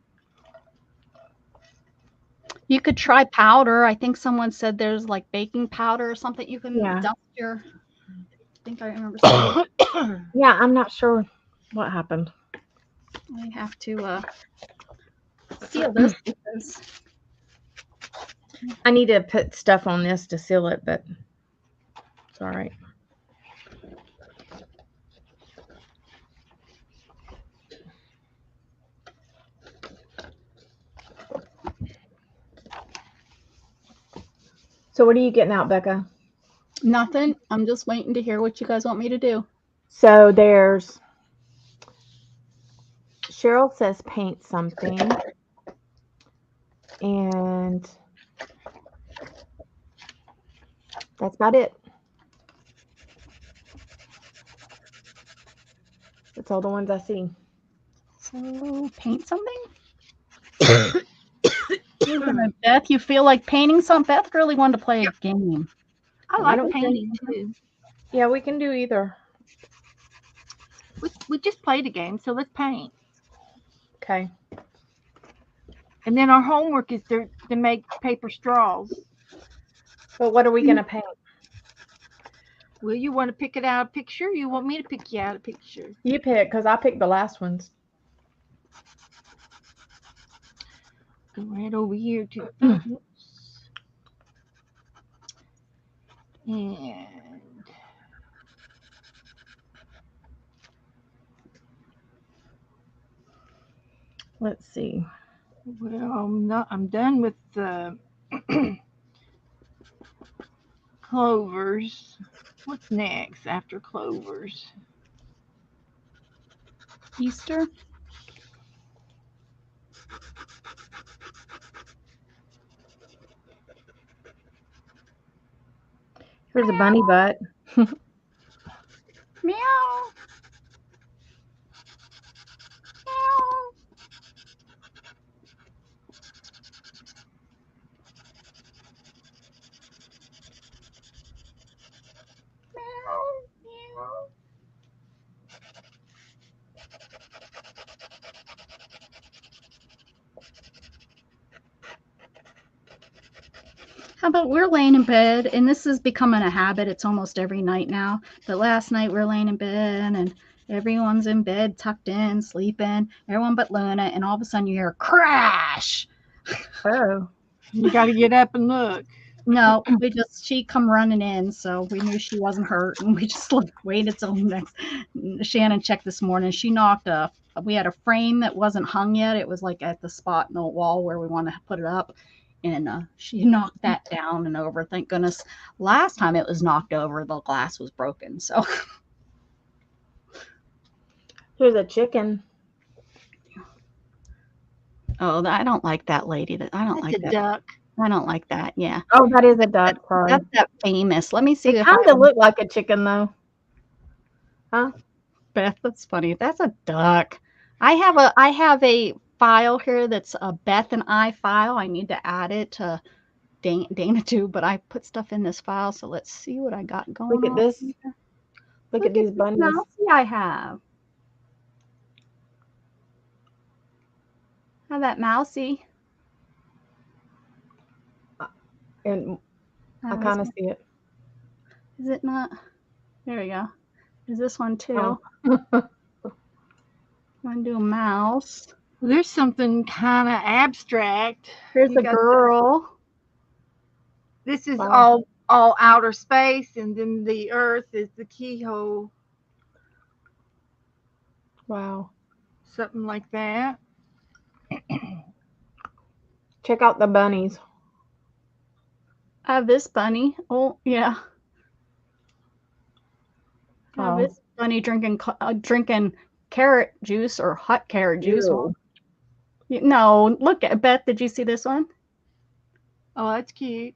You could try powder. I think someone said there's like baking powder or something you can Yeah. dust your. I think I remember saying Yeah, I'm not sure what happened. we have to seal this because I need to put stuff on this to seal it, but it's all right. So what are you getting out, Becca? nothing. I'm just waiting to hear what you guys want me to do. So there's Cheryl says paint something, and that's about it. That's all the ones I see. So paint something. Beth, you feel like painting something? Beth really wanted to play a game. I I like don't painting too. Yeah, we can do either. We just played a game, so let's paint. Okay. And then our homework is to make paper straws. But what are we gonna paint? Will you want to pick it out a picture? Or you want me to pick you out a picture? You pick, because I picked the last ones. Go right over here to oops. And Let's see. Well, I'm done with the clovers. What's next after clovers? Easter. Here's a bunny butt. Meow. Meow. Meow. Meow. How about we're laying in bed, and this is becoming a habit. It's almost every night now. But last night we're laying in bed, and everyone's in bed, tucked in, sleeping. Everyone but Luna, and all of a sudden you hear crash. Oh. You got to get up and look. No, she come running in, so we knew she wasn't hurt, and we just waited till next. Shannon checked this morning. She knocked we had a frame that wasn't hung yet. It was like at the spot in the wall where we want to put it up, and she knocked that down and over. Thank goodness. Last time it was knocked over, the glass was broken. So Here's a chicken. oh, I don't like that lady. I don't That's like a that. duck. I don't like that. Yeah, Oh, that is a duck. Sorry. that's that famous. Let me see It if kind of looked like a chicken though. Huh? Beth, that's funny. That's a duck. I have a file here that's a Beth and I file. I need to add it to Dana too, but I put stuff in this file, so let's see what I got going Look at on this. here. Look at these this bunnies. mousey I have. Have that mousy. And I This kind of one. see it. Is it not? There we go. There's this one too. Oh. I'm gonna do a mouse. There's something kind of abstract. Here's You a got girl. This is Wow. all outer space, and then the Earth is the keyhole. Wow. Something like that. Check out the bunnies. I have this bunny. Oh yeah. I have Oh. this bunny drinking carrot juice or hot carrot juice. Ew. No, look at Beth. Did you see this one? Oh, that's cute.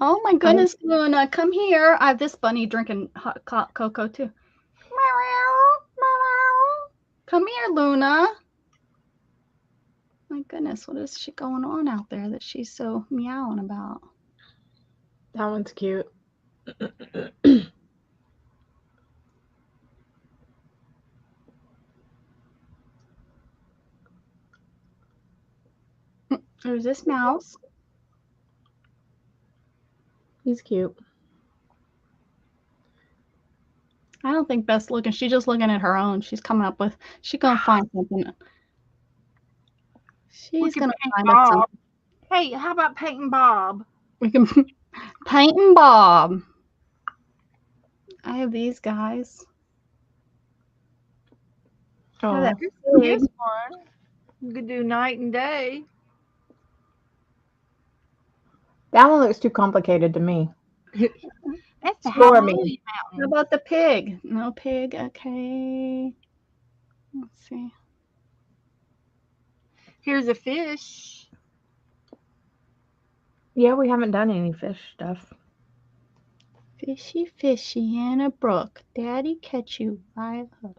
Oh my goodness, Luna, come here. I have this bunny drinking hot cocoa too. Meow, meow. Come here, Luna. My goodness, what is she going on out there that she's so meowing about? That one's cute. There's this mouse. He's cute. I don't think Beth's looking. She's just looking at her own. She's coming up with. She's gonna find something. She's gonna find us Bob. something. Hey, how about painting Bob? We can paint and Bob. I have these guys. Oh, That Here's one. You could do night and day. that one looks too complicated to me. That's the For Hallelujah me. How Mountain. about the pig? No pig. Okay. Let's see. Here's a fish. Yeah, we haven't done any fish stuff. Fishy, fishy in a brook. Daddy catch you by a hook.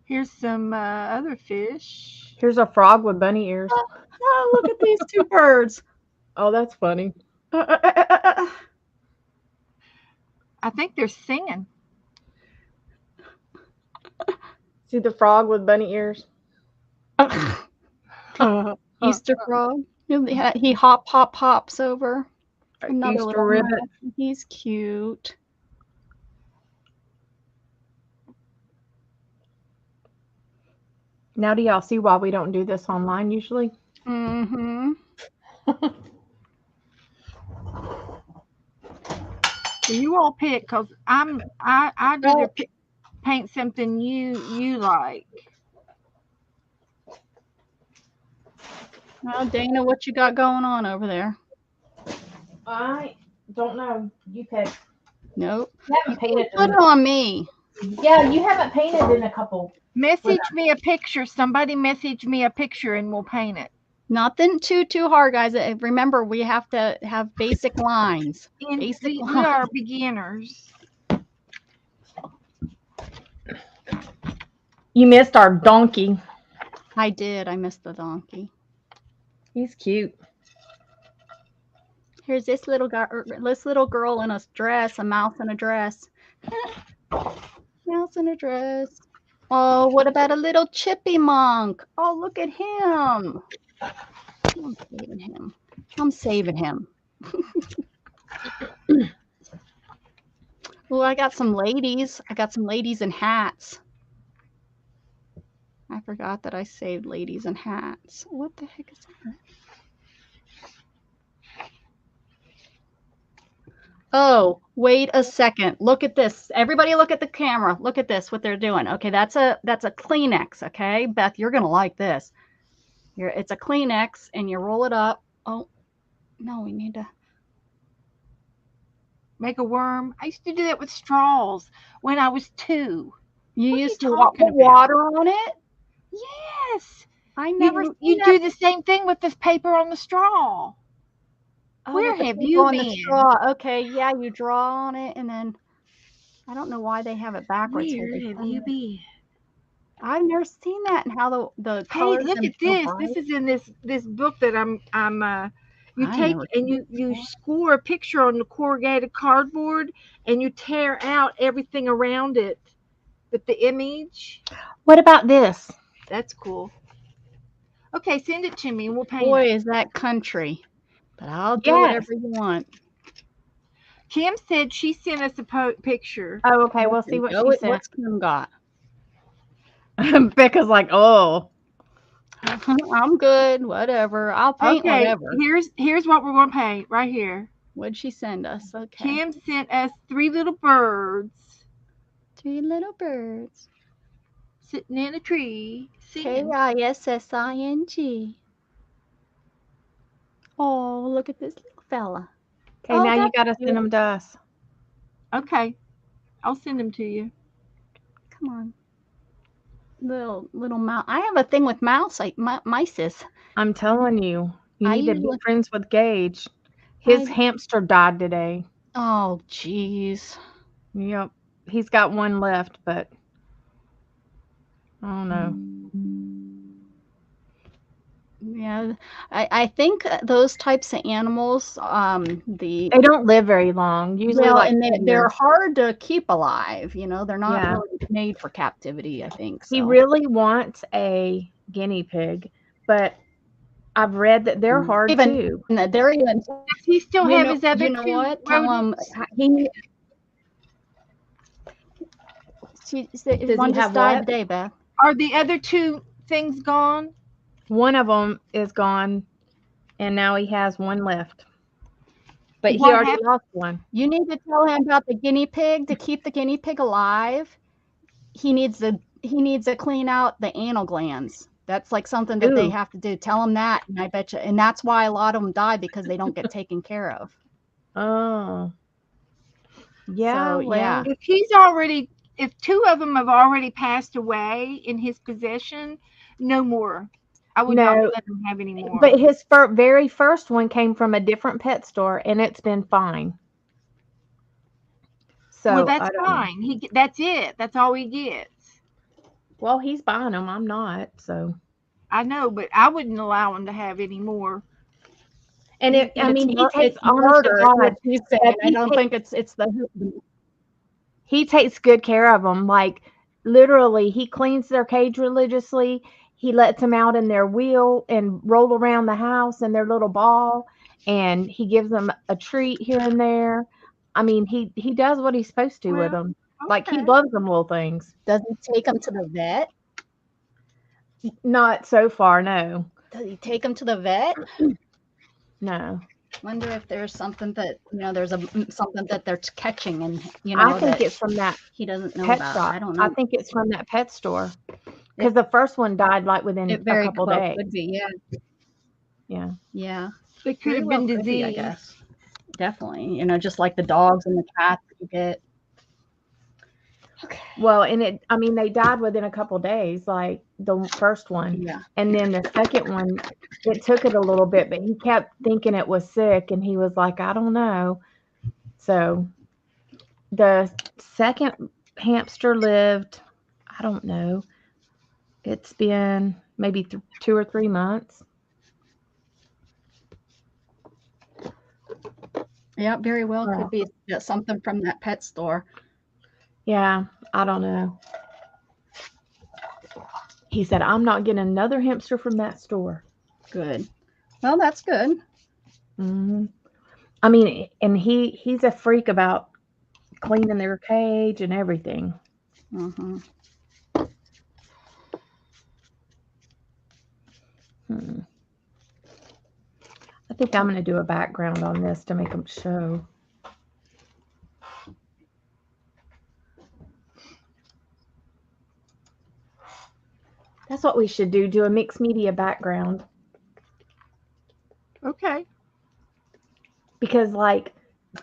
Here's some other fish. Here's a frog with bunny ears. Oh, look at these two birds. Oh, that's funny. I think they're singing. See the frog with bunny ears? Easter frog. He hops over. Another Easter little ribbit. mouse. He's cute. Now do y'all see why we don't do this online usually? Mm-hmm. So you all pick, because I'd rather paint something you like. Well, Dana, what you got going on over there? I don't know. You pick. Nope. You haven't painted Put it on me. Yeah, you haven't painted in a couple. Message me a picture. Somebody message me a picture and we'll paint it. Nothing too hard, guys. Remember, we have to have basic lines. And Basic we lines. are beginners. You missed our donkey. I did. I missed the donkey. He's cute. Here's this little girl in a dress, a mouse in a dress. Mouse in a dress. Oh, what about a little chippy monk? Oh, look at him. I'm saving him. I'm saving him. Well, I got some ladies. I got some ladies in hats. I forgot that I saved ladies in hats. What the heck is that? Oh, wait a second. Look at this. Everybody look at the camera. Look at this, what they're doing. Okay, that's a Kleenex, okay? Beth, you're going to like this. It's a Kleenex, and you roll it up. Oh, no, we need to make a worm. I used to do that with straws when I was 2. You used to put water on it? Yes. I never You do the same thing with this paper on the straw. Oh, where have you been? Straw. Okay, yeah, you draw on it, and then I don't know why they have it backwards. Where have you been? I've never seen that, and how the colors. Hey, look at this. This is in this book that you take and you score a picture on the corrugated cardboard, and you tear out everything around it with the image. What about this? That's cool. Okay, send it to me and we'll paint it. Boy, is that country. But I'll do whatever you want. Kim said she sent us a picture. Oh, okay. We'll see what she said. What's Kim got? Becca's like, oh. I'm good. Whatever. I'll paint whatever. Here's what we're going to paint right here. What'd she send us? Okay. Kim sent us 3 little birds. 3 little birds. Sitting in a tree. K-I-S-S-I-N-G. Oh, look at this little fella. Okay, now you got to send them to us. Okay. I'll send them to you. Come on. Little mouse. I have a thing with mices. I'm telling you. You need to be friends with Gage. His hamster died today. Oh, jeez. Yep. He's got one left, but I don't know. Yeah, I think those types of animals, they don't live very long. Usually, they're hard to keep alive. You know, they're not really made for captivity. I think so. He really wants a guinea pig, but I've read that they're hard too. They're even. Does he still have his other? You know what? Tell him he. One just died today, Beth. Are the other 2 things gone? One of them is gone, and now he has one left. But he already lost one. You need to tell him about the guinea pig. To keep the guinea pig alive, he needs to clean out the anal glands. That's like something that they have to do. Tell him that, and I bet you, and that's why a lot of them die, because they don't get taken care of. Oh, yeah. So, yeah. If 2 of them have already passed away in his possession, no more. I would not let him have any more. But his very first one came from a different pet store, and it's been fine. So that's fine. That's it. That's all he gets. Well, he's buying them. I'm not. So I know, but I wouldn't allow him to have any more. And he takes murder. I don't think it's the. He takes good care of them. Like literally, he cleans their cage religiously. He lets them out in their wheel and roll around the house in their little ball, and he gives them a treat here and there. I mean, he does what he's supposed to with them. Okay. Like he loves them little things. Does he take them to the vet? Not so far, no. Does he take them to the vet? No. Wonder if there's something that there's something that they're catching, and I think that it's from that he doesn't know pet about. shop. I don't I know. think it's from that pet store. Because the first one died like within It a very couple well days. could be. Yeah. Yeah. Yeah. It could Very have well been could be, I disease. guess. Definitely. Just like the dogs and the cats you get. Okay. Well, and they died within a couple days, like the first one. Yeah. And then the second one, it took it a little bit, but he kept thinking it was sick, and he was like, I don't know. So the second hamster lived, I don't know. It's been maybe 2 or 3 months. Yeah, very well Wow. could be something from that pet store. Yeah, I don't know. He said, I'm not getting another hamster from that store. Good. Well, that's good. Hmm. I mean, and he's a freak about cleaning their cage and everything. Mm-hmm. I think I'm going to do a background on this to make them show. That's what we should do. Do a mixed media background. Okay. Because like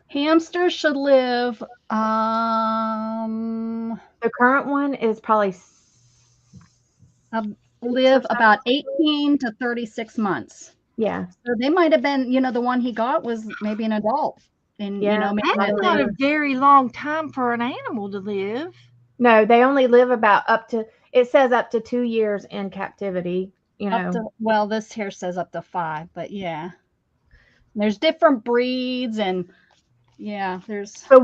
Hamsters should live the current one is probably live about 18 to 36 months. Yeah. So they might have been, the one he got was maybe an adult. And Yeah, maybe That's not a very long time for an animal to live. No, they only live about it says up to 2 years in captivity, up to, well, this here says up to 5, but yeah. There's different breeds, and yeah, there's. So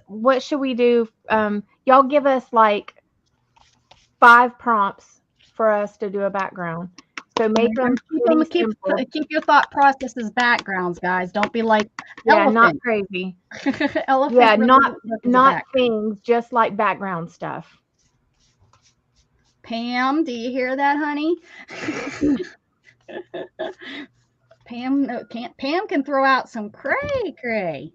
what should we do? Y'all give us like 5 prompts for us to do a background. So make them keep your thought processes backgrounds, guys. Don't be like elephant. Not crazy. Elephant. Yeah, really not things, just like background stuff. Pam, do you hear that, honey? Pam can throw out some cray.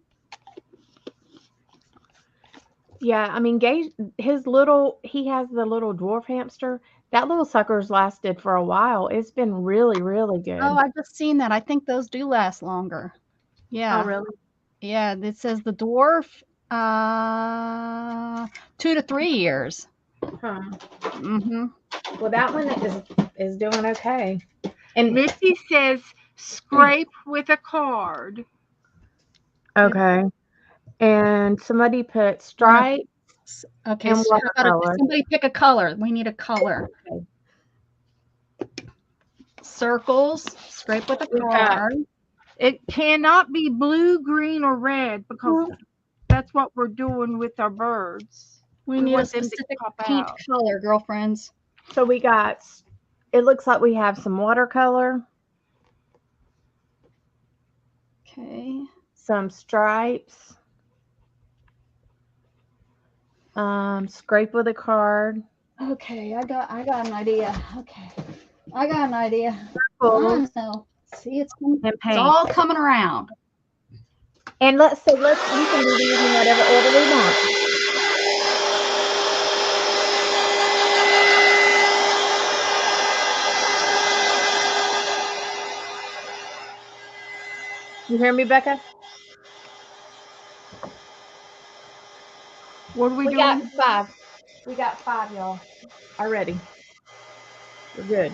Yeah, I mean, he has the little dwarf hamster. That little sucker's lasted for a while. It's been really, really good. Oh, I've just seen that. I think those do last longer. Yeah. Oh, really? Yeah, it says the dwarf, 2 to 3 years. Huh. Mm-hmm. Well, that one is doing okay. And Missy says scrape with a card. Okay. And somebody put stripes. Okay, and so how about watercolor. somebody pick a color? We need a color. Okay. Circles, scrape with a card. It cannot be blue, green, or red because that's what we're doing with our birds. We need a specific paint color, girlfriends. So we got, it looks like we have some watercolor. Okay. Some stripes. Scrape with a card. Okay, I got an idea. Okay. I got an idea. Circles. See, it's all coming around. And we can do these in whatever order we want. You hear me, Becca? What are we doing? Got 5. We got 5, y'all. Already. We're good.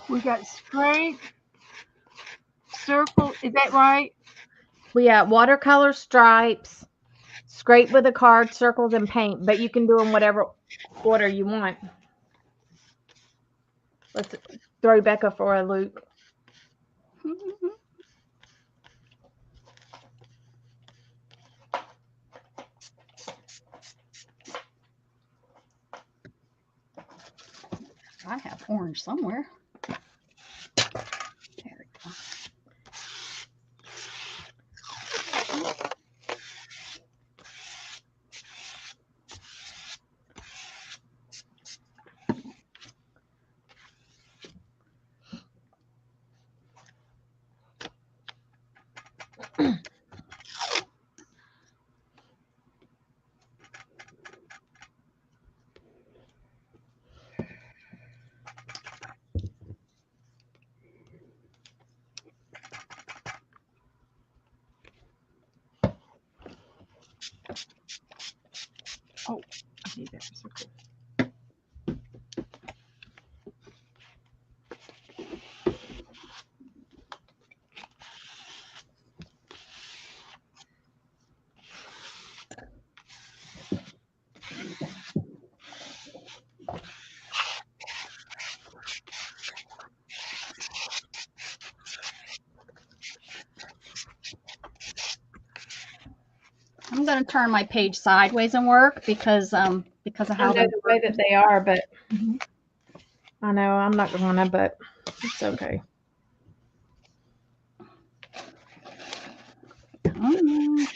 We got scrape, circle. Is that right? We got watercolor, stripes, scrape with a card, circles, and paint. But you can do them whatever order you want. Let's throw Becca for a loop. I have orange somewhere. There we go. I need that circle. I'm gonna turn my page sideways and work because of I how know they're the way that they are, but Mhm. I know I'm not gonna, but it's okay. Mm.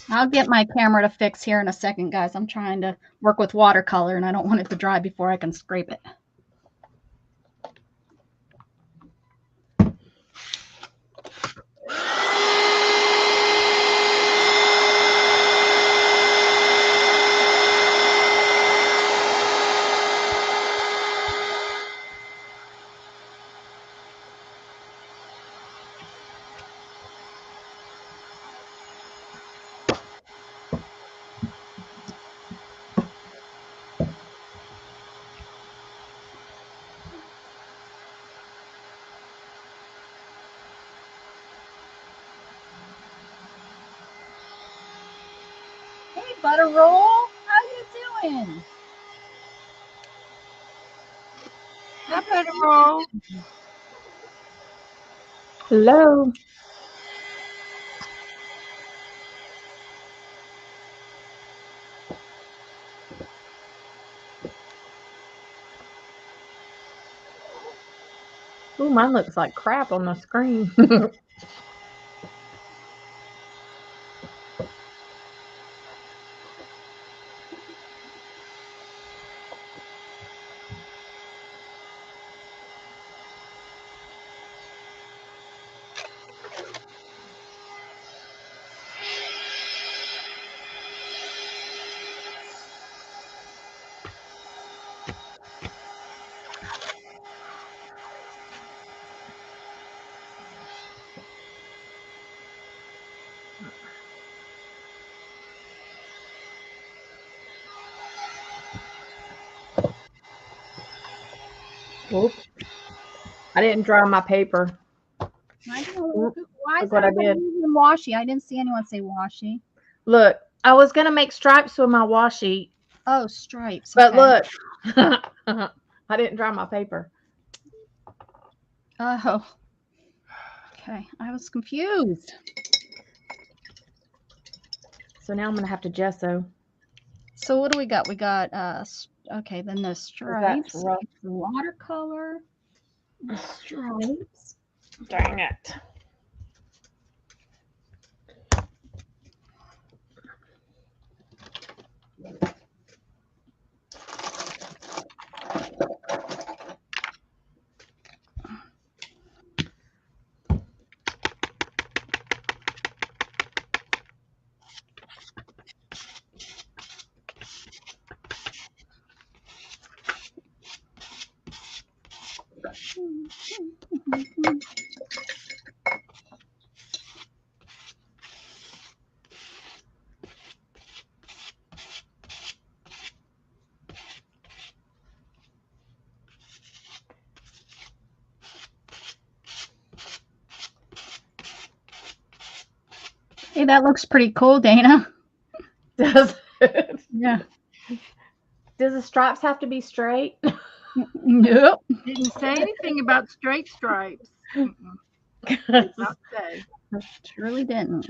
I'll get my camera to fix here in a second, guys. I'm trying to work with watercolor and I don't want it to dry before I can scrape it. Hey, Butter Roll, how you doing? Hi, Butterroll. Hello. Ooh, mine looks like crap on the screen. Oop. I didn't dry my paper. I don't know. Why is Look what I everybody did. using washi? I didn't see anyone say washi. Look, I was gonna make stripes with my washi, Oh, stripes. but Okay. look, I didn't dry my paper. Oh. Okay. I was confused. So now I'm gonna have to gesso. So what do we got? We got okay, then the stripes, rough. watercolor, the stripes. Dang it. Hey, that looks pretty cool, Dana. Does it? Yeah. Does the stripes have to be straight? Nope. Didn't say anything about straight stripes. Did not say. Surely didn't.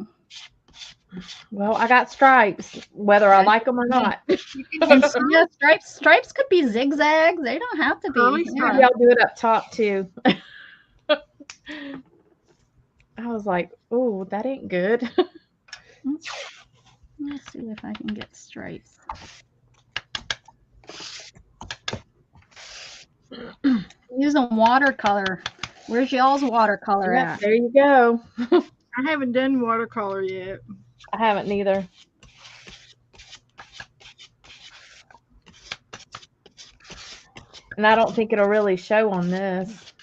Well, I got stripes, whether I like them or not. You can And do yeah, stripes could be zigzags. They don't have to be. Curly Yeah. stripes. Maybe I'll do it up top too. I was like, oh, that ain't good. Let's see if I can get stripes. Using watercolor. Where's y'all's watercolor Yep, at? there you go. I haven't done watercolor yet. I haven't neither. And I don't think it'll really show on this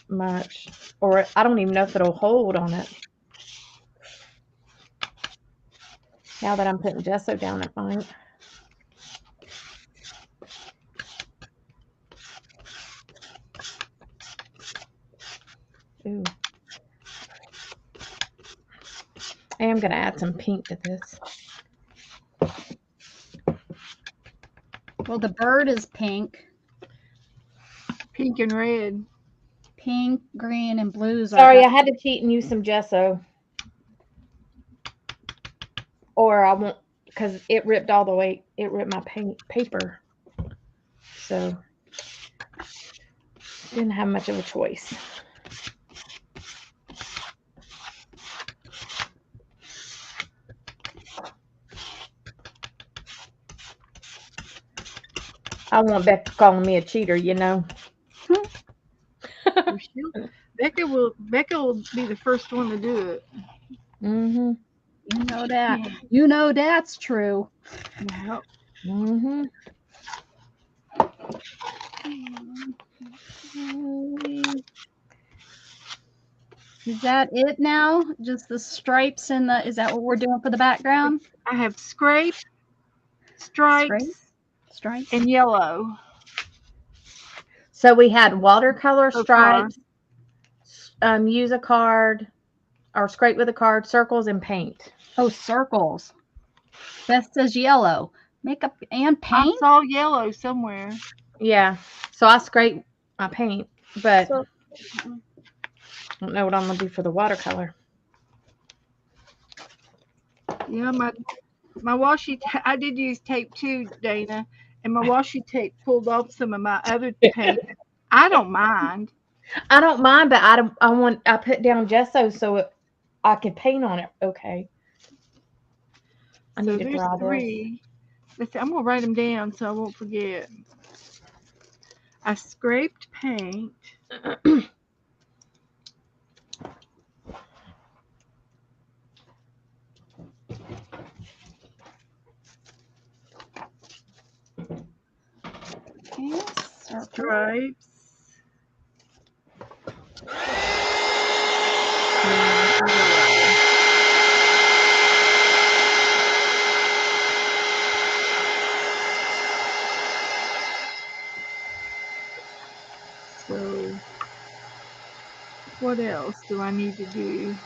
much. Or I don't even know if it'll hold on it. Now that I'm putting gesso down, it might. Ooh. I am going to add some pink to this. Well, the bird is pink. Pink and red. Pink, green, and blues are. Sorry, I had to cheat and use some gesso. Or I won't, because it ripped all the way, it ripped my paper. So, didn't have much of a choice. I want Becca calling me a cheater, you know. Becca will be the first one to do it. Mm-hmm. You know that. You know that's true. Yep. Mm-hmm. Is that it now? Just the stripes and the. Is that what we're doing for the background? I have scrape, stripes, Stripes. and yellow. So we had watercolor So far. stripes, use a card, or scrape with a card, circles, and paint. Oh, circles. Beth says yellow. Makeup and I paint. saw yellow somewhere. Yeah. So I scrape my paint, but So- I don't know what I'm gonna do for the watercolor. Yeah, my washi. I did use tape too, Dana, and my washi tape pulled off some of my other paint. I don't mind. I don't mind, but I put down gesso so I could paint on it. Okay. I So need to there's draw this. 3. Let's see, I'm gonna write them down so I won't forget. I scraped paint. Okay, circle. Stripes. So, what else do I need to do?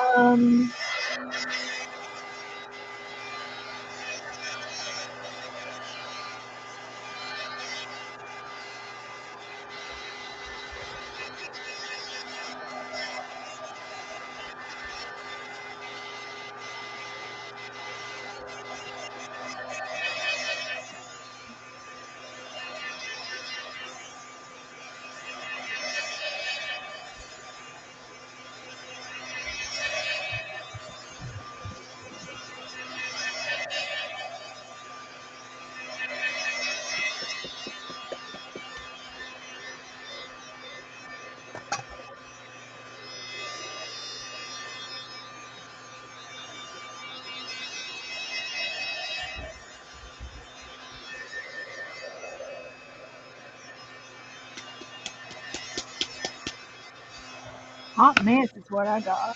Um, hot mess is what I got.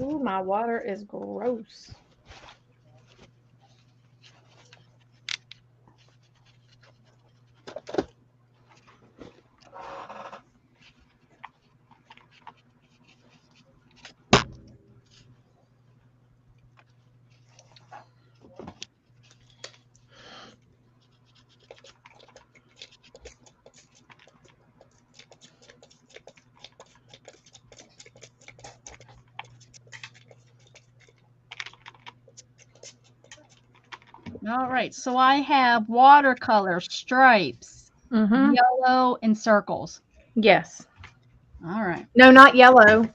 Ooh, my water is gross. All right. So I have watercolor, stripes, Mm-hmm. yellow, and circles. Yes. All right. No, not yellow.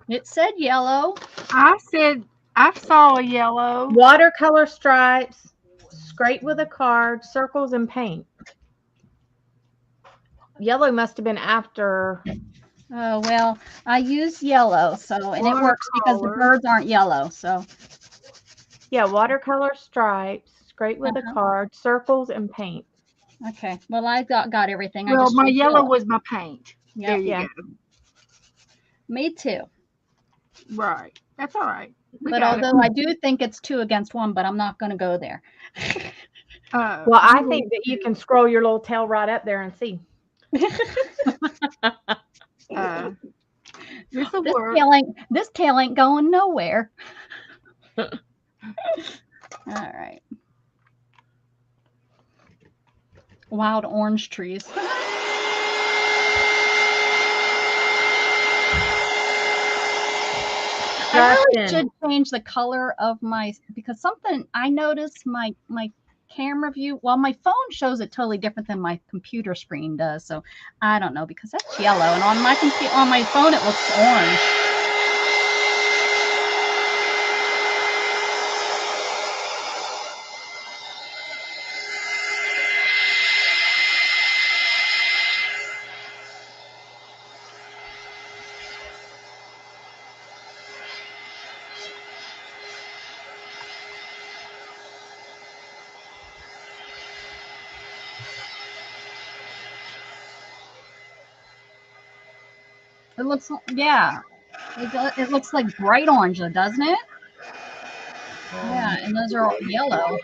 It said yellow. I saw a yellow. Watercolor stripes, scrape with a card, circles, and paint. Yellow must have been after. Oh, well, I use yellow, so, and it works because the Watercolor. birds aren't yellow, so. Yeah, watercolor stripes, scrape with a Uh-huh. card, circles, and paint. Okay. Well, I got everything. I Well, just my used yellow was my paint. There Yep. you Yeah. go. Me too. Right. That's all right. We But got it. although I do think it's 2 against 1, but I'm not going to go there. Well, I You think that you can scroll your little tail right up there and see. this'll This work. this tail ain't going nowhere. All right. Wild orange trees. I really Justin. should change the color of my, because something I noticed my camera view, well, my phone shows it totally different than my computer screen does. So I don't know, because that's yellow, and on my phone it looks orange. It looks, yeah, it looks like bright orange, doesn't it? Yeah, and those are all yellow.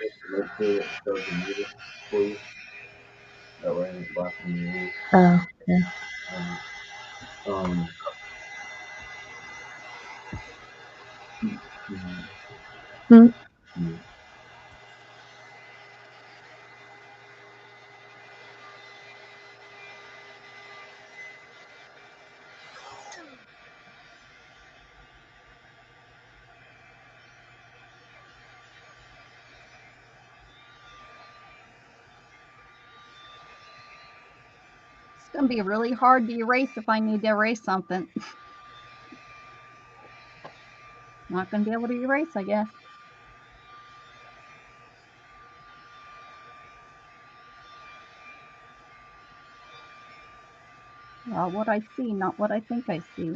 That way it's black and white. Oh, yeah. Um, Hmm. It's gonna be really hard to erase if I need to erase something. Not gonna be able to erase, I guess. Well, what I see, not what I think I see.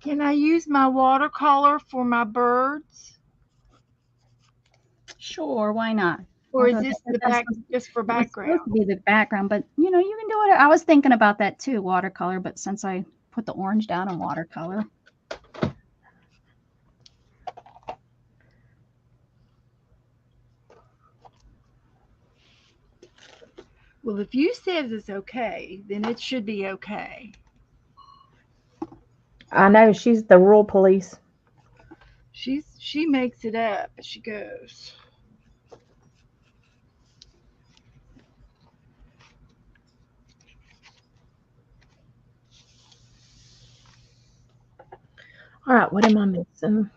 Can I use my watercolor for my birds? Sure, why not? Or is Although this the that's back just for it was background? supposed to be the background, but you know, you can do it. I was thinking about that too, watercolor, but since I put the orange down in watercolor. Well, if you said it's okay, then it should be okay. I know she's the rural police. She makes it up as she goes. All right, what am I missing?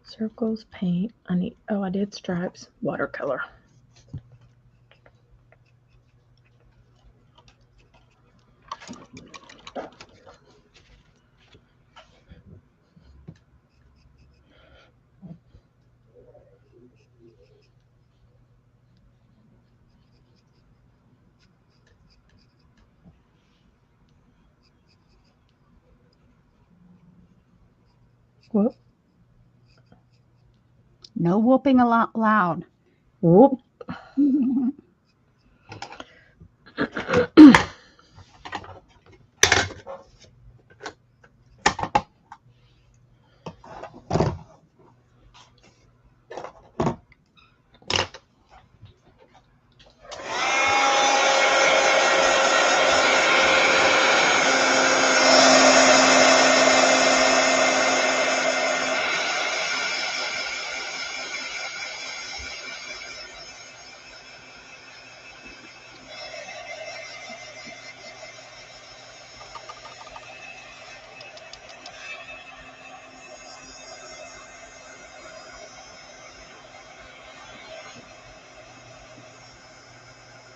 Circles, paint. I need. Oh, I did stripes. Watercolor. Whoop. No whooping a lot loud. Whoop.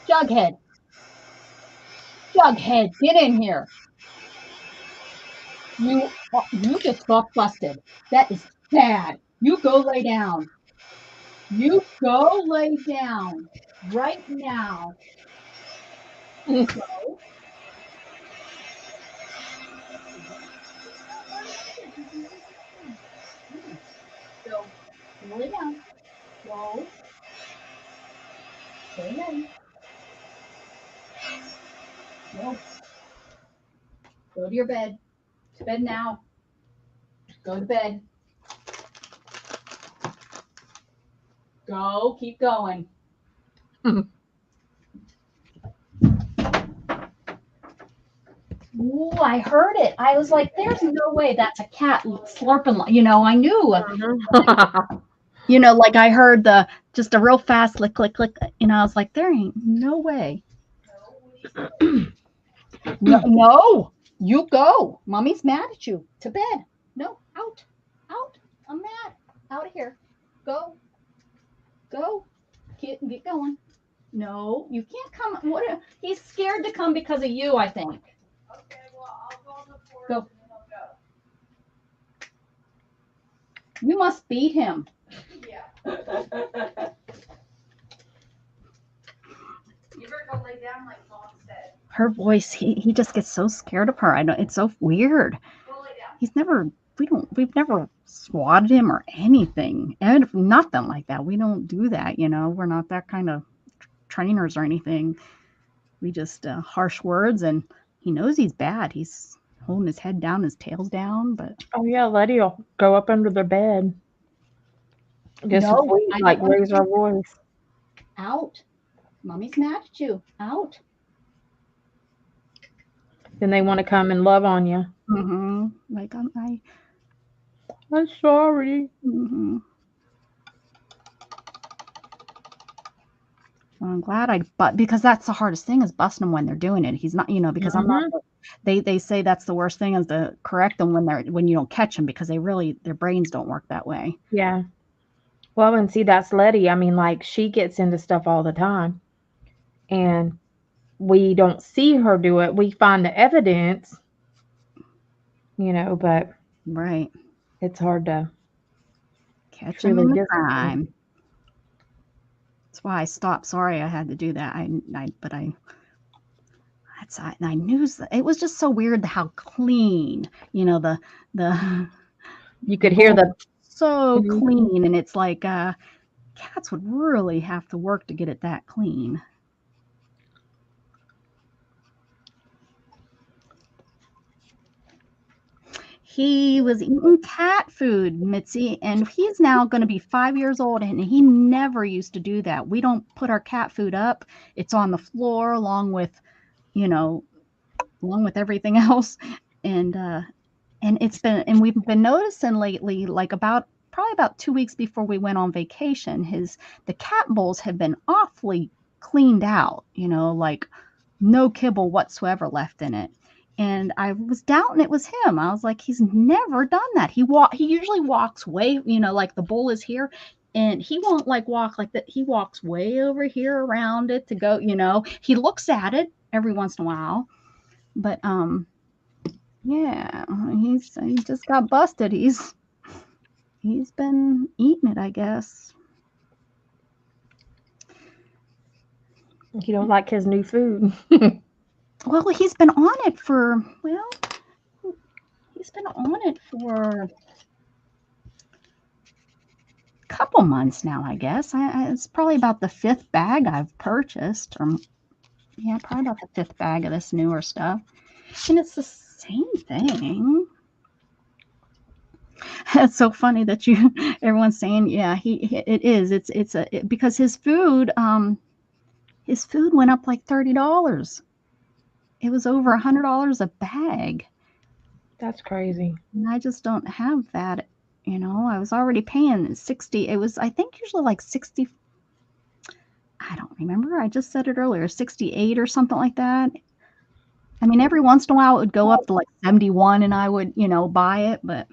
Jughead, Jughead, get in here. You just got busted. That is bad. You go lay down. You go lay down right now. Go. So go lay down. Go. Stay lay. Go. Go to your bed. To bed now. Go to bed. Go. Keep going. Ooh, I heard it. I was like, there's no way that's a cat slurping. I knew. Like I heard just a real fast click, click, click. I was like, there ain't no way. No, no, you go. Mommy's mad at you. To bed. No, out, out. I'm mad. Out of here. Go, go. Get going. No, you can't come. He's scared to come because of you, I think. Okay, well, I'll go on the porch Go. and then I'll go. You must beat him. Yeah. You better go lay down like Mom said. Her voice, he just gets so scared of her. I know it's so weird. Go lay down. We've never swatted him or anything. And nothing like that. We don't do that, We're not that kind of trainers or anything. We just harsh words, and he knows he's bad. He's holding his head down, his tail's down, but Oh yeah, Letty will go up under the bed. Just no, if we I like don't want raise our voice. out. Mommy's mad at you. Out. Then they want to come and love on you. Mm-hmm. Like I'm sorry. Mm-hmm. Well, I'm glad but because that's the hardest thing is busting them when they're doing it. He's not, because I'm not. They say that's the worst thing is to correct them when you don't catch them because their brains don't work that way. Yeah. Well, and see, that's Letty. I mean, like she gets into stuff all the time, and we don't see her do it. We find the evidence, but Right. it's hard to Catch them truly in the discipline. crime. That's why I stopped. Sorry, I had to do that. I knew it was just so weird how clean, the You could hear the so Mhm. clean, and it's like cats would really have to work to get it that clean. He was eating cat food, Mitzi, and he's now going to be 5 years old, and he never used to do that. We don't put our cat food up. It's on the floor along with everything else. And we've been noticing lately, like probably about 2 weeks before we went on vacation, the cat bowls have been awfully cleaned out, like no kibble whatsoever left in it. And I was doubting it was him. I was like, he's never done that. He usually walks way, like the bowl is here, and he won't like walk like that. He walks way over here around it to go, He looks at it every once in a while. But yeah, he just got busted. He's been eating it, I guess. You don't like his new food. Well, he's been on it for a couple months now, I guess. It's probably about the 5th bag I've purchased, or yeah, probably about the 5th bag of this newer stuff, and it's the same thing. It's so funny that everyone's saying, yeah, it is. Because his food went up like $30. It was over $100 a bag. That's crazy. And I just don't have that. I was already paying 60. It was, I think, usually like 60. I don't remember. I just said it earlier, 68 or something like that. I mean, every once in a while it would go up to like 71 and I would, buy it, but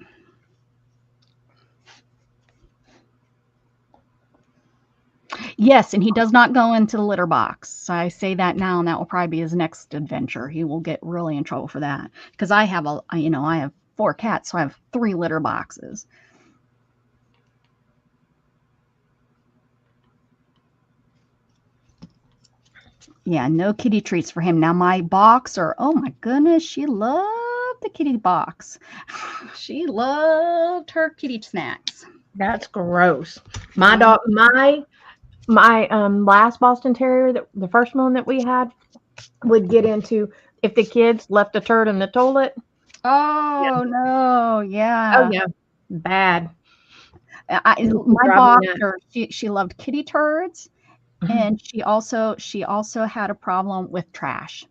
yes, and he does not go into the litter box. I say that now, and that will probably be his next adventure. He will get really in trouble for that because I have I have 4 cats, so I have 3 litter boxes. Yeah, no kitty treats for him. Now my boxer, oh my goodness, she loved the kitty box. She loved her kitty snacks. That's gross. My dog, my last Boston Terrier, the first one that we had, would get into if the kids left a turd in the toilet. Oh no, yeah. Oh yeah, bad. My Driving that. boxer, she loved kitty turds, Mhm. and she also had a problem with trash.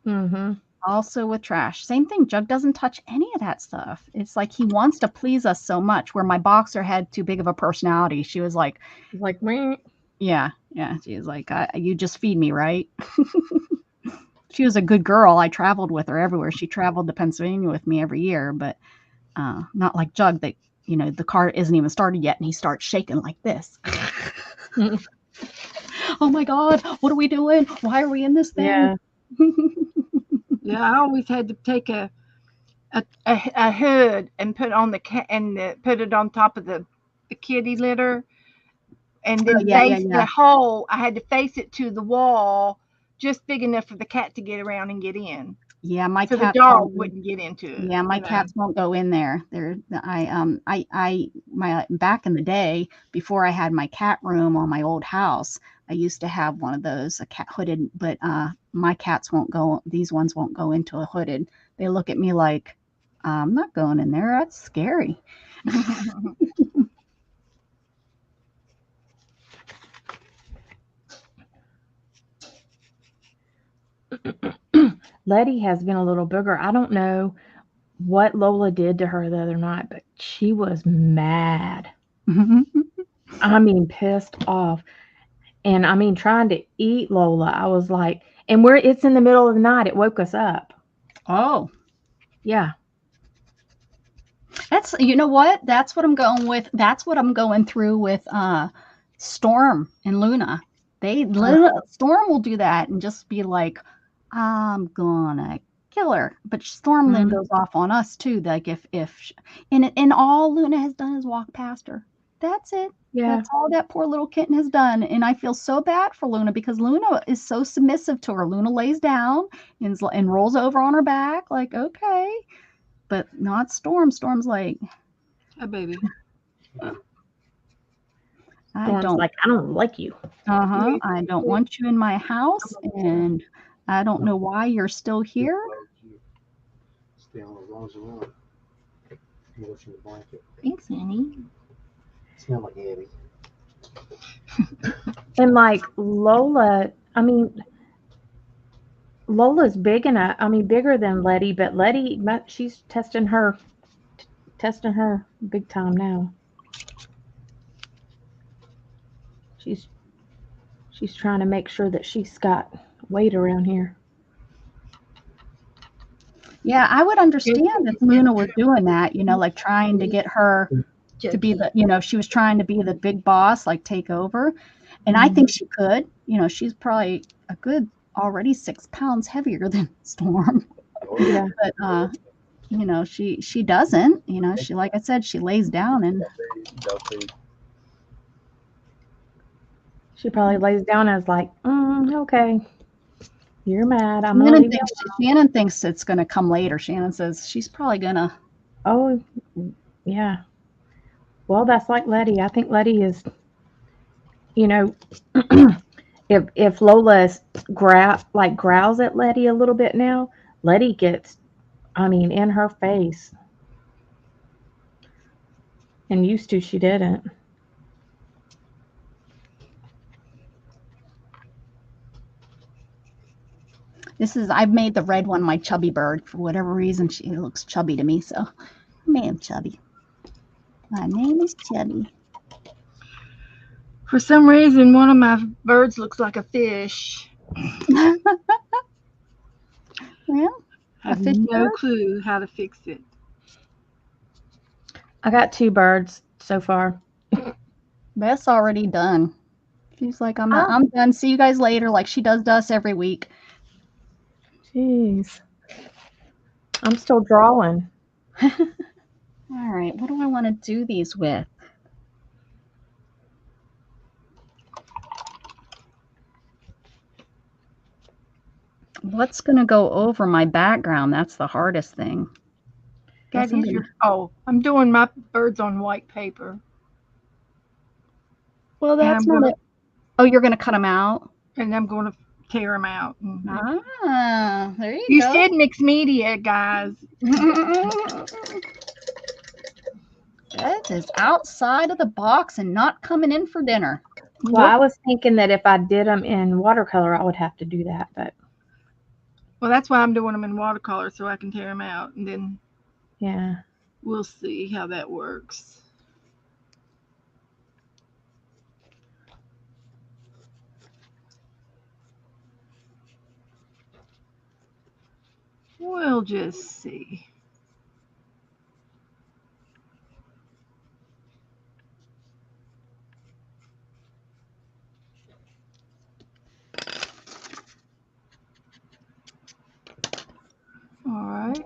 Mm-hmm. Also with trash. Same thing. Jug doesn't touch any of that stuff. It's like he wants to please us so much, where my boxer had too big of a personality. She was like, Like, meh. yeah. She was like, you just feed me, right? She was a good girl. I traveled with her everywhere. She traveled to Pennsylvania with me every year, but not like Jug that, the car isn't even started yet and he starts shaking like this. Oh my God, what are we doing? Why are we in this thing? Yeah. Yeah, I always had to take a hood and put on the cat and put it on top of the kitty litter, and then yeah. face the hole. I had to face it to the wall, just big enough for the cat to get around and get in. Yeah, my So the cats dog won't. wouldn't get into it. Yeah, my cats won't go in there. My back in the day, before I had my cat room on my old house, I used to have one of those, a cat hooded, but my cats won't go. These ones won't go into a hooded. They look at me like, I'm not going in there. That's scary. Letty has been a little booger. I don't know what Lola did to her the other night, but she was mad. I mean, pissed off. And I mean, trying to eat Lola. I was like, and it's in the middle of the night. It woke us up. Oh, Yeah. that's, you know what? That's what I'm going with. That's what I'm going through with Storm and Luna. Storm will do that and just be like, I'm gonna kill her. But Storm then goes off on us too. Like and all Luna has done is walk past her. That's it. Yeah. That's all that poor little kitten has done. And I feel so bad for Luna because Luna is so submissive to her. Luna lays down and rolls over on her back, like, okay. But not Storm. Storm's like, Hi, baby. Storm's like, I don't like you. I don't want you in my house, and I don't know why you're still here. Stay on as long as you want. You what's in the blanket. Thanks, Annie. Smell like Abby. And like Lola, I mean, Lola's big enough. I mean, bigger than Letty, but Letty, she's testing her big time now. She's trying to make sure that she's got weight around here. Yeah, I would understand if Luna was doing that, like trying to get her to be she was trying to be the big boss, like take over. And I think she could. She's probably a good already 6 pounds heavier than Storm. Yeah. But she doesn't. She, like I said, she lays down and She probably lays down as like, okay, you're mad. I'm gonna Shannon leave you. thinks Shannon thinks it's gonna come later. Shannon says she's probably gonna. Oh, yeah. Well, that's like Letty. I think Letty is, you know, if Lola growls at Letty a little bit now, Letty gets, I mean, in her face. And used to, she didn't. I've made the red one my chubby bird for whatever reason. She looks chubby to me, so I made him chubby. My name is Chubby. For some reason, one of my birds looks like a fish. Well, I have fish no bird? clue how to fix it. I got 2 birds so far. Beth's already done. She's like, I'm Oh. I'm done. See you guys later, like she does to us every week. Jeez. I'm still drawing. All right, what do I want to do these with? What's going to go over my background? That's the hardest thing. That is your. Oh, I'm doing my birds on white paper. Well, that's not it. Oh, you're going to cut them out? And I'm going to tear them out. Ah, there you You go. said mixed media, guys. That is outside of the box and not coming in for dinner. Well, I was thinking that if I did them in watercolor, I would have to do that, but. Well, that's why I'm doing them in watercolor so I can tear them out, and then. Yeah. We'll see how that works. We'll just see. All right.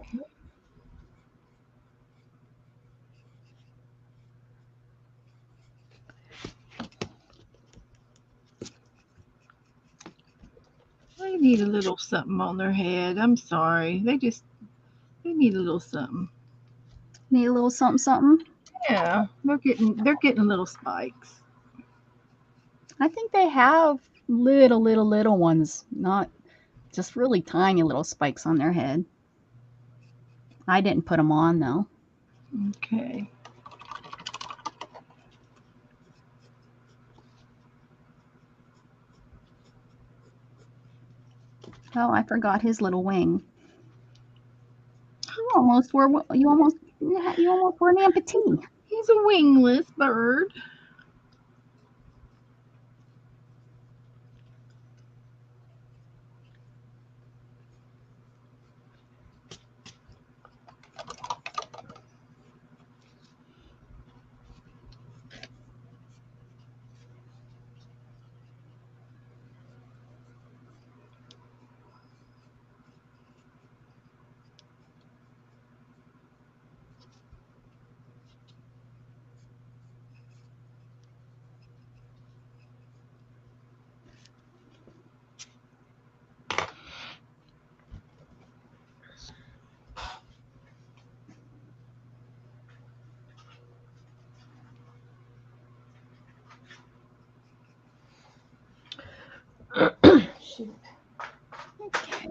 They need a little something on their head. I'm sorry. They need a little something. Need a little something, something? Yeah, they're getting little spikes. I think they have little ones, not just really tiny little spikes on their head. I didn't put them on though. Okay. Oh, I forgot his little wing. You almost were an amputee. He's a wingless bird. Shoot. Okay.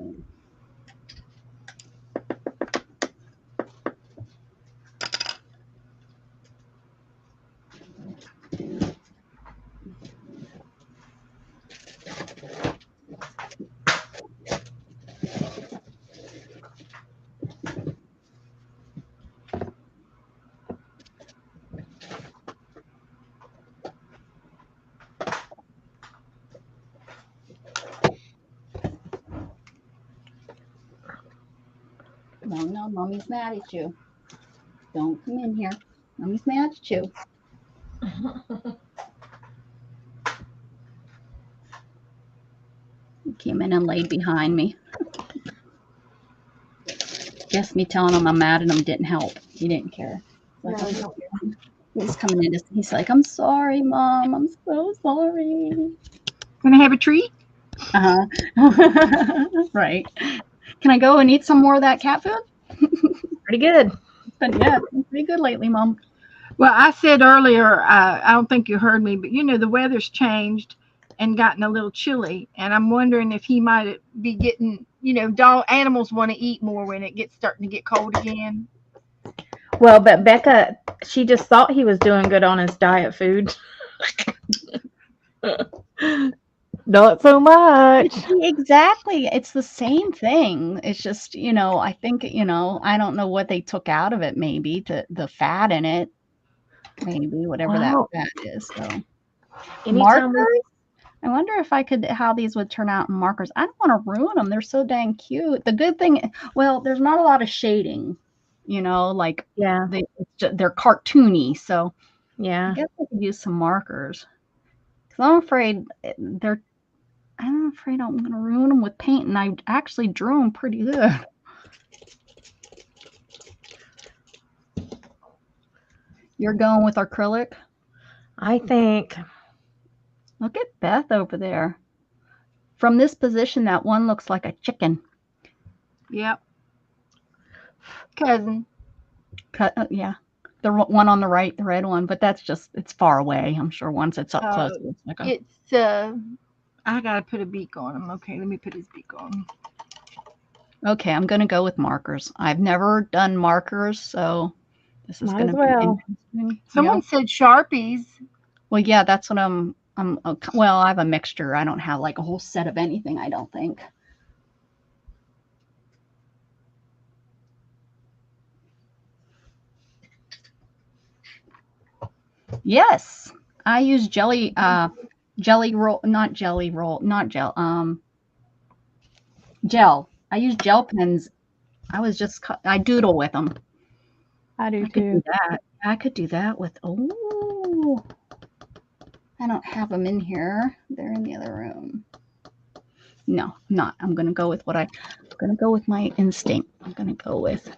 No, mommy's mad at you. Don't come in here. Mommy's mad at you. He came in and laid behind me. Guess me telling him I'm mad at him didn't help. He didn't care. Like, he's coming in. He's like, I'm sorry, Mom. I'm so sorry. Can I have a treat? Right. Can I go and eat some more of that cat food? Pretty good. But yeah, it's been pretty good lately, Mom. Well, I said earlier, I don't think you heard me, but the weather's changed and gotten a little chilly, and I'm wondering if he might be getting, animals want to eat more when it gets starting to get cold again. Well, but Becca, she just thought he was doing good on his diet food. Not so much. Exactly. It's the same thing. It's just, I think, I don't know what they took out of it, maybe the fat in it, maybe whatever Wow. that fat is. So Anytime markers. I wonder if how these would turn out in markers. I don't want to ruin them. They're so dang cute. The good thing, well, there's not a lot of shading, like yeah, they're cartoony. So yeah. I guess I could use some markers. Because I'm afraid I'm going to ruin them with paint, and I actually drew them pretty good. You're going with acrylic? I think. Look at Beth over there. From this position, that one looks like a chicken. Yep. Cousin. Yeah. The one on the right, the red one, but it's far away. I'm sure once it's up close, it's like I gotta put a beak on him. Okay, let me put his beak on. Okay, I'm gonna go with markers. I've never done markers, so this is gonna be interesting. Someone said Sharpies. Well, yeah, that's what well, I have a mixture. I don't have like a whole set of anything, I don't think. Yes, I use jelly roll, not jelly roll, not gel, gel. I use gel pens. I doodle with them. I do I could too. do that. I could do that with, oh, I don't have them in here. They're in the other room. No, I'm not. I'm going to go with I'm going to go with my instinct. I'm going to go with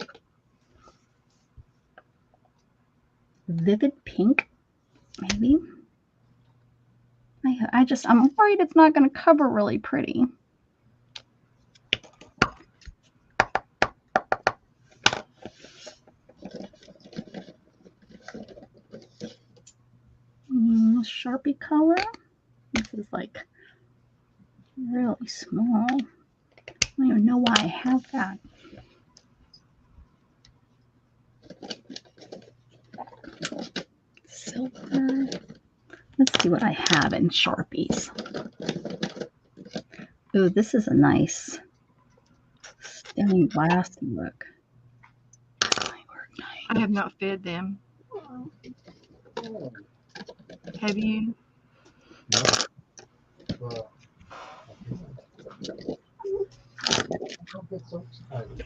vivid pink, maybe. I'm worried it's not going to cover really pretty. Sharpie color. This is like really small. I don't even know why I have that. Silver. Let's see what I have in Sharpies. Ooh, this is a nice stained glass look. I have not fed them. Have you? No. Well, don't get so excited.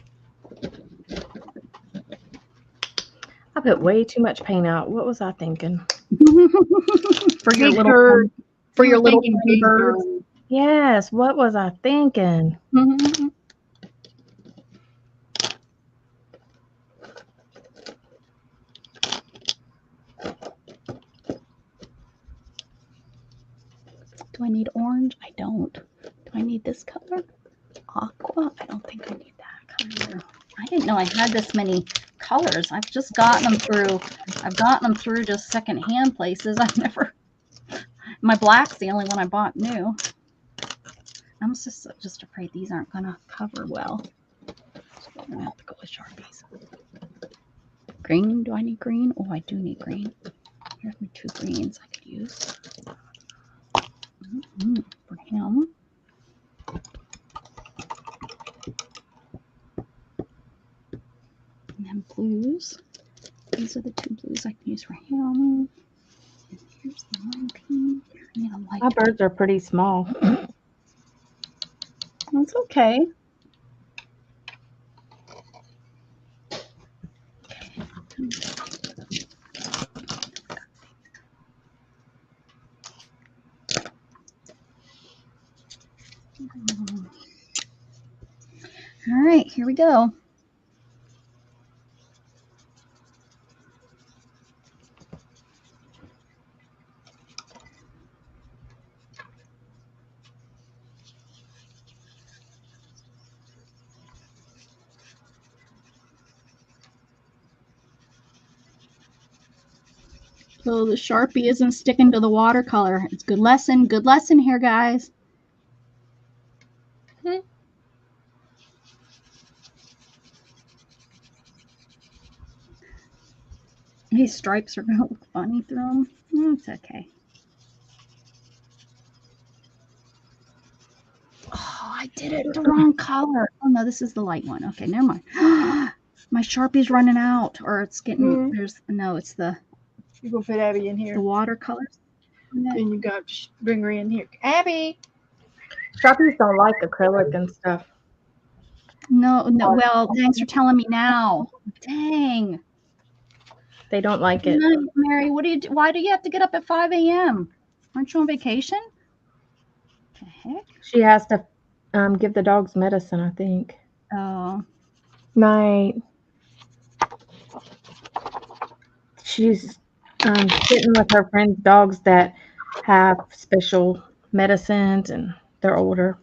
I put way too much paint out. What was I thinking? For your Big little bird. for You your were little thinking baby big birds. bird. Yes, what was I thinking? Mhm. Do I need orange? I don't. Do I need this color? Aqua? I don't think I need that color. I didn't know I had this many colors. I've gotten them through just secondhand places. My black's the only one I bought new. I'm just afraid these aren't gonna cover well. So I'm gonna have to go with Sharpies. Green, do I need green? Oh, I do need green. Here's my 2 greens I could use. For him. And then blues. These are the 2 blues I can use for him. And here's the one pink. I need a light. My birds are pretty small. That's okay. All right, here we go. So the Sharpie isn't sticking to the watercolor. It's good lesson here, guys. These stripes are going to look funny through them. It's okay. Oh, I did it the wrong color. Oh, no, this is the light one. Okay, never mind. My Sharpie's running out, or it's getting, it's the You gonna put Abby in the here? watercolors. Then you got to bring her in here. Abby. Sharpies don't like acrylic and stuff. No, well, thanks for telling me now. Dang. They don't like it. No, Mary, why do you have to get up at 5 a.m.? Aren't you on vacation? The heck? She has to give the dogs medicine, I think. Oh. Night. She's sitting with her friends' dogs that have special medicines, and they're older.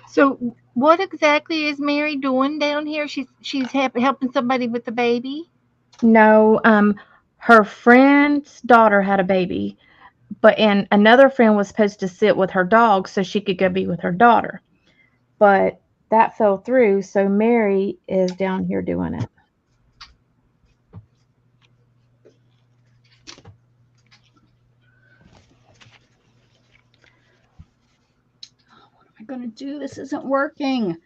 So what exactly is Mary doing down here? She's helping somebody with the baby. No, her friend's daughter had a baby, and another friend was supposed to sit with her dog so she could go be with her daughter. But that fell through, so Mary is down here doing it. What am I going to do? This isn't working.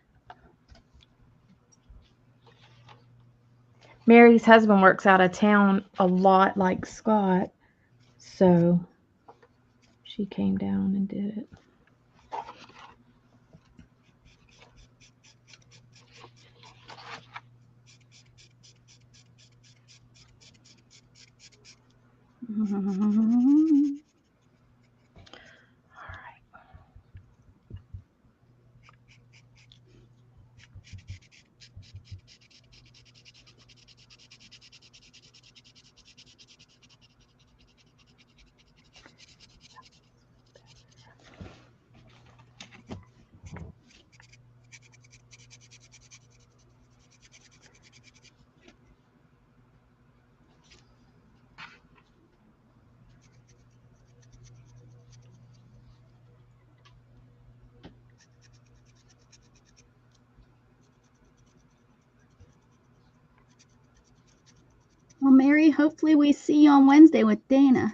Mary's husband works out of town a lot like Scott, so she came down and did it. Well, Mary, hopefully we see you on Wednesday with Dana.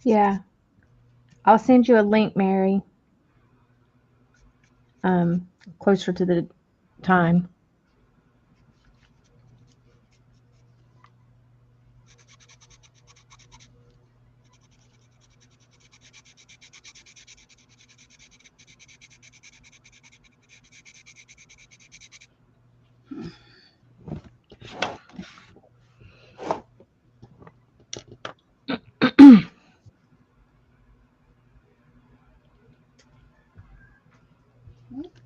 Yeah. I'll send you a link, Mary. Closer to the time.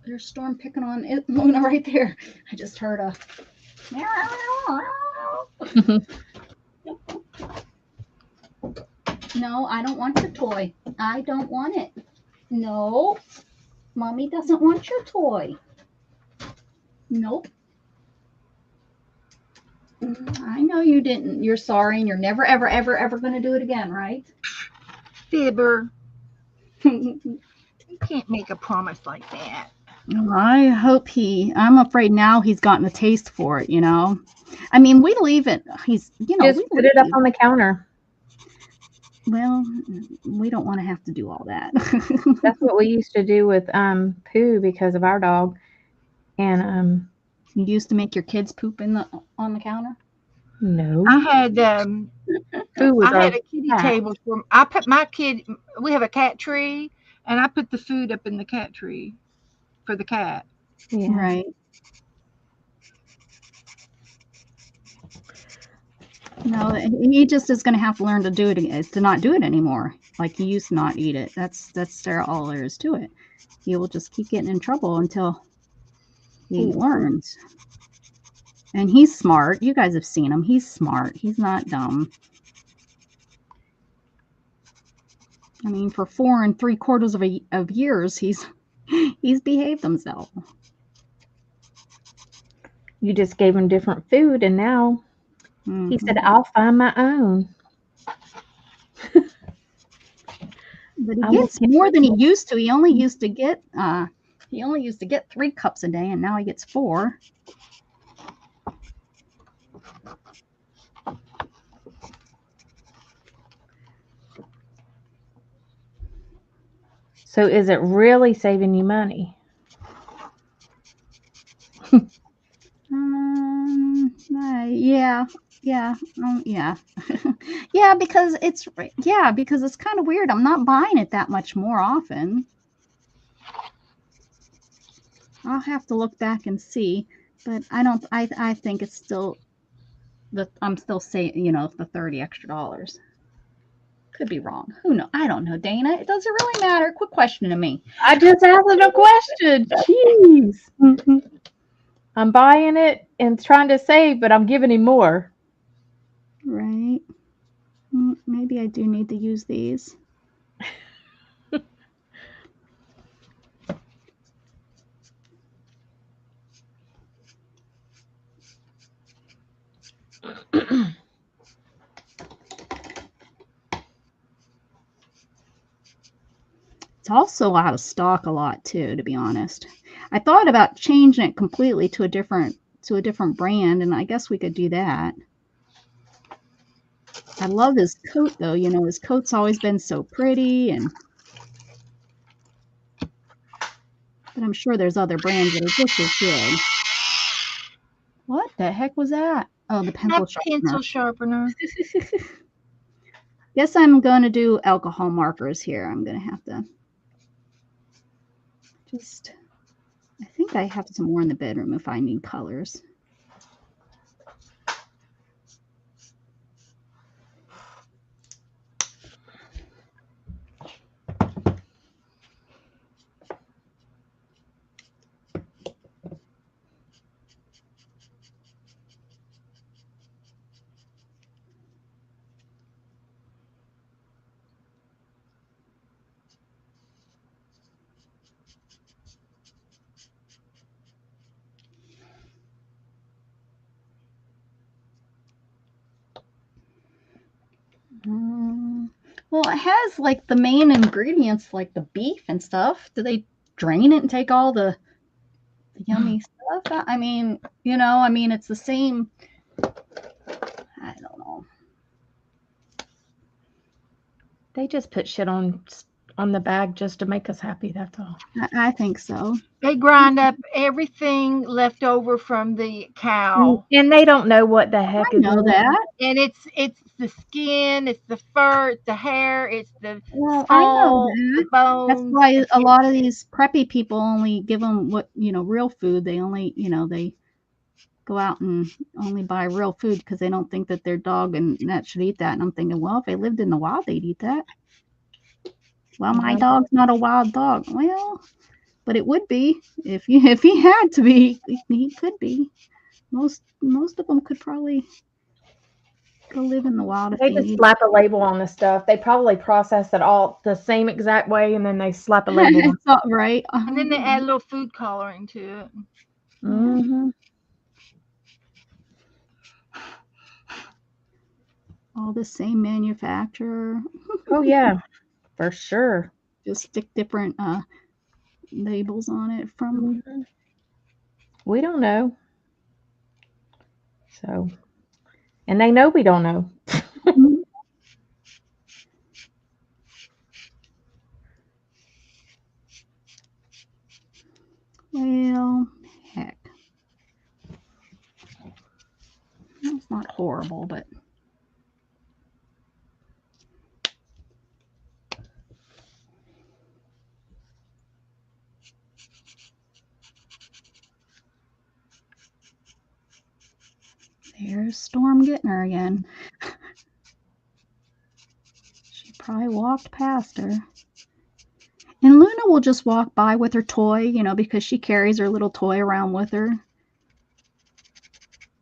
There's Storm picking on it, Luna right there. I just heard a. No, I don't want your toy. I don't want it. No, Mommy doesn't want your toy. Nope. I know you didn't. You're sorry, and you're never, ever, ever, ever going to do it again, right? Fibber. You can't make a promise like that. I hope I'm afraid now he's gotten a taste for it, you know. I mean, we leave it. He's, you know, Just we put it up leave. on the counter. Well, we don't want to have to do all that. That's what we used to do with Pooh because of our dog. And You used to make your kids poop on the counter? no. I had Pooh was I had our a kitty cat. table for. I put my kid. We have a cat tree, and I put the food up in the cat tree for the cat. Yeah. Right. No, he just is going to have to learn to do it, to not do it anymore. Like he used to not eat it. That's there all there is to it. He will just keep getting in trouble until he learns. And he's smart. You guys have seen him. He's smart. He's not dumb. I mean, for 4 3/4 of years, he's behaved himself. You just gave him different food, and now he said, Mhm. "I'll find my own." But he I will gets get more than he used to. He only used to get 3 cups a day, and now he gets 4. So is it really saving you money? Yeah, yeah, yeah, yeah. Because it's kind of weird. I'm not buying it that much more often. I'll have to look back and see, but I don't. I think it's still I'm still saying the $30 extra. Could be wrong. Who knows? I don't know, Dana. It doesn't really matter. Quit questioning me. I just asked a question. Jeez. I'm buying it and trying to save, but I'm giving him more. Right. Maybe I do need to use these. It's also out of stock a lot too, to be honest. I thought about changing it completely to a different brand, and I guess we could do that. I love his coat though. His coat's always been so pretty, but I'm sure there's other brands that are just as good. What the heck was that? Oh, the My pencil sharpener. pencil sharpener. Guess I'm going to do alcohol markers here. I'm going to have to I think I have some more in the bedroom if I need colors. Well, it has like the main ingredients, like the beef and stuff. Do they drain it and take all the yummy stuff? I mean, it's the same. I don't know. They just put shit on the bag just to make us happy. That's all. I think so. They grind up everything left over from the cow. And they don't know what the I heck is know in it. that. And it's the skin, it's the fur, it's the hair, it's the Well, I know skull, the that. That's bones. why a lot of these preppy people only give them real food. They only, they go out and only buy real food because they don't think that their dog and that should eat that. And I'm thinking, well, if they lived in the wild, they'd eat that. Well, my dog's not a wild dog. Well, but it would be if he had to be. He could be. Most of them could probably go live in the wild if They they just needed. slap a label on the stuff. They probably process it all the same exact way, and then they slap a label on. So, right. And then they add a little food coloring to it. Mm-hmm. All the same manufacturer. Oh yeah, for sure. Just stick different labels on it from. Mhm. We don't know. So, and they know we don't know. Well, heck. It's not horrible, but there's Storm getting her again. probably walked past her. And Luna will just walk by with her toy, you know, because she carries her little toy around with her.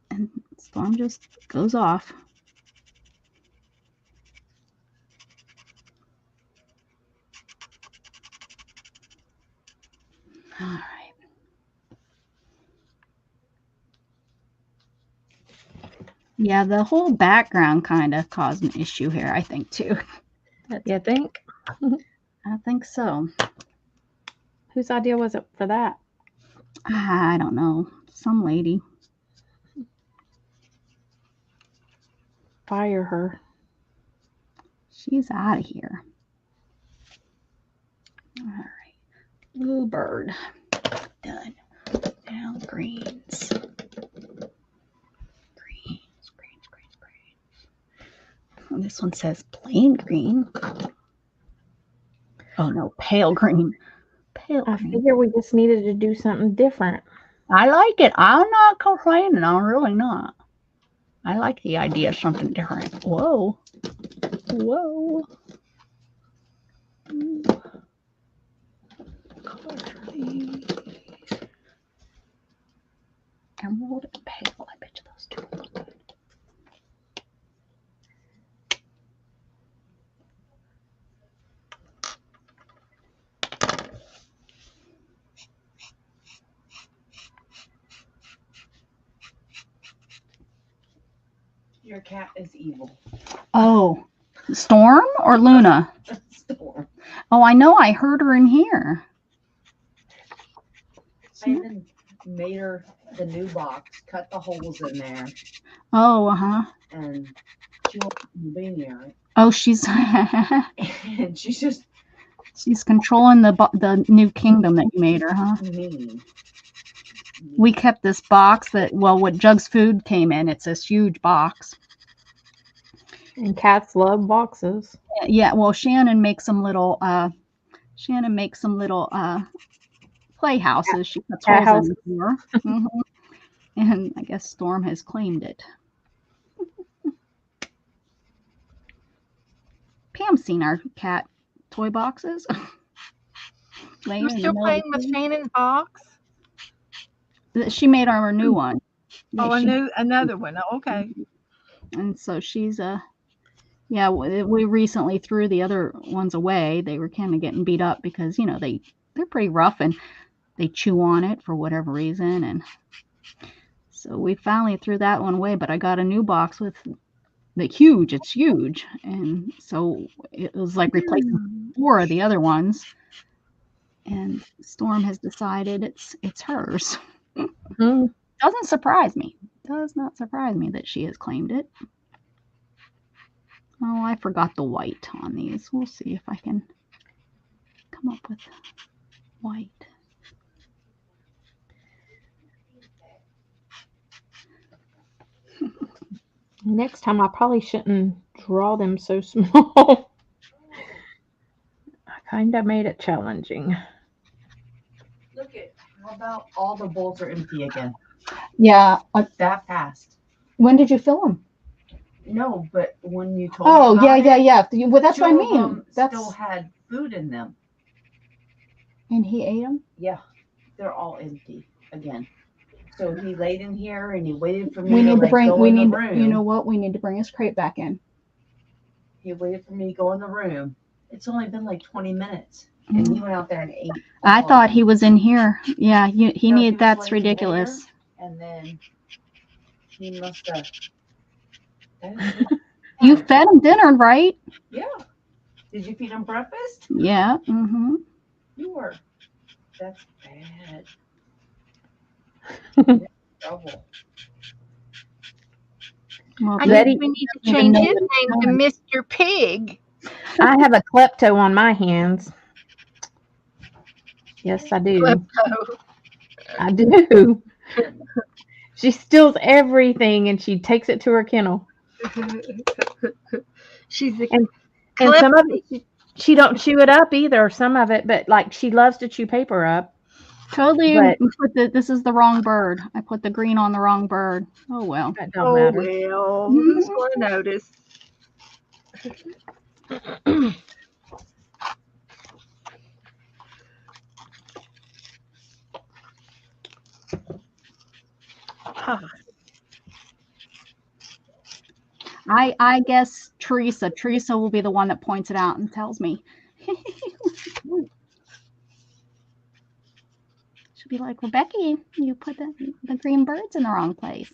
And Storm just goes off. All right. Yeah, the whole background kind of caused an issue here, I think, too. You think? I think so. Whose idea was it for that? I don't know. Some lady. Fire her. She's out of here. All right. Blue bird. Done. Now greens. Greens. Oh, this one says plain green. Oh no, pale green. Pale I green. figure we just needed to do something different. I like it. I'm not complaining. I'm really not. I like the idea of something different. Whoa. Whoa. Colors are these? Emerald and pale. I bet you those two look good. Your cat is evil. Oh, Storm or Luna? Storm. Oh, I know. I heard her in here. I even made her the new box, cut the holes in there, Oh, uh-huh. and she won't be near it. Oh, she's And she's just she's controlling the new kingdom that you made her, huh? mean. We kept this box that, well, what Jug's food came in. It's this huge box. And cats love boxes. Yeah, well, Shannon makes some little playhouses. She puts Cat holes in the floor. Mhm. And I guess Storm has claimed it. Pam's seen our cat toy boxes. Laying You're in the still middle of playing with Shannon's box? She made our new one. Oh, She- another one. Oh, okay. And so she's yeah, we recently threw the other ones away. They were kind of getting beat up because, you know, they're pretty rough and they chew on it for whatever reason. And so we finally threw that one away, but I got a new box with it's huge. And so it was like replacing 4 of the other ones. And Storm has decided it's hers. Hmm. Doesn't surprise me. Does not surprise me that she has claimed it. Oh, I forgot the white on these. We'll see if I can come up with white. Next time, I probably shouldn't draw them so small. I kind of made it challenging. Look at how about all the bowls are empty again? Yeah. That fast. When did you fill them? No, but when you told Oh, me about yeah. it, Well, that's what I two of mean. them still had food in them. And he ate them? Yeah, they're all empty again. So he laid in here and he waited for me We to need to like bring, go we in the need, room. you know what? We need to bring his crate back in. He waited for me to go in the room. It's only been like 20 minutes. And he went out there and ate. I all thought of he them. was in here. Yeah, he No, he needed, was that's laying ridiculous. there, and then he must have. You fed him dinner, right? Yeah. Did you feed him breakfast? Yeah. Mm-hmm. You were. That's bad. You're in trouble. Well, I Betty think we need to doesn't change even his know name to Mr. Pig. I have a klepto on my hands. Yes, I do. Klepto. I do. She steals everything and she takes it to her kennel. She's a And some of it, she don't chew it up either. Some of it, but like she loves to chew paper up. totally But this is the wrong bird. I put the green on the wrong bird. Oh well. that don't matter. well, who's going to notice? I guess Teresa. Teresa will be the one that points it out and tells me. She'll be like, Rebecca, you put the green birds in the wrong place.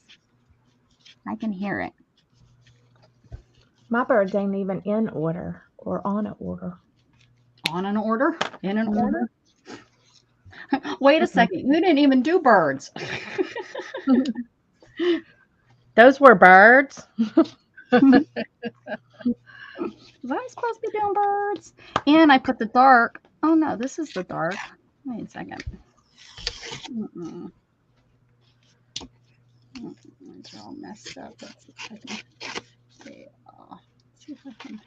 I can hear it. My birds ain't even in order or on an order. On an order? In an Mhm. order? Wait a second. You didn't even do birds. Those were birds. Was I supposed to be doing birds? And I put the dark. Oh no, this is the dark. Wait a second. Mm-mm. It's all messed up. Let's see if I can. See if I can.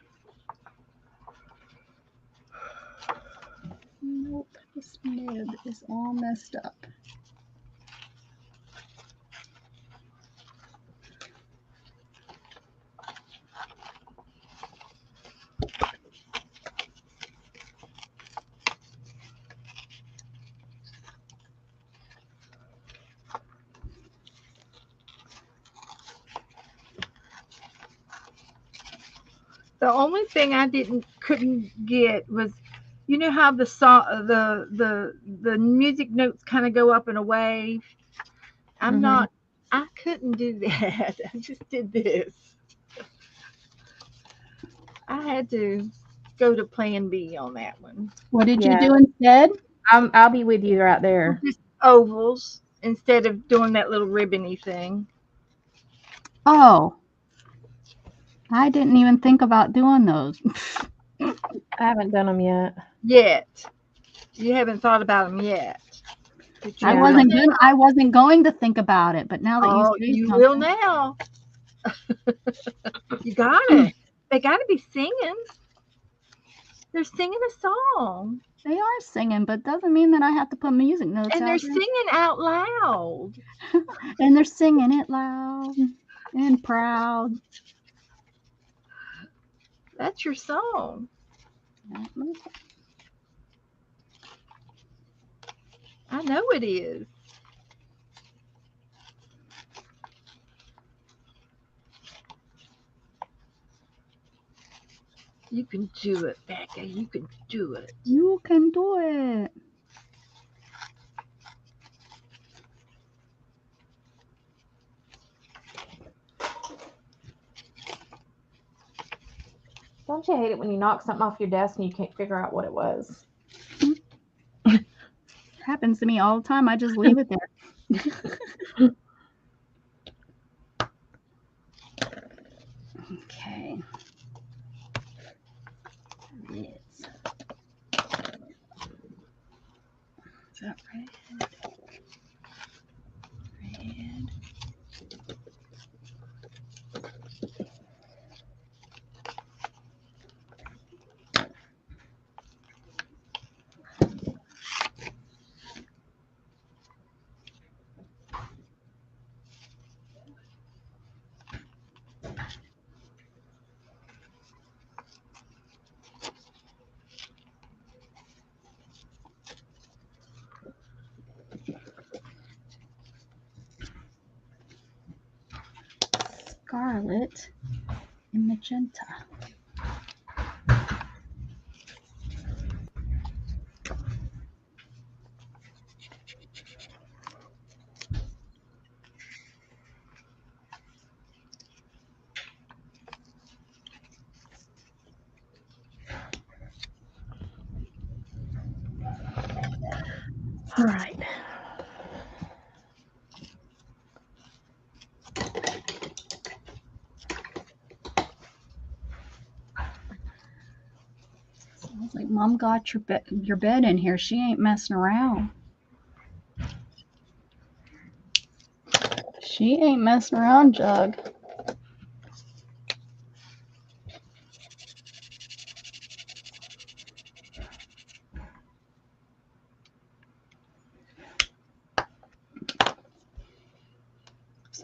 Nope, this nib is all messed up. The only thing I couldn't get was, you know how the song the music notes kind of go up and away. I'm Mhm. not. I couldn't do that. I just did this. I had to go to Plan B on that one. What did Yeah. you do instead? I'll be with you right there. Just ovals instead of doing that little ribbony thing. Oh, I didn't even think about doing those. I haven't done them yet. Yet. You haven't thought about them yet. But you I Yeah. will wasn't now. good. I wasn't going to think about it, but now that Oh, you say you something, will now. You gotta. They gotta be singing. They're singing a song. they are singing, but doesn't mean that I have to put music notes And out they're there. singing out loud. And they're singing it loud and proud. That's your song. I know it is. You can do it, Becca. You can do it. You can do it. Don't you hate it when you knock something off your desk and you can't figure out what it was? Happens to me all the time. I just leave it there. Okay. Yes. Is that red? Red. Scarlet and magenta. All right. Sounds like Mom got your bed in here. She ain't messing around. She ain't messing around, Jug.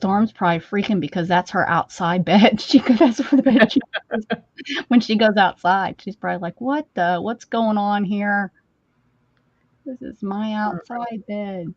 Storm's probably freaking because that's her outside bed. That's where the bed she goes when she goes outside. She's probably like, what's going on here? This is my outside bed.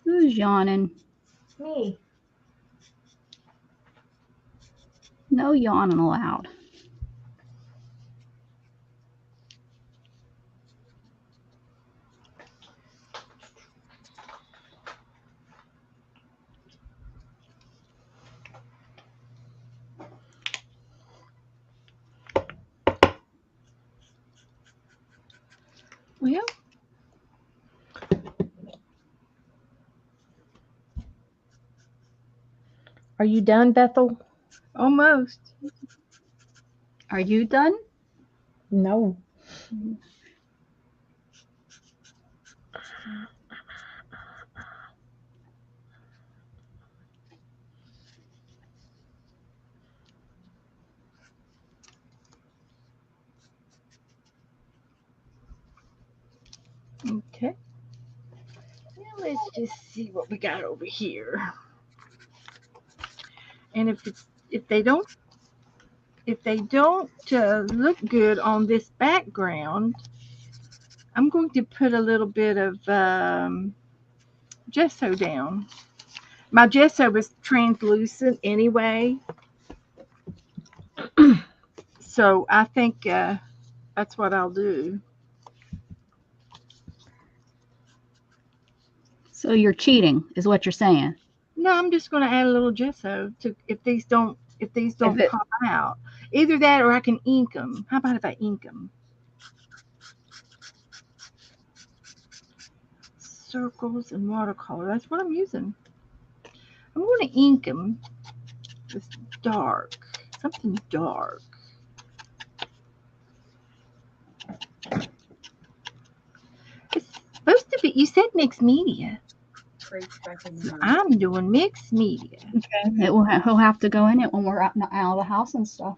Who's yawning? Me. No yawning allowed. Well, Are you done, Bethel? almost. Are you done? No. Okay. Now let's just see what we got over here. And if they don't look good on this background, I'm going to put a little bit of gesso down. My gesso was translucent anyway, so I think that's what I'll do. So you're cheating, is what you're saying. No, I'm just going to add a little gesso to if these don't it- pop out. Either that or I can ink them. How about if I ink them? Circles and watercolor. That's what I'm using. I'm going to ink them with dark, something dark. It's supposed to be. You said mixed media. I'm doing mixed media. He'll have to go in it when we're out of the house and stuff.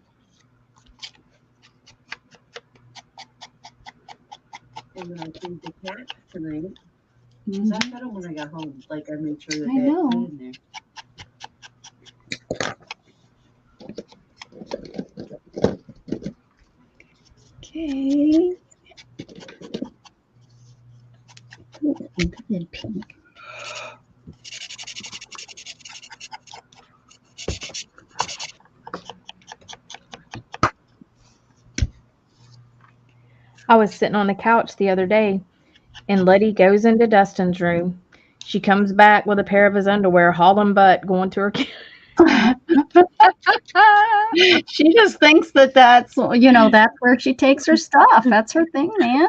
And then I feed the cat tonight. Because I fed him when I got home. Like, I made sure that I they had know. food in there. Okay. Good pink. I was sitting on the couch the other day, and Letty goes into Dustin's room. She comes back with a pair of his underwear, hauling butt, going to her. She just thinks that's where she takes her stuff. That's her thing, man.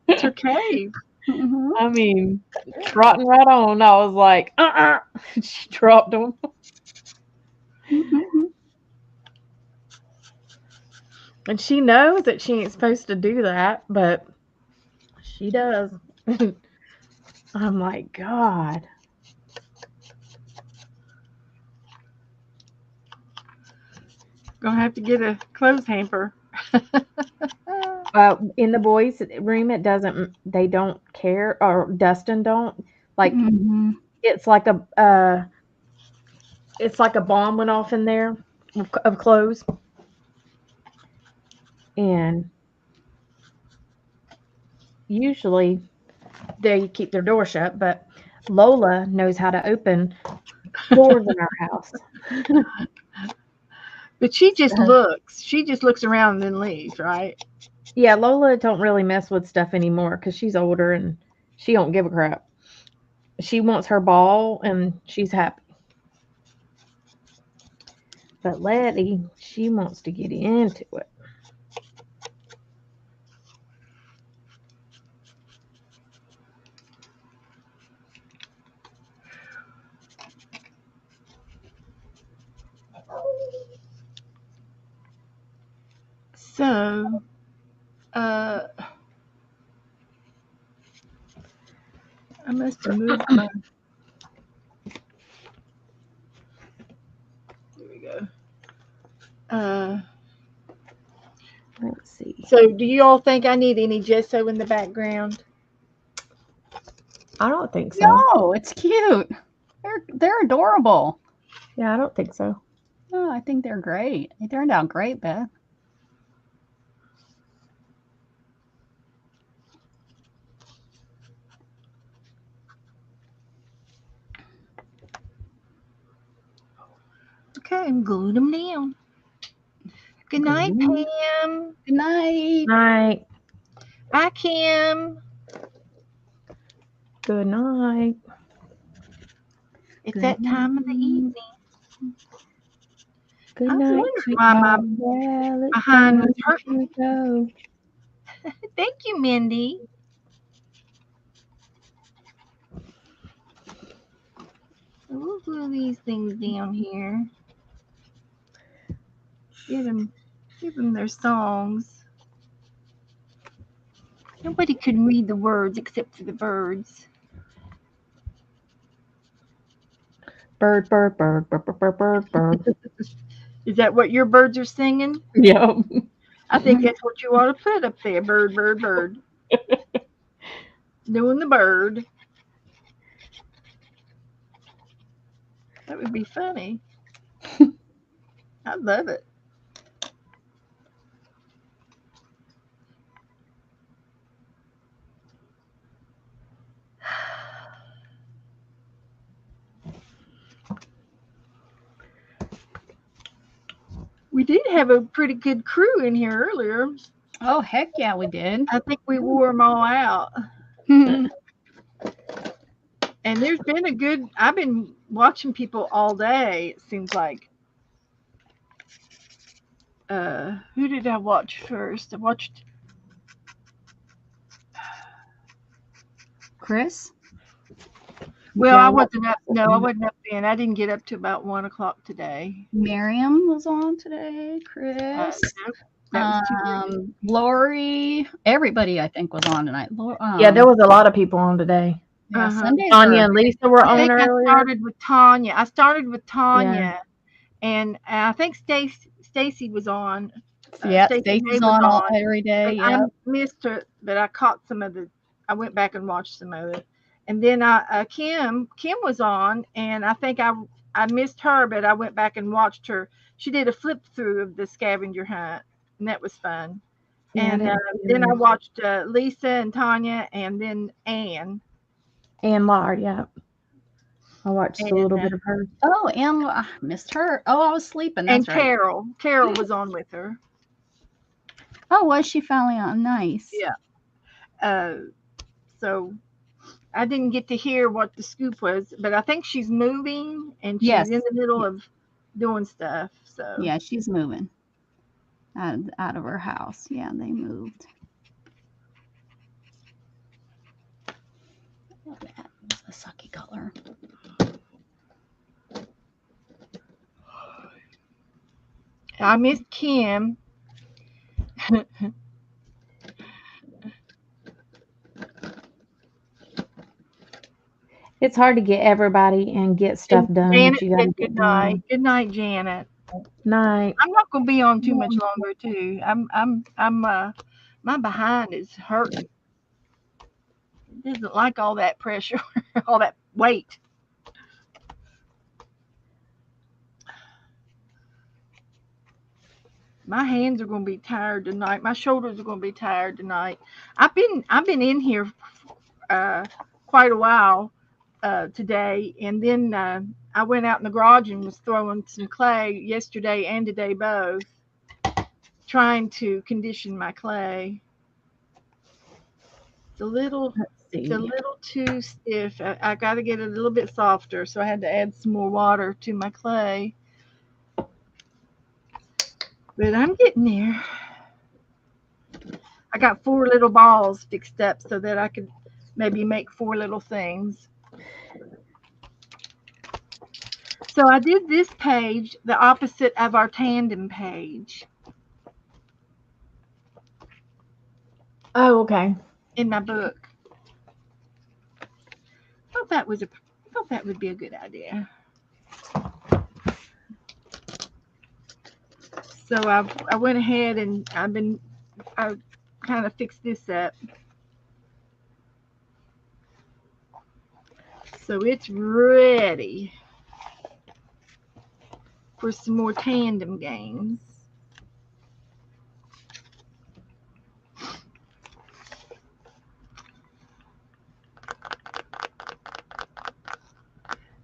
It's her cave. Mhm. I mean, trotting right on. I was like, She dropped them. Mhm. And she knows that she ain't supposed to do that, but she does. I'm like, God. Gonna have to get a clothes hamper. In the boys' room, it doesn't. They don't care, or Dustin don't. Like Mhm. it's like a bomb went off in there of clothes, and usually they keep their door shut. But Lola knows how to open doors in our house. But she just looks. She just looks around and then leaves, right? Yeah, Lola don't really mess with stuff anymore because she's older and she don't give a crap. She wants her ball and she's happy. But Letty, she wants to get into it. So, I'm must have moved my. There we go. Let's see. So do you all think I need any gesso in the background? I don't think so. No, it's cute. They're adorable. Yeah, I don't think so. Oh, I think they're great. They turned out great, Beth. Okay, I'm gluing them down. Good night, Good Pam. night. Night. Bye, Kim. Good night. It's Good that time of the night. evening. Good I was night. wondering why my Well, it's behind was time hurting. to go. Thank you, Mindy. So we'll glue these things down here. Give them their songs. Nobody can read the words except for the birds. Bird, bird, bird, bird, bird, bird, bird, bird. Is that what your birds are singing? Yep. I think that's what you ought to put up there. Bird, bird, bird. Doing the bird. That would be funny. I love it. We did have a pretty good crew in here earlier. Oh, heck yeah, we did. I think we wore them all out. And there's been I've been watching people all day, it seems like. Who did I watch first? I watched Chris? Well, Yeah, I wasn't up. No, I wasn't up then. I didn't get up to about 1 o'clock today. Miriam was on today. Chris. Nope, that was too late. Lori. Everybody, I think, was on tonight. Yeah, there was a lot of people on today. Yeah, Uh-huh. Sundays Tanya are- and Lisa were I on think I earlier. started with Tanya. And I think Stacy was on. Yeah, Stacey Stacy's May was on every day. And Yeah. I missed her, but I caught some of the. I went back and watched some of it, and then Kim was on, and I think I missed her, but I went back and watched her. She did a flip through of the scavenger hunt, and that was fun. Yeah, I And didn't see then I hers. watched Lisa and Tanya, and then Ann. And Lard, yeah. I watched a little bit of her. Oh, and I missed her. Oh, I was sleeping. And That's right. Carol. Carol was on with her. Oh, was she finally on? Nice. Yeah. So I didn't get to hear what the scoop was, but I think she's moving and she's Yes. in the middle of doing stuff. So Yeah, she's moving out of her house. Yeah, they moved. Oh, that was a sucky color. I missed Kim. It's hard to get everybody and get stuff And done. Janet That you got to said get good done. night. Good night, Janet. Night. I'm not gonna be on too much longer too. I'm my behind is hurting. It doesn't like all that pressure, all that weight. My hands are gonna be tired tonight. My shoulders are gonna be tired tonight. I've been in here quite a while today, and then I went out in the garage and was throwing some clay yesterday and today both, trying to condition my clay. It's a little too stiff. I got to get it a little bit softer, so I had to add some more water to my clay. But I'm getting there. I got 4 little balls fixed up so that I could maybe make 4 little things. So I did this page, the opposite of our tandem page Oh, okay. in my book. thought that would be a good idea. So I went ahead and I kind of fixed this up. So it's ready for some more tandem games.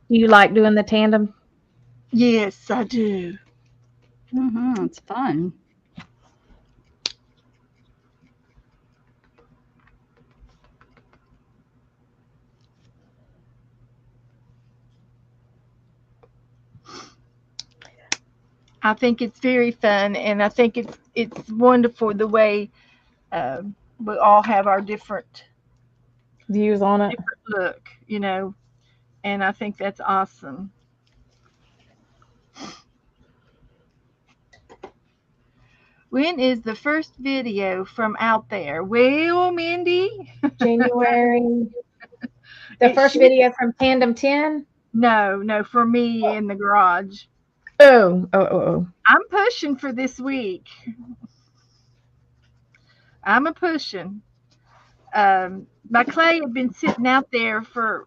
Do you like doing the tandem? Yes, I do. It's fun. I think it's very fun, and I think it's wonderful the way we all have our different Views on it? look, and I think that's awesome. When is the first video from out there? Well, Mindy, January. The it first should, video from Tandem 10? no, for me in the garage. Oh. I'm pushing for this week. I'm a pushing. My clay had been sitting out there for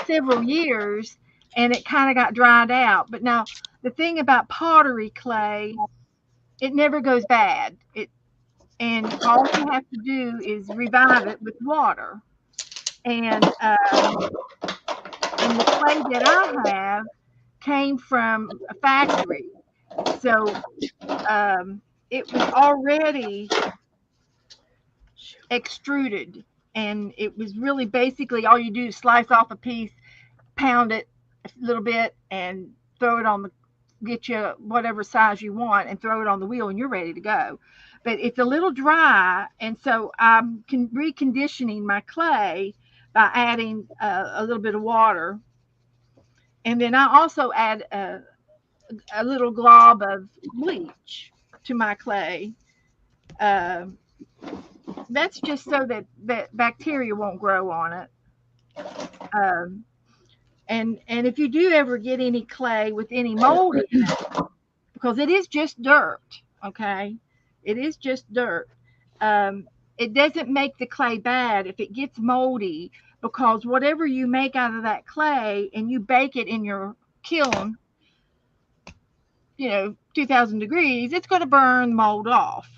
several years, and it kind of got dried out. But now the thing about pottery clay, it never goes bad. And all you have to do is revive it with water. And the clay that I have came from a factory, so it was already extruded, and it was really basically all you do is slice off a piece, pound it a little bit, and throw it on the get you whatever size you want and throw it on the wheel, and you're ready to go. But it's a little dry, and so I'm reconditioning my clay by adding a little bit of water, and then I also add a little glob of bleach to my clay. Uh, that's just so that bacteria won't grow on it. Um, and if you do ever get any clay with any mold in it, because it is just dirt, okay? It is just dirt. It doesn't make the clay bad if it gets moldy, because whatever you make out of that clay and you bake it in your kiln, 2,000 degrees, it's going to burn mold off.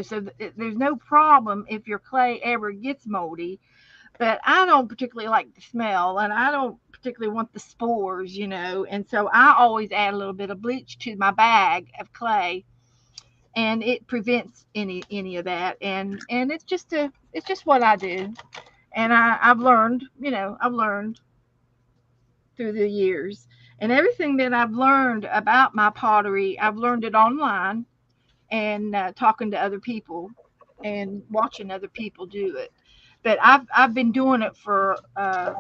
So there's no problem if your clay ever gets moldy. But I don't particularly like the smell, and I don't particularly want the spores, and so I always add a little bit of bleach to my bag of clay, and it prevents any of that. And it's just what I do. And I've learned through the years, and everything that I've learned about my pottery, I've learned it online, and talking to other people and watching other people do it. But I've been doing it for I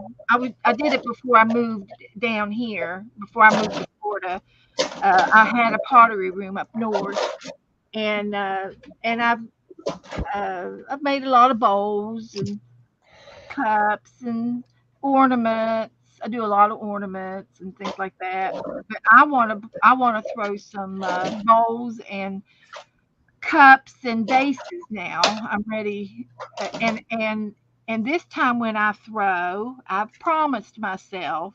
did it before I moved down here. Before I moved to Florida, I had a pottery room up north, and I've made a lot of bowls and cups and ornaments. I do a lot of ornaments and things like that. But I want to throw some bowls and cups and vases now. I'm ready, and this time when I throw, I've promised myself.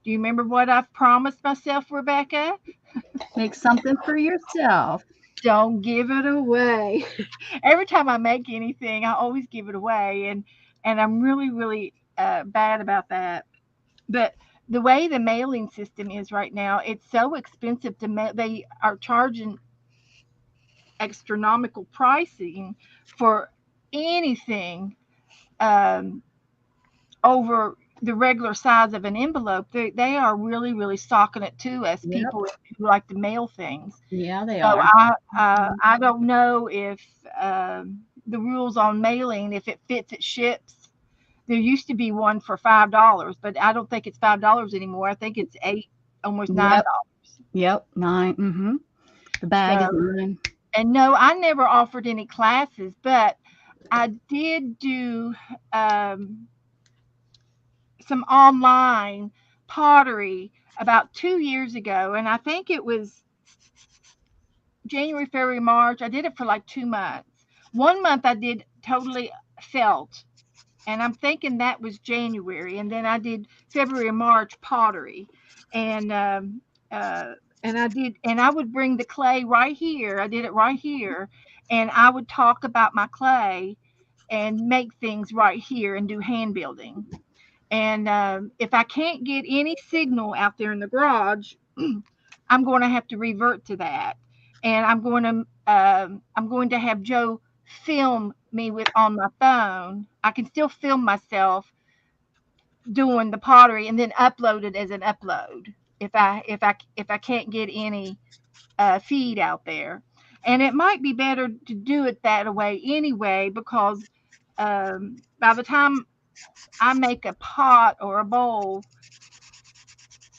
Do you remember what I've promised myself, Rebecca? Make something for yourself. Don't give it away. Every time I make anything, I always give it away, and I'm really really bad about that. But the way the mailing system is right now, it's so expensive to mail. They are charging astronomical pricing for anything um, over the regular size of an envelope. They are really, really stocking it to us Yep. people who like to mail things. Yeah, they So are. I don't know if the rules on mailing, if it fits, it ships. There used to be one for $5, but I don't think it's $5 anymore. I think it's 8, almost $9. Yep. 9. The bag is So, 9. and no, I never offered any classes, but I did do some online pottery about 2 years ago, and I think it was January, February, March. I did it for like 2 months. 1 month I did totally felt, and I'm thinking that was January, and then I did February and March pottery, and uh, and I would bring the clay right here. I did it right here, and I would talk about my clay and make things right here and do hand building. And if I can't get any signal out there in the garage, I'm going to have to revert to that, and I'm going to have Joe film me with on my phone. I can still film myself doing the pottery and then upload it as an upload if I can't get any feed out there. And it might be better to do it that way anyway, because by the time I make a pot or a bowl,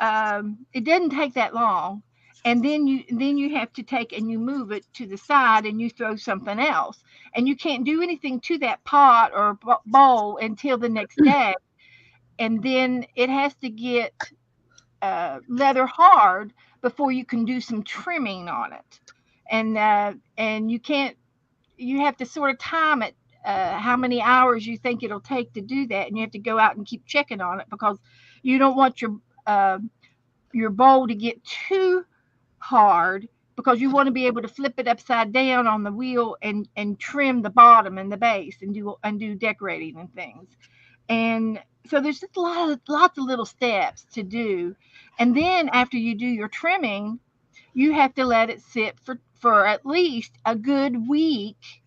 it doesn't take that long. And then you have to take and you move it to the side and you throw something else. And you can't do anything to that pot or bowl until the next day. And then it has to get leather hard before you can do some trimming on it. And you have to sort of time it, how many hours you think it'll take to do that, and you have to go out and keep checking on it, because you don't want your bowl to get too hard, because you want to be able to flip it upside down on the wheel and trim the bottom and the base and do decorating and things. And so there's just lots of little steps to do. And then after you do your trimming, you have to let it sit for at least a good week.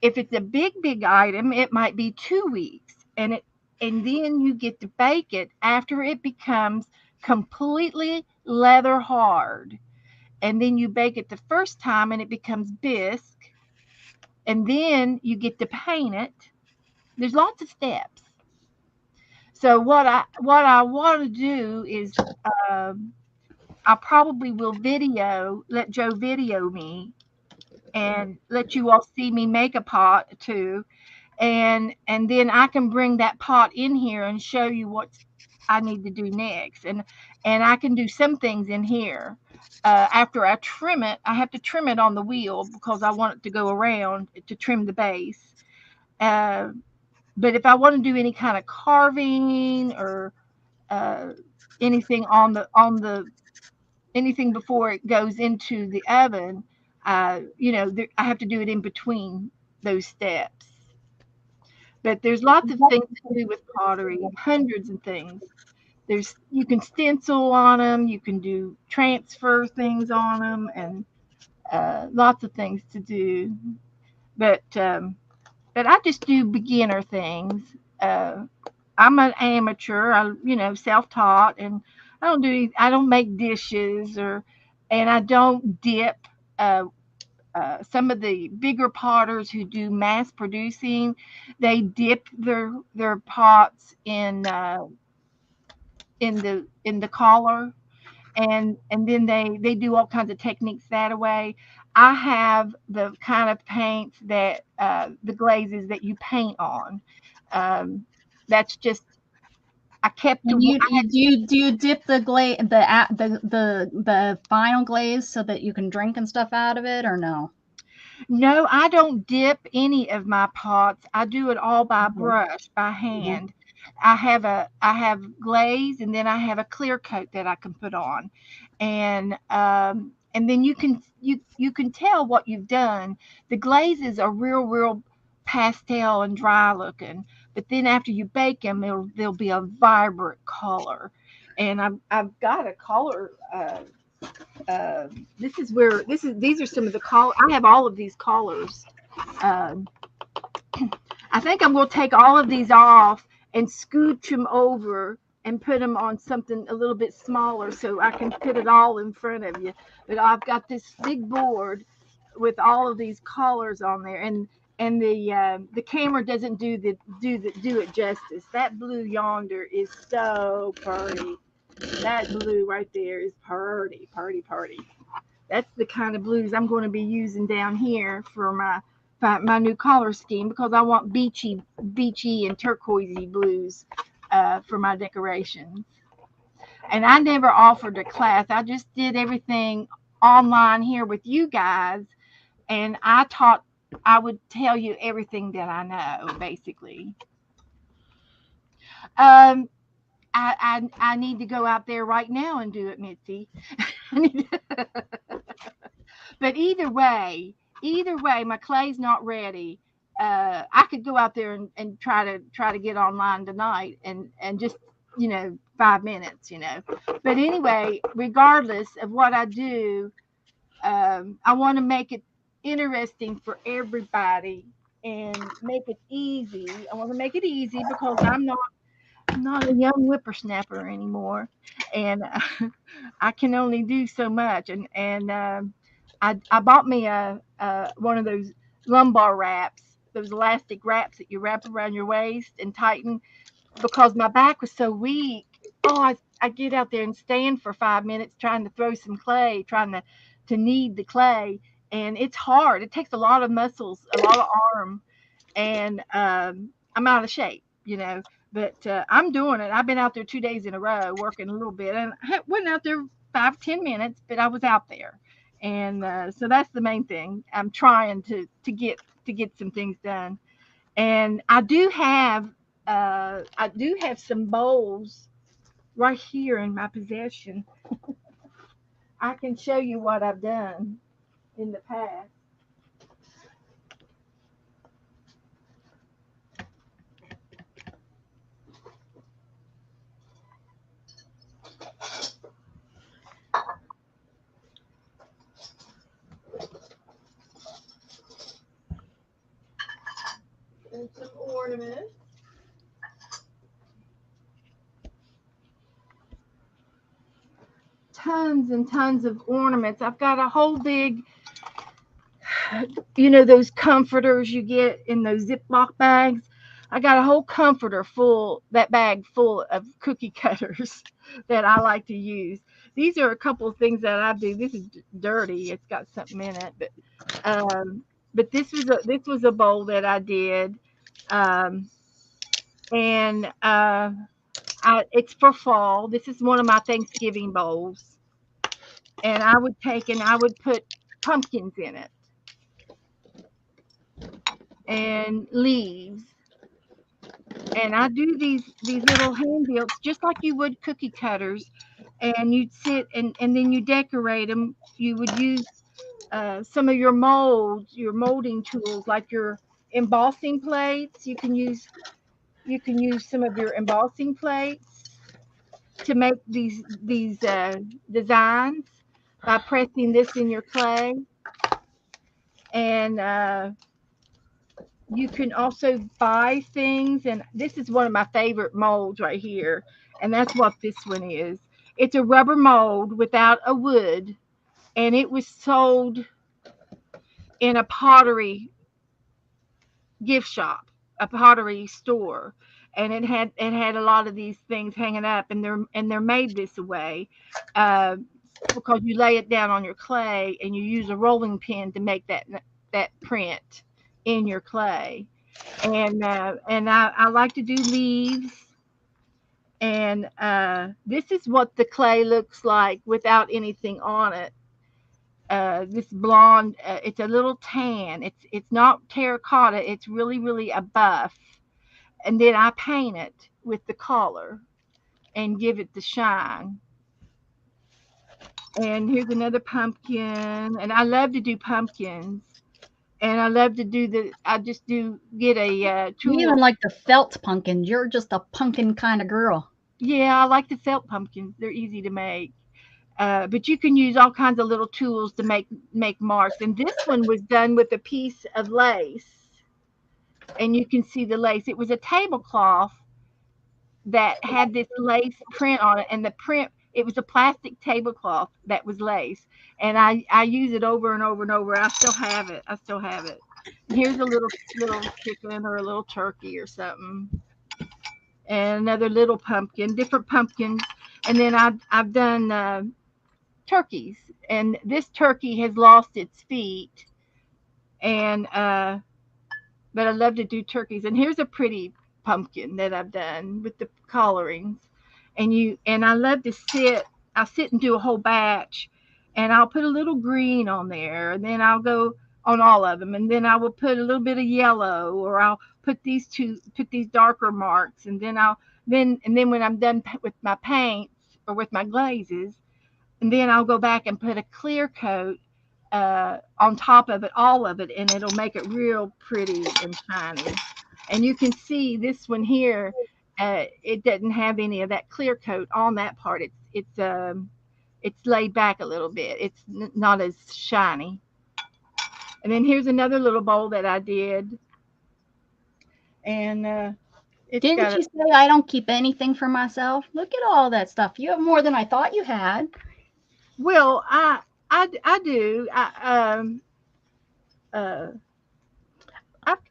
If it's a big item, it might be 2 weeks. And then you get to bake it after it becomes completely leather hard. And then you bake it the first time and it becomes bisque. And then you get to paint it. There's lots of steps. So what I want to do is, um, I probably will let Joe video me and let you all see me make a pot too, and then I can bring that pot in here and show you what I need to do next, and I can do some things in here. After I trim it, I have to trim it on the wheel because I want it to go around to trim the base. Uh, but if I want to do any kind of carving or uh, anything on the anything before it goes into the oven, I have to do it in between those steps. But there's lots of things to do with pottery, hundreds of things. You can stencil on them, you can do transfer things on them, and lots of things to do. But I just do beginner things. Uh, I'm an amateur. Self-taught, and I don't make dishes, and I don't dip. Uh, some of the bigger potters who do mass producing, they dip their pots in the collar, and then they do all kinds of techniques that way. I have the kind of paints that the glazes that you paint on. That's just I kept to And what do you dip the glaze the final glaze so that you can drink and stuff out of it, or no? No, I don't dip any of my pots. I do it all by brush, by hand. I have glaze, and then I have a clear coat that I can put on, and then you can tell what you've done. The glazes are real pastel and dry looking, but then after you bake them, they'll be a vibrant color. And I've got a color. These are some of the color. I have all of these colors. Um, I think I'm going to take all of these off and scooch them over and put them on something a little bit smaller so I can put it all in front of you. But I've got this big board with all of these colors on there, and the camera doesn't do it justice. That blue yonder is so pretty. That blue right there is pretty, pretty, pretty. That's the kind of blues I'm going to be using down here for my new color scheme, because I want beachy and turquoisey blues. for my decorations. And I never offered a class. I just did everything online here with you guys, and I would tell you everything that I know, basically. Um, I need to go out there right now and do it, Mitzi. But either way, my clay's not ready. I could go out there and try to get online tonight and just 5 minutes. But anyway, regardless of what I do, I want to make it interesting for everybody and make it easy. I want to make it easy because I'm not a young whippersnapper anymore, and I can only do so much. And I bought me a one of those lumbar wraps, those elastic wraps that you wrap around your waist and tighten because my back was so weak. Oh, I get out there and stand for 5 minutes trying to throw some clay, trying to knead the clay, and it's hard. It takes a lot of muscles, a lot of arm, and I'm out of shape. But I'm doing it. I've been out there 2 days in a row working a little bit, and I went out there 5-10 minutes, but I was out there, and so that's the main thing. I'm trying to get some things done, and I do have some bowls right here in my possession. I can show you what I've done in the past. And some ornaments. Tons and tons of ornaments. I've got a whole big, those comforters you get in those Ziploc bags. I got a whole that bag full of cookie cutters that I like to use. These are a couple of things that I do. This is dirty. It's got something in it, but this was a bowl that I did, um, and it's for fall. This is one of my Thanksgiving bowls, and I would put pumpkins in it and leaves. And I do these little hand builds just like you would cookie cutters, and you'd sit and then you decorate them. You would use some of your molding tools, like your embossing plates. You can use some of your embossing plates to make these designs by pressing this in your clay, and you can also buy things. And this is one of my favorite molds right here, and that's what this one is. It's a rubber mold without a wood, and it was sold in a pottery gift shop, a pottery store, and it had a lot of these things hanging up, and they're made this way, uh, because you lay it down on your clay and you use a rolling pin to make that print in your clay. And I like to do leaves, and this is what the clay looks like without anything on it. This blonde, it's a little tan. It's not terracotta. It's really really a buff, and then I paint it with the color and give it the shine. And here's another pumpkin, and I love to do pumpkins, and I love to do I just do get a You tool. even like the felt pumpkins. You're just a pumpkin kind of girl. Yeah, I like the felt pumpkins. They're easy to make. But you can use all kinds of little tools to make marks. And this one was done with a piece of lace, and you can see the lace. It was a tablecloth that had this lace print on it, and the print, it was a plastic tablecloth that was lace, and I use it over and over and over. I still have it. Here's a little chicken or a little turkey or something, and another little pumpkin, different pumpkins, and then I've done turkeys, and this turkey has lost its feet, and but I love to do turkeys. And here's a pretty pumpkin that I've done with the colorings. And I love to I'll sit and do a whole batch, and I'll put a little green on there, and then I'll go on all of them, and then I will put a little bit of yellow, or I'll put these darker marks, and then when I'm done with my paints or with my glazes, and then I'll go back and put a clear coat on top of it, all of it, and it'll make it real pretty and shiny. And you can see this one here, it doesn't have any of that clear coat on that part. It's laid back a little bit. It's not as shiny. And then here's another little bowl that I did, and it's Didn't got you say I don't keep anything for myself? Look at all that stuff. You have more than I thought you had. well, I do. Uh,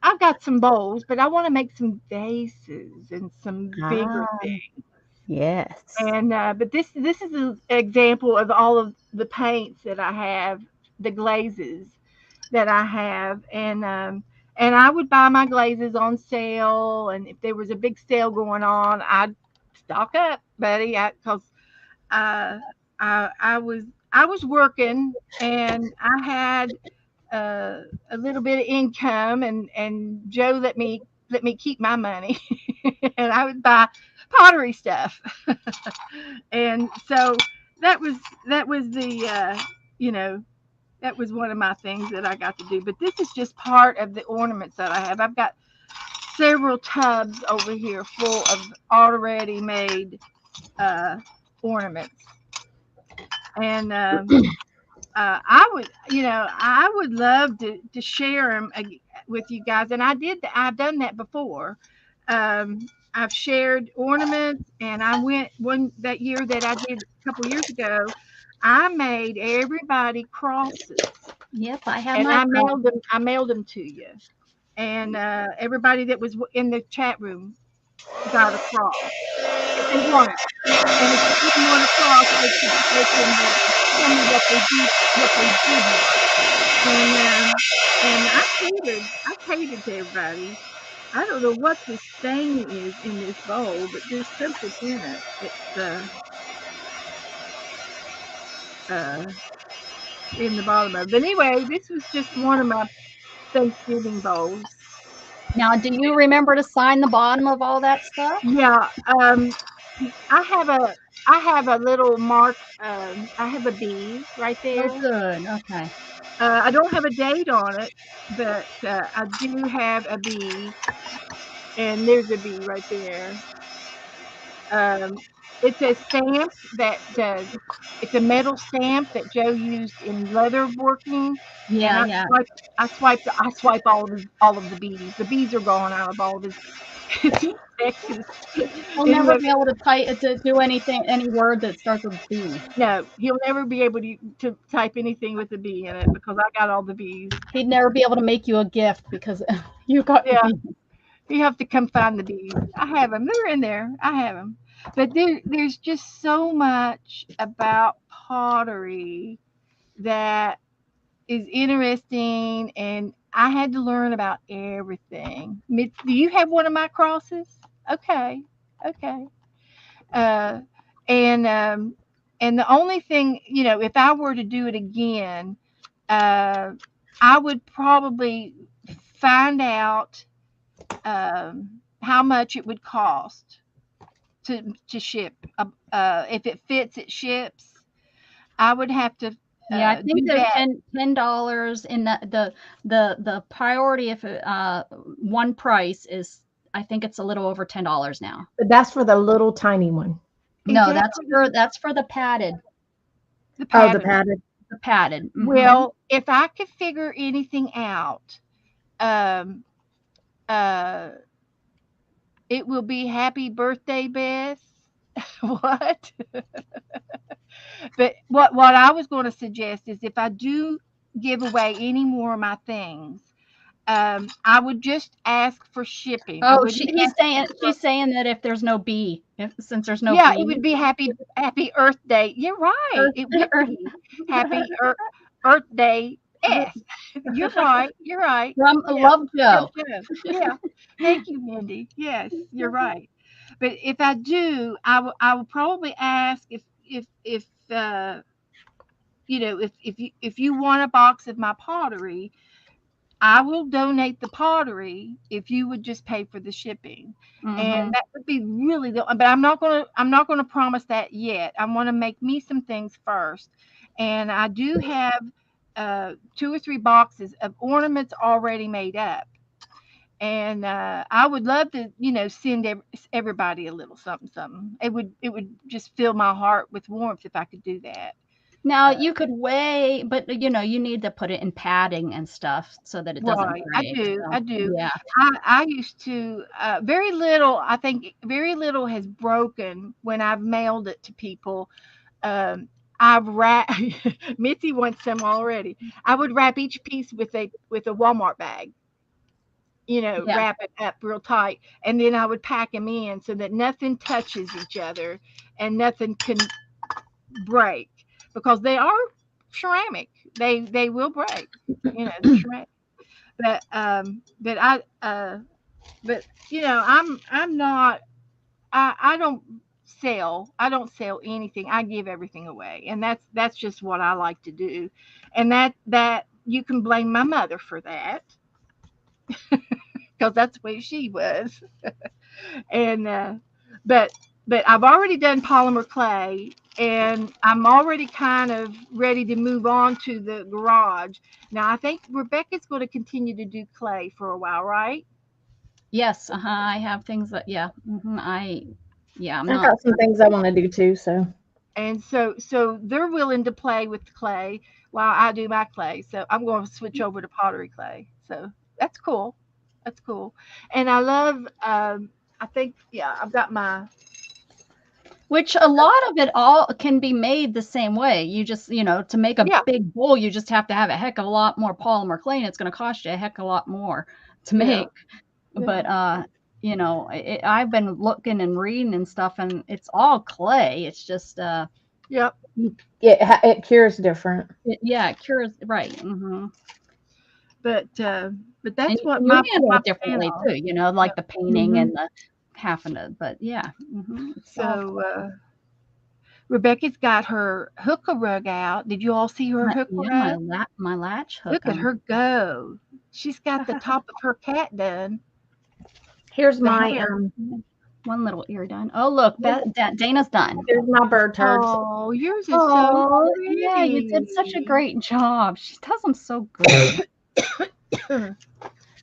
I've got some bowls, but I want to make some vases and some bigger Ah, things. yes. And but this is an example of all of the paints that I have, the glazes that I have, and I would buy my glazes on sale, and if there was a big sale going on, I'd stock up, buddy, because uh, I was working, and I had a little bit of income, and Joe let me keep my money, and I would buy pottery stuff, and so that was that was the you know that was one of my things that I got to do. But this is just part of the ornaments that I have. I've got several tubs over here full of already made uh, ornaments, and I would love to share them with you guys, and I've done that before. I've shared ornaments, and I went one that year that I did a couple years ago. I made everybody crosses, Yep, I have and my cross. I mailed them to you, and everybody that was in the chat room got a cross if they wanted. And if they didn't want to cross, they can tell me what they did want. And I catered to everybody. I don't know what this stain is in this bowl, but there's something in it. It's uh in the bottom of it. But anyway, this was just one of my Thanksgiving bowls. Now, do you remember to sign the bottom of all that stuff? Yeah, I have a I have a little mark. I have a bee right Oh, there. good. Okay. I don't have a date on it, but I do have a bee, and there's a bee right there. Um, it's a stamp it's a metal stamp that Joe used in leather working, and Yeah, yeah. I swipe all of the bees. The bees are gone out of all of his X's. He'll And never be able to do anything, any word that starts with B. no, he'll never be able to type anything with a bee in it because I got all the bees. He'd never be able to make you a gift because you got Yeah, B. you have to come find the bees. I have them. They're in there. I have them. But there's just so much about pottery that is interesting, and I had to learn about everything. Do you have one of my crosses? Okay, okay. Uh, and and the only thing, if I were to do it again, uh, I would probably find out how much it would cost to ship. If it fits, it ships. I would have to Yeah, I think do they're that. $10 in the priority if one price is, I think it's a little over $10 now. But that's for the little tiny one. No, that that's for the padded. The Oh, the pattern. padded. The padded. Mhm. Well, if I could figure anything out, um, uh, it will be happy birthday, Beth. What? But what I was going to suggest is if I do give away any more of my things, I would just ask for shipping. I Oh, wouldn't she's saying that if there's no B, since there's no Yeah, B, it would be happy Earth Day. You're right. Earth, It would Earth. be happy Earth Day S. You're right. You're right. From Yeah. Love Joe. Yeah. Thank you, Mindy. Yes, you're right. But if I do, I will probably ask if if you want a box of my pottery, I will donate the pottery if you would just pay for the shipping. And Hmm. that would be really but I'm not gonna promise that yet. I want to make me some things first. And I do have 2 or 3 boxes of ornaments already made up. And I would love to, send everybody a little something, something. It would just fill my heart with warmth if I could do that. Now Uh, you could weigh, but you need to put it in padding and stuff so that it doesn't Right, I break. do, So I do. yeah. I used to very little. I think very little has broken when I've mailed it to people. I've wrapped. Mitzi wants some already. I would wrap each piece with a Walmart bag. Yeah. Wrap it up real tight, and then I would pack them in so that nothing touches each other and nothing can break because they are ceramic. They will break. They're ceramic. But I'm not. I don't sell anything. I give everything away, and that's just what I like to do, and that you can blame my mother for that because that's the way she was. And but but I've already done polymer clay, and I'm already kind of ready to move on to the garage. Now I think Rebecca's going to continue to do clay for a while, right? Yes. I have things that yeah. Yeah. I'm I not. got some things I want to do too. So And so they're willing to play with the clay while I do my clay. So I'm going to switch over to pottery clay. So that's cool. That's cool. And I love. I think yeah, I've got my Which a lot of it all can be made the same way. You just, to make a yeah big bowl, you just have to have a heck of a lot more polymer clay, and it's going to cost you a heck of a lot more to yeah make. yeah But I've been looking and reading and stuff, and it's all clay. It's just yep. it cures different. yeah, it cures right. But And that's what you my handle my it differently panel. too, like Yep. the painting Hmm. and the having to. But yeah, it's all So Rebecca's got her hookah rug out. Did you all see her hookah yeah, rug? my latch Look at hookum. her go. She's got the top of her cat done. Here's The my hair. One little ear done. Oh, look, Dana's done. here's my bird turds. Oh, yours is so Oh, yeah, you did such a pretty. great job. She does them so good.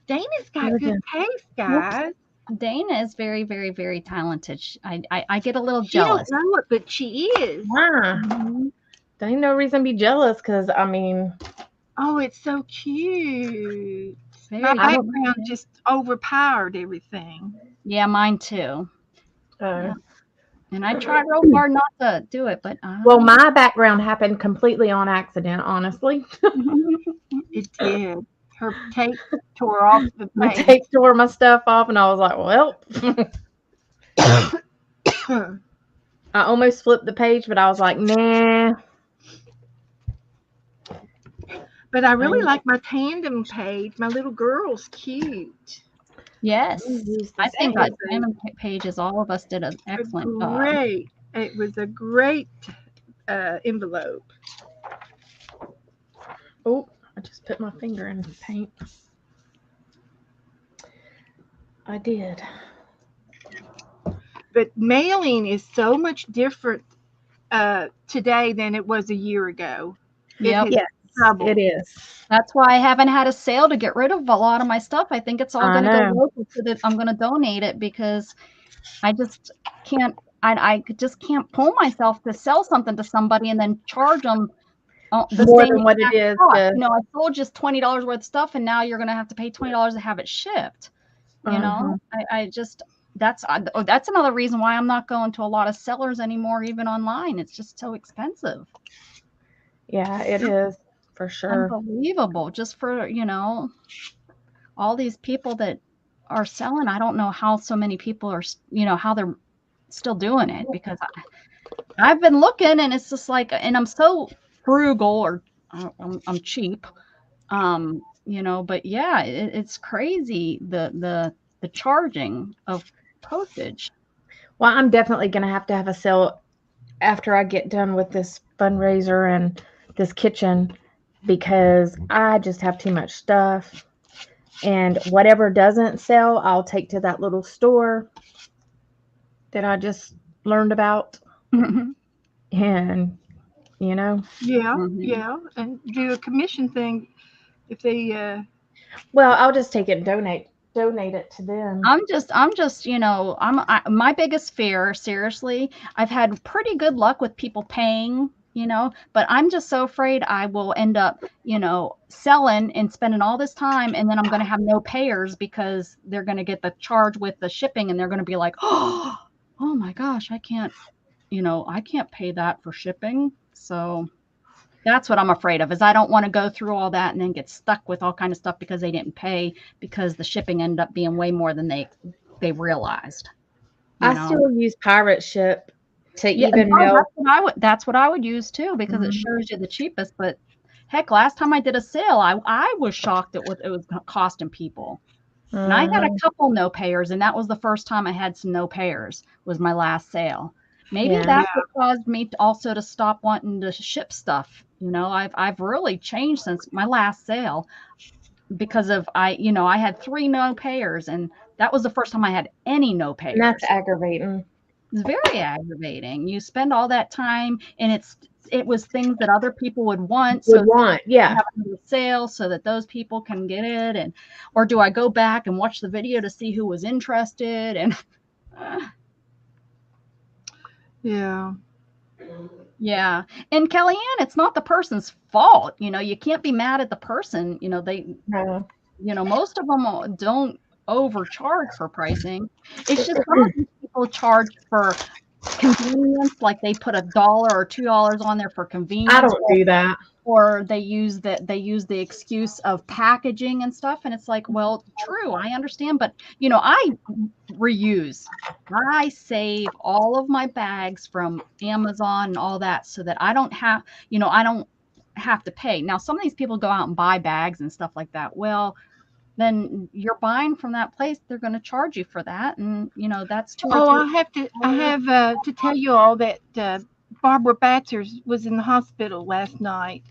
Dana's got good Gorgeous. taste, Whoops. guys. Dana is very, very, very talented. I get a little She don't jealous. know it, but she is. Ah, Mhm. there ain't no reason to be jealous because I mean, Oh, it's so cute. My Very I good. don't. background just overpowered everything. Yeah, mine too. Uh, Yeah, and I try real hard not to do it, but well, my background happened completely on accident, honestly. It did. Her tape tore off the My page. tape tore my stuff off, and I was like, well, I almost flipped the page, but I was like, nah. But I I really ain't like my tandem page. My little girl's cute. yes, use I this think That on was Tandem Pages, all of us did an a excellent job. great. It was a great envelope. Oh, I just put my finger in the paint. I did. But mailing is so much different today than it was a year ago. It Yep. has Yes, doubled. it is. That's why I haven't had a sale to get rid of a lot of my stuff. I think it's all I going to go know. local so that I'm going to donate it because I just can't. Just can't pull myself to sell something to somebody and then charge them the More same than what it exact is cost. to. I sold just $20 worth of stuff, and now you're going to have to pay $20 to have it shipped. Uh-huh. I just that's another reason why I'm not going to a lot of sellers anymore, even online. It's just so expensive. Yeah, it is for sure. Unbelievable. Just for all these people that are selling. I don't know how so many people are, how they're still doing it because I've been looking and it's just like, and I'm so frugal or I'm cheap But yeah, it's crazy the charging of postage. Well, I'm definitely going to have a sale after I get done with this fundraiser and this kitchen because I just have too much stuff. And whatever doesn't sell, I'll take to that little store that I just learned about. Mhm. And, you know, Yeah, Mhm. yeah, and do a commission thing if they. well, I'll just take it and donate it to them. My biggest fear, seriously, I've had pretty good luck with people paying, but I'm just so afraid I will end up, selling and spending all this time and then I'm going to have no payers because they're going to get the charge with the shipping and they're going to be like, oh my gosh, I can't pay that for shipping. So that's what I'm afraid of is I don't want to go through all that and then get stuck with all kind of stuff because they didn't pay because the shipping ended up being way more than they realized. I still use pirate ship to Yeah, even no, know. that's what I would use too because it Mhm. shows you the cheapest. But heck, last time I did a sale, I was shocked at what it was costing people. And I had a Mhm. couple no payers, and that was the first time I had some no payers was my last sale. Maybe Yeah. that's what caused me also to stop wanting to ship stuff. I've really changed since my last sale because of I had 3 no payers, and that was the first time I had any no And that's payers. aggravating. It's very aggravating. You spend all that time, and it was things that other people would want, Would so want. Yeah. have another sale so that those people can get it, and or do I go back and watch the video to see who was interested? And Yeah. yeah, and Kellyanne, it's not the person's fault. You can't be mad at the person. No. Most of them don't overcharge for pricing. It's just some of these people charge for convenience, like they put $1 or $2 on there for I convenience, don't do that. or they use the excuse of packaging and stuff, and it's like, well, true, I understand, but I reuse. I save all of my bags from Amazon and all that so that I don't have to pay. Now some of these people go out and buy bags and stuff like that. Well, then you're buying from that place, they're going to charge you for that, and that's 2 or Oh, 3. I have to tell you all that Barbara Batzers was in the hospital last night.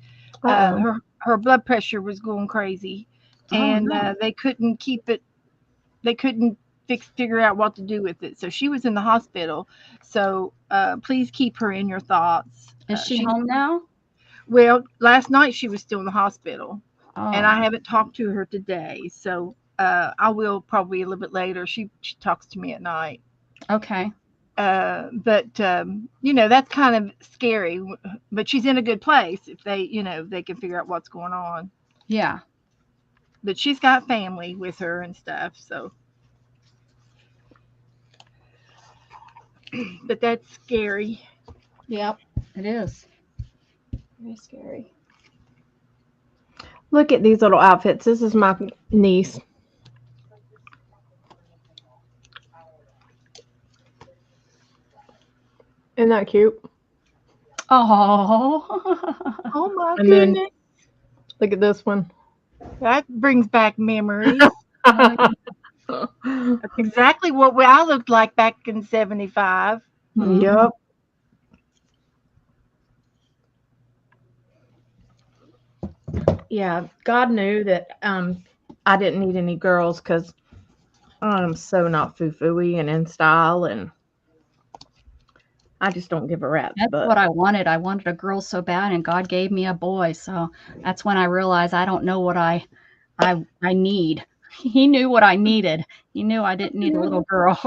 Uh-oh. Her blood pressure was going crazy, Oh and no. they couldn't keep it. They couldn't figure out what to do with it. So she was in the hospital. So please keep her in your thoughts. Is she home now? Well, last night she was still in the hospital, and Oh, I haven't talked to her today. So I will probably a little bit later. She talks to me at night. okay. But that's kind of scary. But she's in a good place if they can figure out what's going on. Yeah. But she's got family with her and stuff. So, but that's scary. Yep. It is. Very scary. Look at these little outfits. This is my niece. Isn't that cute? Oh. Oh my And then goodness, look at this one. that brings back memories. Oh, That's exactly what I looked like back in '75. mhm. Yep. Yeah. God knew that I didn't need any girls because I'm so not foo-fooey and in style, and I just don't give a rat's That's butt. what I wanted. I wanted a girl so bad, and God gave me a boy. So that's when I realized I don't know what I need. He knew what I needed. He knew I didn't need a little girl.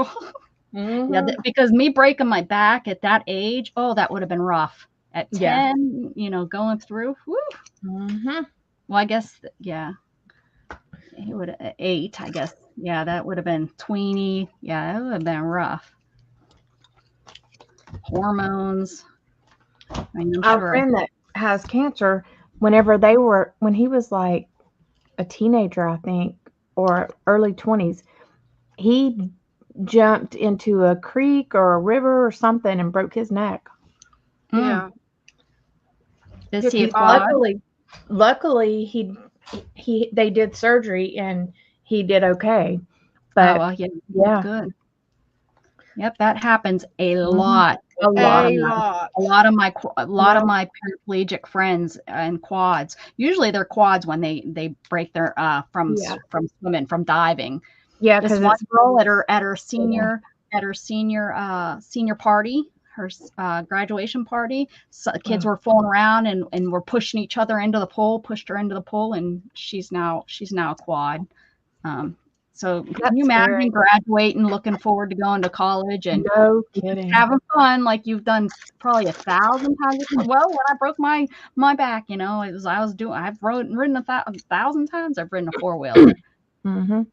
Yeah, Mhm. because me breaking my back at that age, oh, that would have been rough. At Yeah. 10, going through. Whew. Mhm. Well, I guess, yeah, it would 8, I guess. Yeah, that would have been tweeny. Yeah, it would have been rough. Hormones. I mean, I'm Our sure. friend that has cancer, when he was like a teenager, I think, or early 20s, he jumped into a creek or a river or something and broke his neck. Mm. Yeah, Is hit he the a bottom. quad? Luckily, he they did surgery and he did okay. Oh, But well, yeah, yeah, good. Yep, that happens a hmm lot. a lot. A lot. A lot of Yeah, my paraplegic friends and quads. Usually they're quads when they break their yeah, from swimming, from diving. yeah, This because one it's girl yeah. at her senior party, her graduation party, so kids Oh, were fooling around and were pushing each other into the pool, pushed her into the pool, and she's now a quad. Um, so can you that's imagine scary. graduating, looking forward to going to college and No just kidding. having fun like you've done probably 1,000 times before? Well, when I broke my back, I've ridden 1,000 times. I've ridden a four wheeler Hmm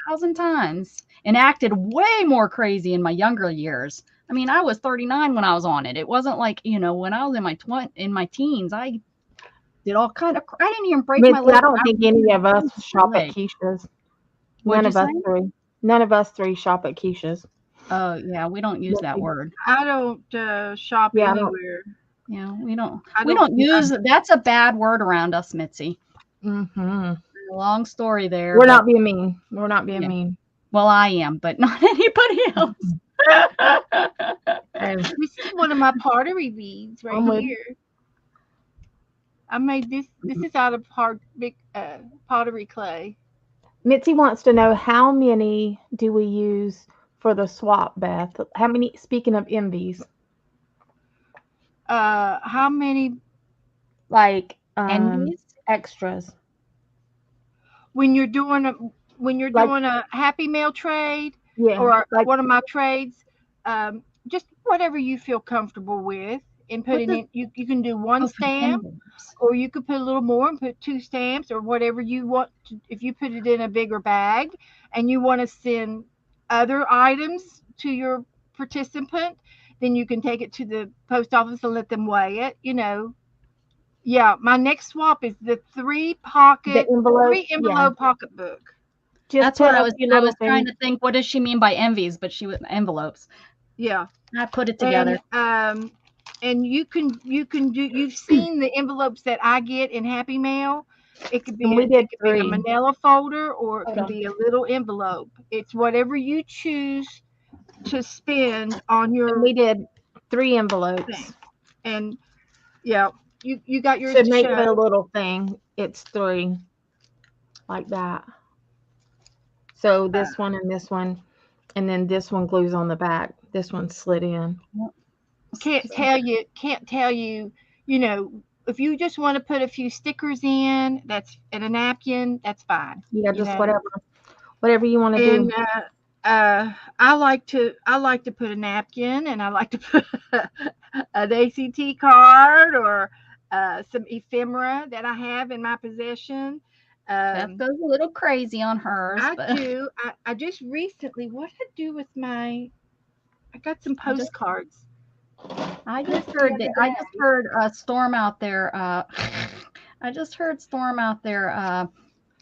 1,000 times and acted way more crazy in my younger years. I mean, I was 39 when I was on it. It wasn't like, when I was in my teens, I did all kind of. I didn't even break my Mitzi, leg. I don't think any of us shop at Leg. Keisha's. What'd None you of us say? three. None of us three shop at Keisha's. Oh yeah, we don't use that Mitzi. word. I don't shop Yeah, I don't. anywhere. Yeah, I we don't. don't use that's a bad word around us, Mitzi. Hmm Long story there, We're but not being mean. We're not being yeah. mean. Well, I am, but not anybody else. And This is one of my pottery beads right I'm with here. I made this. This is out of big pottery clay. Mitzi wants to know how many do we use for the swap, Beth? How many? Speaking of envies, How many like Envies? extras, when you're doing like a Happy Mail trade yeah, or like one of my trades, just whatever you feel comfortable with, and What putting does in. You can do one oh for the stamp, envelopes? or you could put a little more and put two stamps, or whatever you want. If you put it in a bigger bag, and you want to send other items to your participant, then you can take it to the post office and let them weigh it. Yeah, my next swap is the the three envelopes. Yeah, envelope pocketbook. just That's what put a few I little was trying things. to think. What does she mean by envies? But she was envelopes. Yeah, I put it together. and you can do. You've seen the envelopes that I get in Happy Mail. It could And be we did a three. manila folder, or it Hold can on. be a little envelope. It's whatever you choose to spend on And your we did three envelopes. thing. And yeah, you got yours Should to make show. the little thing. It's three like that. So Uh, this one and this one, and then this one glues on the back. This one slid in. Yep. can't So tell you can't tell you you know if you just want to put a few stickers in, that's and a napkin, that's fine. yeah, you just know whatever you want to and do. I like to put a napkin, and I like to put an ACT card, or some ephemera that I have in my possession. Beth um, goes a little crazy on hers, I but do. I just recently, what did I do with I got some I just postcards the other I just day. heard Storm out there. I just heard Storm out there.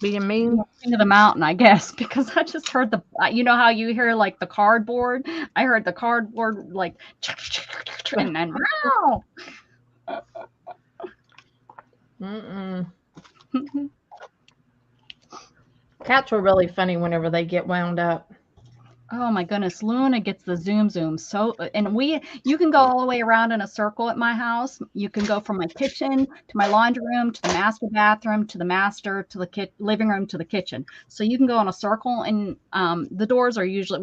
Being mean. King of the mountain, I guess, because I just heard you know how you hear like the cardboard? I heard the cardboard like, and then, meow. Mm-mm. Cats are really funny whenever they get wound up. Oh my goodness, Luna gets the zoom zoom. And you can go all the way around in a circle at my house. You can go from my kitchen to my laundry room to the master bathroom to the master to the living room to the kitchen. So you can go in a circle, and the doors are usually,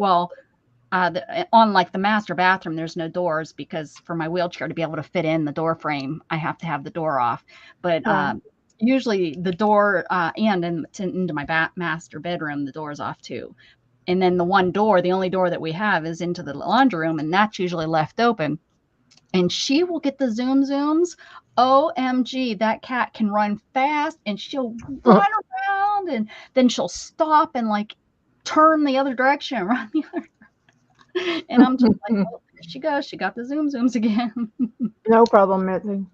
on like the master bathroom, there's no doors because for my wheelchair to be able to fit in the door frame, I have to have the door off. But Right. usually the door and into my master bedroom, the door's off too. And then the only door that we have is into the laundry room, and that's usually left open. And she will get the zoom zooms. OMG, that cat can run fast, and she'll run around, and then she'll stop and like turn the other direction and run the other. And I'm just like, oh, there she goes. She got the zoom zooms again. No problem, Mitzi.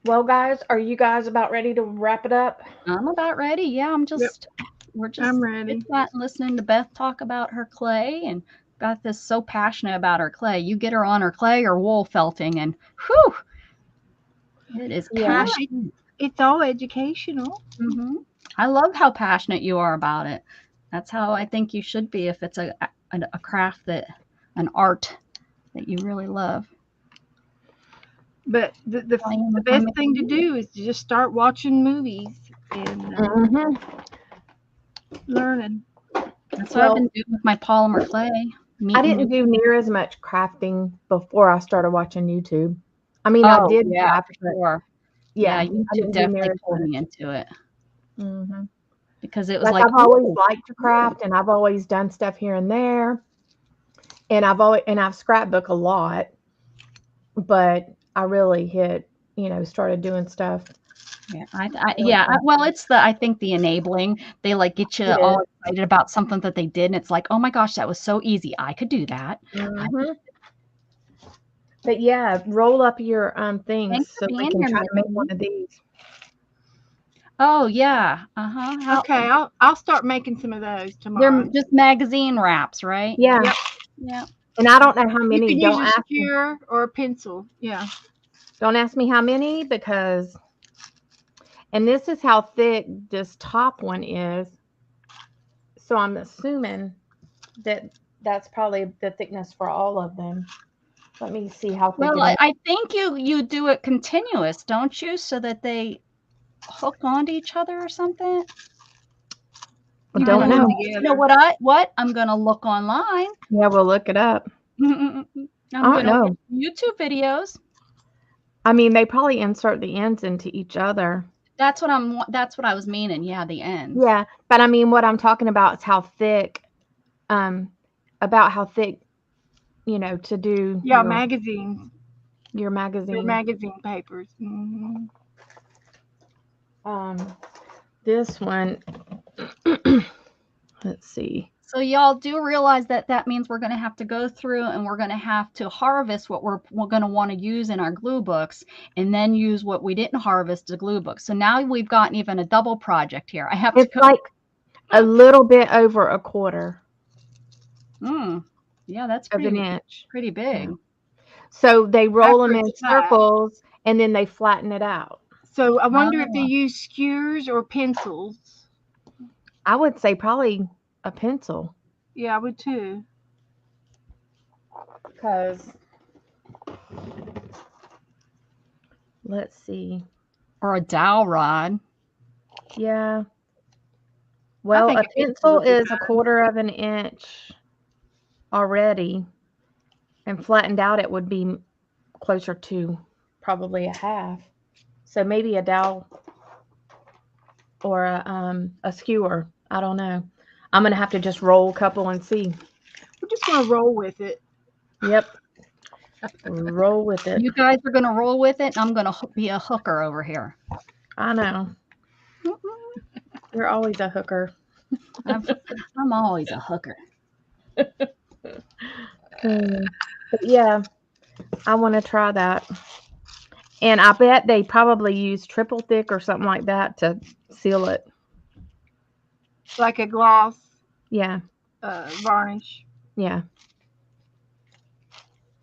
Well, guys, are you guys about ready to wrap it up? I'm about ready. Yeah, Yep, we're just I'm ready. listening to Beth talk about her clay, and Beth is so passionate about her clay. You get her on her clay or wool felting, and whew, It is Yeah. passionate. It's all educational. I love how passionate you are about it. That's how I think you should be if it's a craft an art that you really love. But the Playing with best my thing to do is to just start watching movies and Mhm. learning. That's what I've been doing with my polymer clay. I didn't do near as much crafting before I started watching YouTube. I mean, I Oh, did yeah, craft, for but sure. yeah, Yeah, I YouTube didn't do near definitely as pulled much. me into it Mhm. because it was Like like, I've always ooh, liked to craft, and I've always done stuff here and there, and I've scrapbook a lot, but I really started doing stuff. well, it's I think the enabling, they like get you It all is. excited about something that they did, and it's like, oh my gosh, that was so easy. I could do that. Mhm. But yeah, roll up your things Thanks for so we being can here, try to make Missy. one of these. Oh yeah, uh-huh. Okay, I'll start making some of those They're tomorrow. just magazine wraps, right? Yeah, Yep. Yeah. and I don't know how You many. can use a skewer or a pencil. Yeah. Don't ask me how many because, and this is how thick this top one is. So I'm assuming that that's probably the thickness for all of them. Let me see how thick Well, it is. I think you do it continuous, don't you? So that they hook onto each other or something. I You don't glue know. them You together. know what? I'm gonna look online. Yeah, we'll look it up. I'm I don't gonna know. watch YouTube videos. I mean, they probably insert the ends into each other. That's what I was meaning. Yeah, the ends. Yeah, but I mean, what I'm talking about is how thick, about how thick, to do Yeah, magazines. your Your magazine. magazine papers. Hmm. This one, let's see. So y'all do realize that that means we're going to have to go through and we're going to have to harvest what we're going to want to use in our glue books and then use what we didn't harvest to glue books. So now we've gotten even a double project here. I have to It's go. like a little bit over a quarter Yeah, that's of an inch. pretty big. So they roll them in Average size. circles and then they flatten it out. So I wonder if they Oh. use skewers or pencils. I would say probably a pencil. Yeah, I would too. Because, let's see. Or a dowel rod. Yeah. Well, think a a pencil pencil would be is a quarter of an inch already. And flattened out, it would be closer to probably a half. So maybe a dowel or a skewer. I don't know. I'm going to have to just roll a couple and see. We're just gonna roll with it. Yep. Roll with it. You guys are going to roll with it. I'm going to be a hooker over here. I know. You're always a hooker. I'm always a hooker. But yeah, I want to try that. And I bet they probably use triple thick or something like that to seal it. Like a gloss Yeah. varnish. Yeah.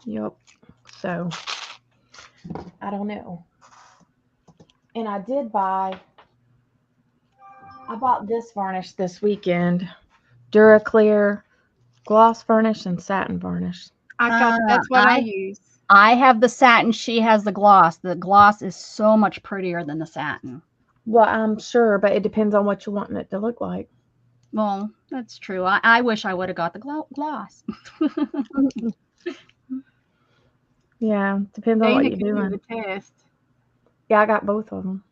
Yep. So, I don't know. And I bought this varnish this weekend. Duraclear gloss varnish and satin varnish. I thought that's what I use. I have the satin. She has the gloss. The gloss is so much prettier than the satin. Well, I'm sure, but it depends on what you want it to look like. Well, that's true. I wish I would have got the gloss. Yeah, depends on Dana what could you're do doing. the test. Yeah, I got both of them.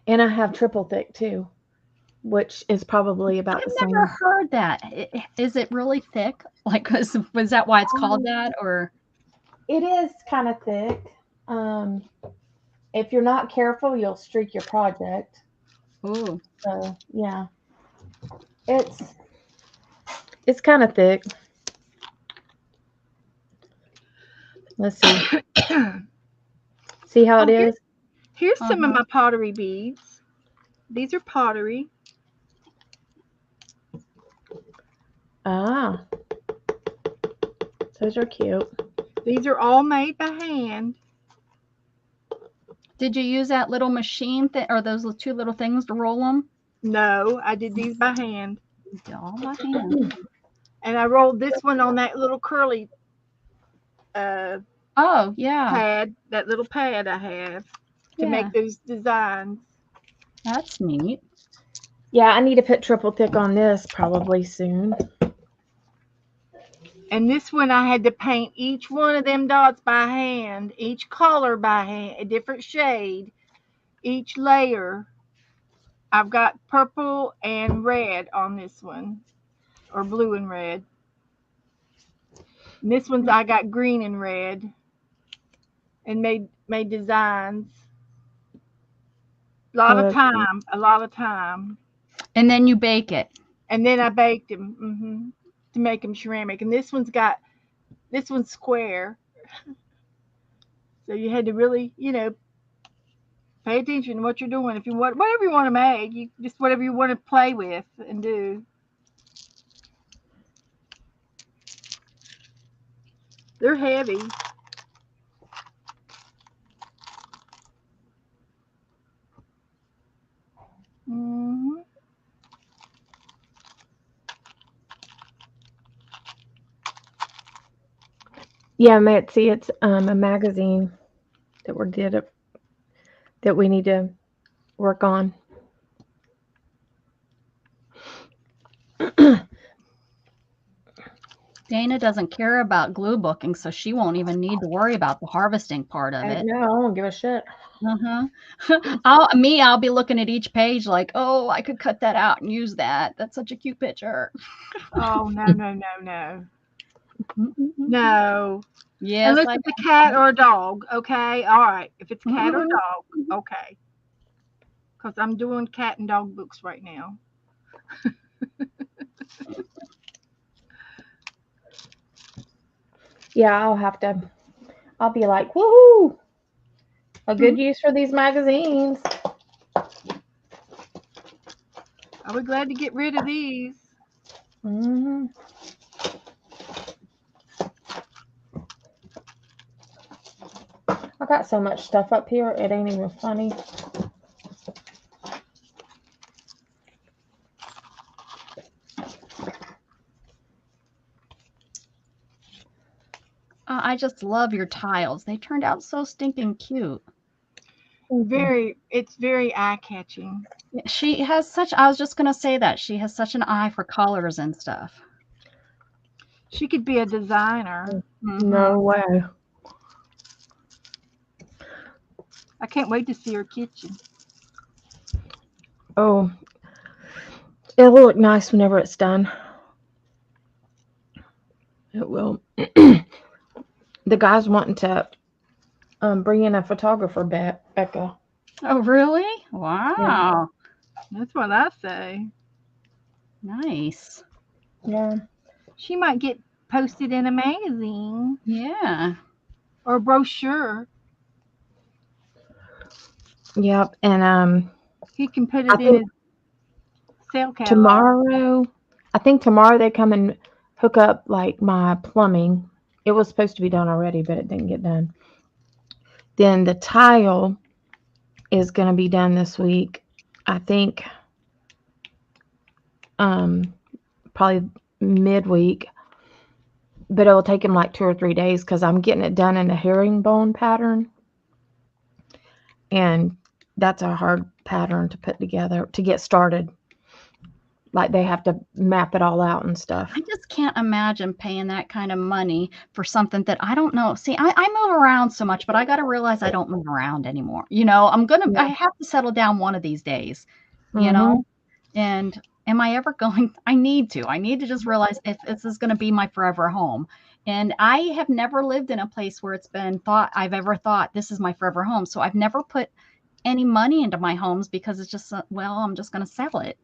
And I have triple thick too, which is probably about I've the same. never heard that. Is it really thick? Like, was that why it's called that? Or It is kind of thick. If you're not careful, you'll streak your project. oh, So yeah, it's kind of thick. Let's see. See how it is? Here's some of my pottery beads. These are pottery. Ah, those are cute. These are all made by hand. Did you use that little machine or those two little things to roll them? No, I did these by hand. All by hand. And I rolled this one on that little curly uh, Oh, yeah. pad, that little pad I have to Yeah. make those designs. That's neat. Yeah, I need to put triple thick on this probably soon. And this one I had to paint each one of them dots by hand, each color by hand, a different shade, each layer. I've got purple and red on this one, or blue and red. And this one's I got green and red, and made designs. A lot of time. And then you bake it. And then I baked them to make them ceramic. And this one's square, so you had to really, pay attention to what you're doing. If you want whatever you want to make, you just whatever you want to play with and do. They're heavy. hmm Yeah, Mitzi, it's a magazine that that we need to work on. Dana doesn't care about glue booking, so she won't even need to worry about the harvesting part of it. No, I don't give a shit. I'll be looking at each page like, oh, I could cut that out and use that. That's such a cute picture. Oh no. Yes, Unless it's a cat or a dog, okay? All right. If it's a cat or a dog, okay. Because I'm doing cat and dog books right now. Yeah, I'll be like, woohoo! A good use for these magazines. I'll be glad to get rid of these. hmm I got so much stuff up here, it ain't even funny. I just love your tiles. They turned out so stinking cute. It's very eye-catching. She has I was just going to say that. She has such an eye for colors and stuff. She could be a designer. No way. I can't wait to see her kitchen. Oh, it'll look nice whenever it's done. It will. The guy's wanting to bring in a photographer, Becca. Oh, really? Wow. That's what I say. Nice. Yeah. She might get posted in a magazine. Yeah. Or a brochure. Yep. And he can put it in his sale catalog. I think tomorrow they come and hook up like my plumbing. It was supposed to be done already, but it didn't get done. Then the tile is going to be done this week. I think probably midweek, but it'll take him like 2 or 3 days because I'm getting it done in a herringbone pattern, and that's a hard pattern to put together to get started. Like they have to map it all out and stuff. I just can't imagine paying that kind of money for something that I don't know. See, I move around so much, but I got to realize I don't move around anymore. I have to settle down one of these days, you know, and am I ever going? I need to just realize if this is going to be my forever home. And I have never lived in a place where I've ever thought this is my forever home. So I've never put any money into my homes because it's just, I'm just going to sell it.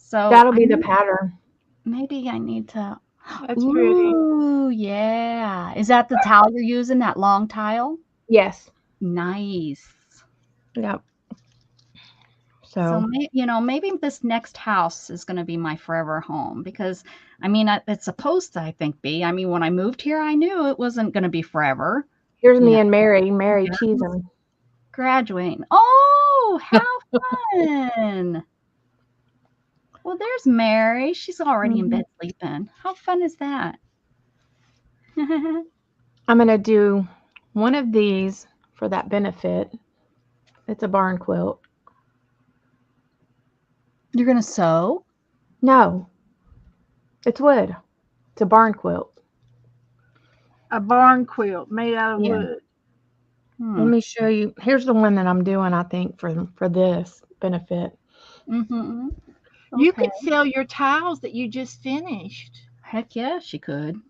So that'll be the pattern. Maybe I need to. That's pretty. Ooh, yeah. Is that the tile you're using? That long tile? Yes. Nice. Yep. So maybe this next house is going to be my forever home because, it's supposed to, I think, be. When I moved here, I knew it wasn't going to be forever. Here's me and Mary cheesing. graduating. Oh, how fun! Well, there's Mary. She's already in bed sleeping. How fun is that? I'm going to do one of these for that benefit. It's a barn quilt. You're gonna sew? No, it's wood. It's a barn quilt. A barn quilt made out of Yeah. wood. Let me show you. Here's the one that I'm doing, I think, for this benefit. Mm-hmm. You Okay. could sell your tiles that you just finished. Heck yeah, she could.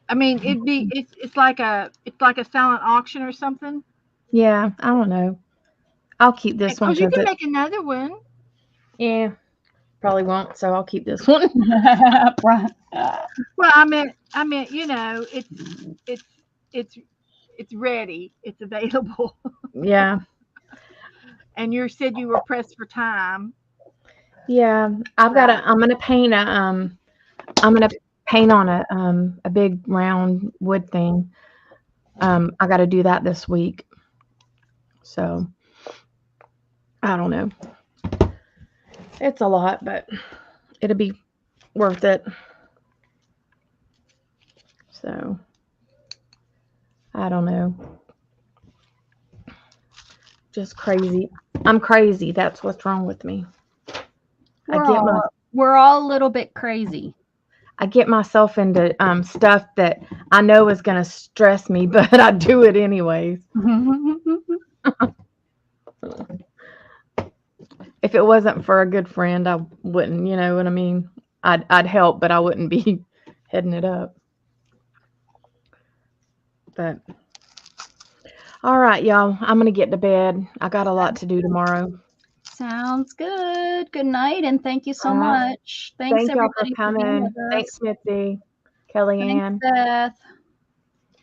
I mean, it's like a silent auction or something. Yeah, I don't know. I'll keep this one Because you because can it. make another one. Yeah, probably won't. So I'll keep this one. Right. Well, I meant, it's ready. It's available. Yeah, And you said you were pressed for time. yeah. I'm gonna paint I'm gonna paint on a big round wood thing. I got to do that this week. So I don't know. It's a lot, but it'll be worth it. So I don't know. Just crazy. I'm crazy. That's what's wrong with me. We're all a little bit crazy. I get myself into stuff that I know is going to stress me, but I do it anyways. If it wasn't for a good friend, I wouldn't. You know what I mean? I'd help, but I wouldn't be heading it up. But all right, y'all. I'm gonna get to bed. I got a lot to do tomorrow. Sounds good. Good night, and thank you so All right. much. Thanks Thank y'all for everybody for being coming. with Thanks, us. Mitzi, Kellyanne. Thanks, Beth.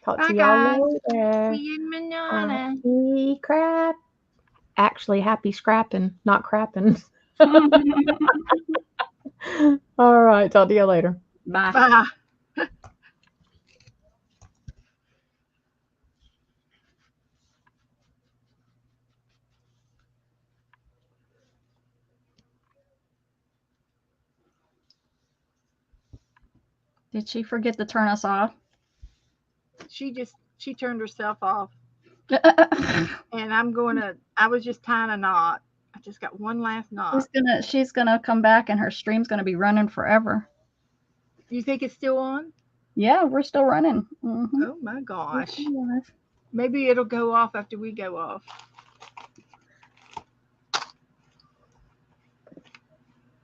Talk Bye, to y'all guys. later. See you in manana. Happy crap. Actually, happy scrapping, not crapping. All right. Talk to you later. Bye. Bye. Did she forget to turn us off? She turned herself off. And I was just tying a knot. I just got one last knot. She's gonna come back and her stream's gonna be running forever. You think it's still on? Yeah, we're still running. Oh my gosh. Maybe it'll go off after we go off.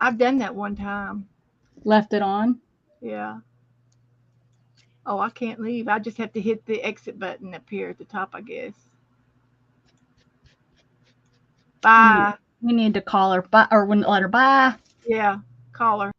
I've done that one time. Left it on. Yeah. Oh, I can't leave. I just have to hit the exit button up here at the top, I guess. Bye. We need to call her, or let her bye. Yeah, call her.